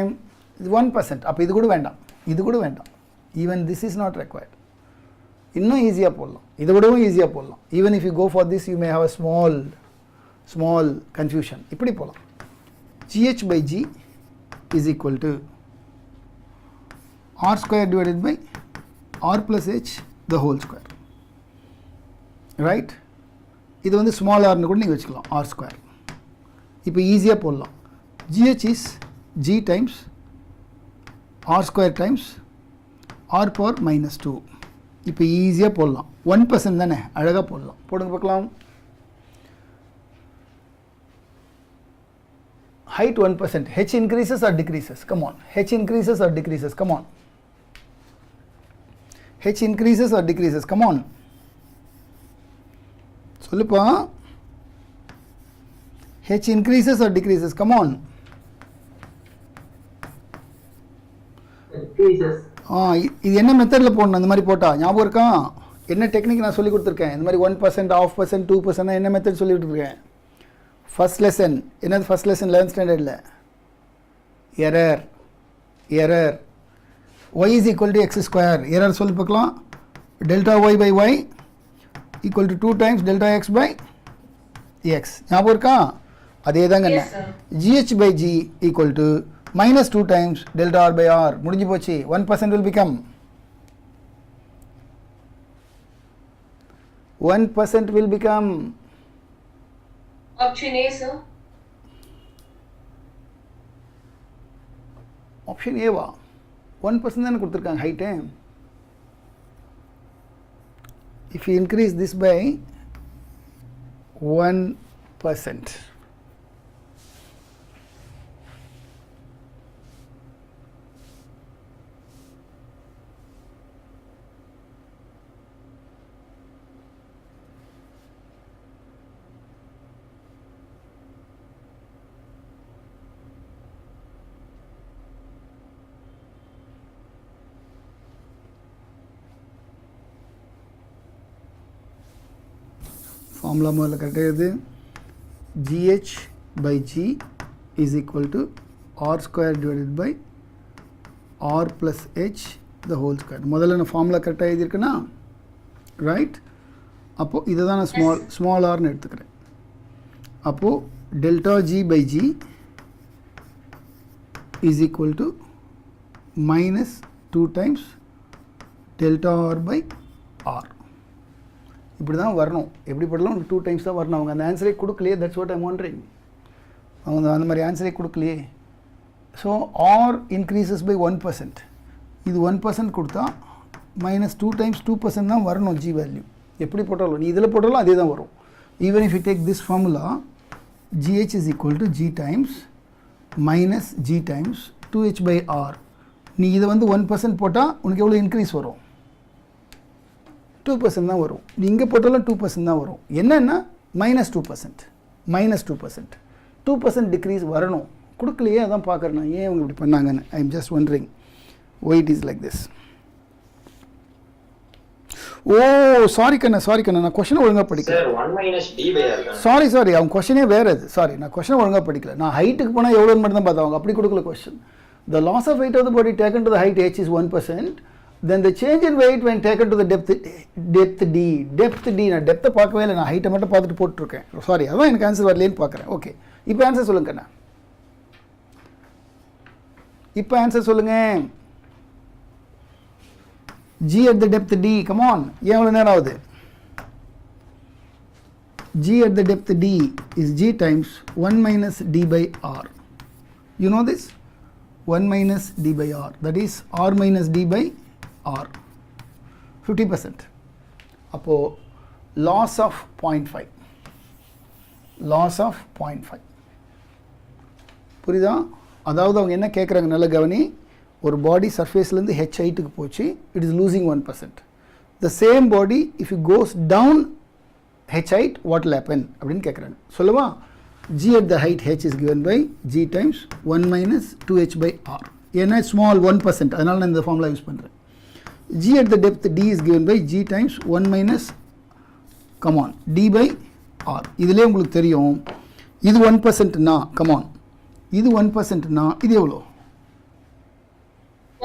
இது 1%. அப்போ இது கூட வேண்டாம், இது கூட வேண்டாம். Even this is not required. இன்னும் ஈஸியாக போடலாம், இது கூடவும் ஈஸியாக போடலாம். Even if you go for this you may have a small confusion. இப்படி போகலாம். GH by G is equal to r square divided by r plus h the whole square. Right? இது வந்து ஸ்மால் ஆர்னு கூட நீங்கள் வச்சுக்கலாம், r square. இப்போ ஈஸியாக போடலாம். GH is G times r square times r power minus 2. இப்போ ஈஸியாக போடலாம். 1% தானே, அழகாக போடலாம். போடுங்க பார்க்கலாம். Height 1%. H increases or decreases? Come on. H increases or decreases? Come on. H increases or decreases? Come on. சொல்லுப்பா. H increases or decreases? Come on. Increases. இது என்ன மெத்தடில் போடணும்? இந்த மாதிரி போட்டா ஞாபகம் இருக்கா? என்ன டெக்னிக் நான் சொல்லி கொடுத்துருக்கேன்? இந்த மாதிரி 1%, 0.5%, 2% என்ன மெத்தட் சொல்லி கொடுத்துருக்கேன்? ஃபர்ஸ்ட் லெசன் என்னது? ஃபர்ஸ்ட் லெசன் 11th ஸ்டாண்டர்டில் error y is equal to x square. Error சொல்லி பார்க்கலாம். delta y by y equal to 2 times delta x by x. ஞாபகம் இருக்கா? அதே தாங்க. Yes, sir. gh by g equal to minus 2 times delta r by r. முடிஞ்சு போச்சு. 1% will become 1% will become Option A, sir. option A வா 1% தானே கொடுத்துருக்காங்க height. If you increase this by 1%, formula முதல்ல கரெக்டாக GH by G is equal to R square divided by R plus H the whole square. முதல்ல நான் formula கரெக்டாக எழுதியிருக்கேனா right. அப்போது இதை தான் நான் ஸ்மால் ஆர்னு எடுத்துக்கிறேன். அப்போது delta G by G is equal to minus 2 times delta R by R. இப்படி தான் வரணும். எப்படி போடலாம் 2 டைம்ஸ் தான் வரணும். அவங்க அந்த ஆன்சரே கொடுக்கலையே. That's what I'm wondering. அவங்க அந்த மாதிரி ஆன்சரே கொடுக்கலையே. So R increases by 1%. இது 1% கொடுத்தா மைனஸ் 2 times 2% தான் வரணும் ஜி வேல்யூ. எப்படி போட்டாலும் நீ இதில் போட்டாலும் அதே தான் வரும். Even if you take this formula GH is equal to G times minus G times 2H by R. நீ இதை வந்து 1% போட்டால் உனக்கு எவ்வளோ இன்க்ரீஸ் வரும்? 2% தான் வரும். நீ இங்கே போட்டாலும் 2% தான் வரும். என்னென்னா மைனஸ் 2%. 2% டிக்ரீஸ் வரணும். கொடுக்கலையே, அதான் பார்க்குறேன் நான் ஏன் அவங்க இப்படி பண்ணாங்கன்னு. I am just wondering why it is like this. Oh sorry கண்ணா நான் கொஷனை ஒழுங்காக படிக்கல. சாரி அவங்க கொஷனே வேறு அது. சாரி நான் கொஷனை ஒழுங்காக படிக்கல. நான் ஹைட்டுக்கு போனால் எவ்வளோன்னு மட்டும் தான் பார்த்தேன். அவங்க அப்படி கொடுக்கல question. The loss of weight of the body taken to the height h is 1%. Then the change in weight when taken to the depth d. Depth d நான் டெப்த்தை பார்க்கவே இல்லை. நான் ஹைட்டை மட்டும் பார்த்துட்டு போட்டுருக்கேன். சாரி அதான் எனக்கு ஆன்சர் வரலேன்னு பார்க்குறேன். ஓகே இப்போ ஆன்சர் சொல்லுங்கண்ணா. இப்போ ஆன்சர் சொல்லுங்க. g at the depth d. come on. ஏன் எவ்வளோ நேரம் ஆகுது? g at the depth d is g times 1 minus d by r. You know this? 1 minus d by r, that is r minus d by r, 50%. அப்போ loss of 0.5, loss of 0.5. புரியுதா? அதாவது அவங்க என்ன கேட்குறாங்க நல்ல கவனி. ஒரு பாடி சர்ஃபேஸ்லேருந்து ஹெச் ஹைட்டுக்கு போச்சு, it is losing 1%. The same body if you goes down H height what will happen அப்படின்னு கேட்குறாங்க. சொல்லுவா? g at the height h is given by g times 1 minus 2h by r. ஏன்னா ஸ்மால் 1%, அதனால நான் இந்த formula use பண்ணுறேன். g at the depth d is given by g times 1 minus d by r. இதிலே உங்களுக்கு தெரியும் இது 1%னா இது 1%னா இது எவ்வளோ?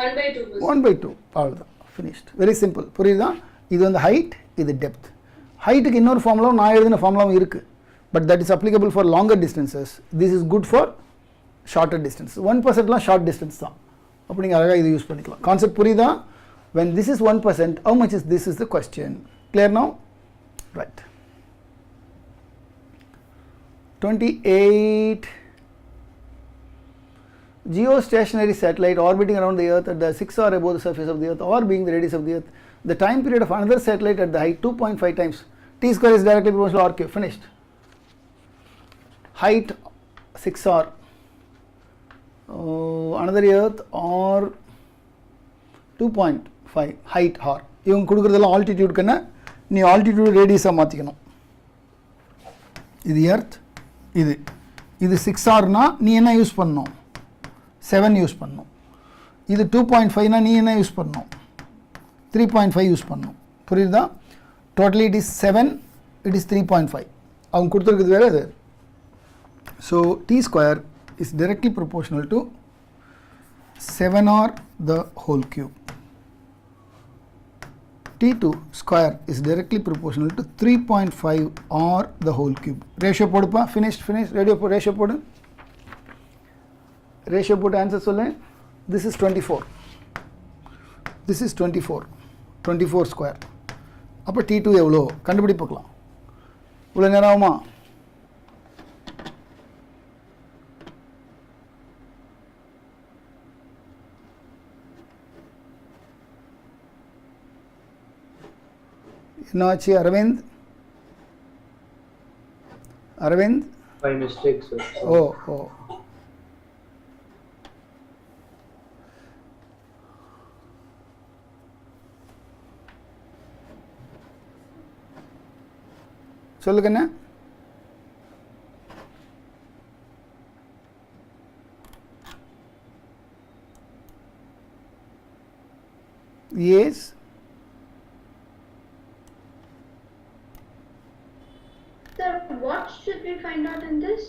1/2. அவ்வளோதான், ஃபினிஷ்ட். Very simple. புரியுதா? இது வந்து ஹைட், இது டெப்த். ஹைட்டுக்கு இன்னொரு ஃபார்முலாவும் நான் எழுதின ஃபார்முலாவும் இருக்குது. But that is applicable for longer distances. This is good for shorter distance. 1% short distance தான். அப்போ நீங்கள் அழகாக இது யூஸ் பண்ணிக்கலாம். கான்செப்ட் புரியுதா? When this is 1%, how much is this is the question. Clear now? Right. 28. Geostationary satellite orbiting around the earth at the 6 or above the surface of the earth or being the radius of the earth. The time period of another satellite at the height 2.5 times t square is directly proportional to r cube. Finished. Height 6r, another earth or 2.5 height r. இவங்க கொடுக்குறதெல்லாம் ஆல்டிடியூட்க்குன்னா நீ altitude ரேடியஸாக மாற்றிக்கணும். இது earth, இது 6rனா நீ என்ன use பண்ணணும்? 7 use பண்ணணும். இது 2.5னா நீ என்ன யூஸ் பண்ணணும்? 3.5 யூஸ் பண்ணணும். புரியுதா? Totally it is 7, it is 3.5. அவங்க கொடுத்துருக்குது வேறு அது. So t square is directly proportional to 7r the whole cube. T2 square is directly proportional to 3.5r the whole cube. Ratio போடுப்பா. Finished. Ratio போடு. Ratio போட்டு answer சொல்லு. This is 24. This is 24. 24 square. அப்போ T2 எவ்வளோ கண்டுபிடி பார்க்கலாம். இவ்வளோ நேரம் ஆகுமா? என்னாச்சு Aravind? Aravind? By mistake, sir. ஓ ஓ சொல்லுங்கண்ணா. Yes Sir, what should we find out in this?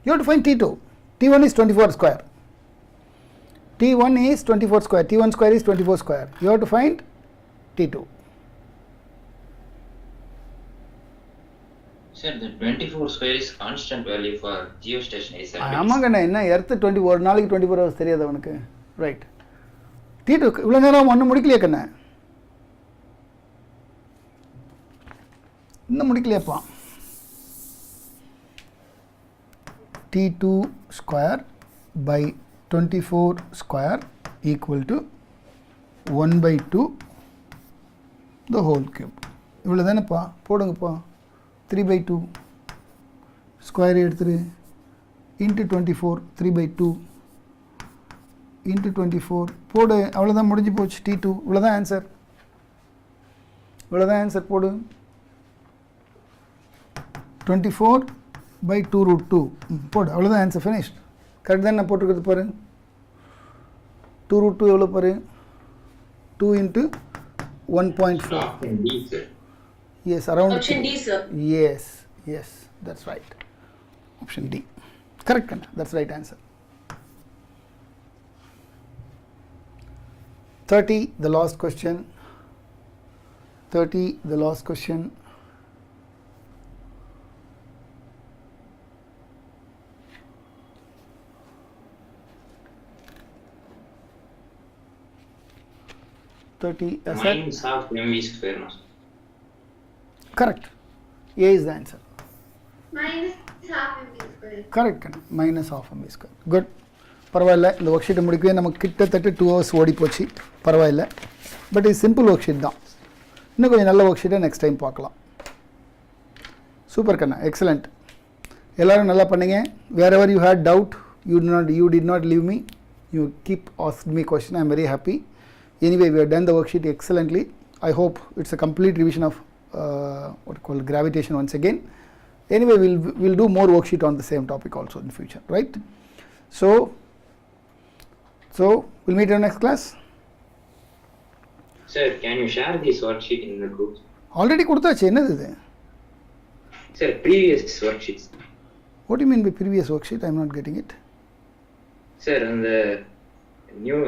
you have to find T2. T1 is 24 square. T1 is 24 square. T1 square is 24 square. You have to find T2. Sir, the 24 square is constant value for geostationary surface. ஆமாங்கண்ணா, என்ன earth 20 ஒரு நாளைக்கு 24 hours தெரியாது அவனுக்கு. Right. T2 இவ்வளோ நேரம் ஒன்றும் முடிக்கலையே கண்ணா, இன்னும் முடிக்கலையாப்பா. T2 square by 24 square equal to 1 by 2 the whole cube. இவ்வளோ தானேப்பா, போடுங்கப்பா. 3 by 2 ஸ்கொயர் எடுத்துரு இன்ட்டு 24 3 by 2 இன்ட்டு 24 போடு. அவ்வளோதான், முடிஞ்சு போச்சு. T2 இவ்வளோதான் ஆன்சர். இவ்வளோதான் ஆன்சர். போடு 24 by 2 root 2 போடு. அவ்வளோதான் ஆன்சர். ஃபினிஷ்ட். கரெக்ட் தான் நான் போட்டிருக்கிறது பாரு. 2 root 2 எவ்வளோ பாரு? 2 into 1.4. Option D, sir. Yes, around. Option D, sir. Yes, yes, that's right. Option D. Correct, Kanna. That's right answer. 30, the last question. 30, the last question. Minus half mv square, no, sir. Correct. A is the answer. Minus half mv square. Correct, Kanna. Minus half mv square. Good. பரவாயில்ல, இந்த work ஷீட்டை முடிக்கவே நமக்கு கிட்டத்தட்ட 2 hours ஓடி போச்சு. பரவாயில்ல, but இது simple work sheet தான். இன்னும் கொஞ்சம் நல்ல ஒர்க் ஷீட்டை நெக்ஸ்ட் டைம் பார்க்கலாம். சூப்பர் கண்ணா, எக்ஸலண்ட். எல்லோரும் நல்லா பண்ணீங்க. Wherever you had doubt, you did not leave me. You keep asking me question. I am very happy. Anyway, we have done the worksheet excellently. I hope it's a complete revision of what you call gravitation once again. Anyway, we'll do more worksheet on the same topic also in future, right? So we'll meet in the next class. Sir, can you share this worksheet in the group? Already கொடுத்தாச்சு. என்னது இது? Sir, previous worksheets. What do you mean by previous worksheet? I'm not getting it. Sir, on the new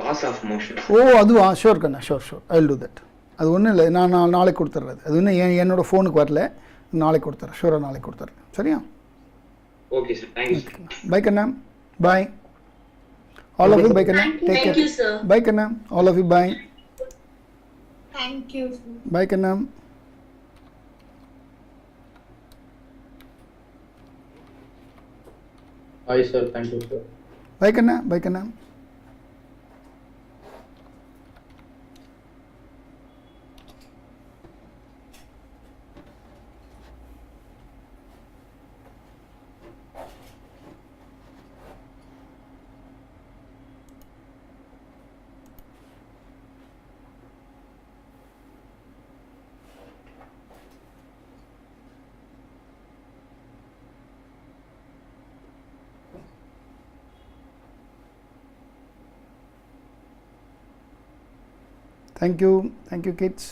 laws of motion. அதுவா? Sure கண்ணா, sure. I will do that. அது ஒன்றும் இல்லை, நான் நாளைக்கு கொடுத்துட்றது. அது இன்னும் என்னோடய ஃபோனுக்கு வரல. நாளைக்கு கொடுத்துட்றேன். ஷோராக நாளைக்கு கொடுத்துட்றேன். சரியா? Okay, sir. Thank you, sir. Bye Kanna. Bye. All of you, bye Kanna. Take care. Thank you, sir. Bye Kanna. All of you, bye. Thank you. Bye Kanna. Hi, sir. Thank you, sir. Bye Kanna. Bye Kanna. Thank you kids.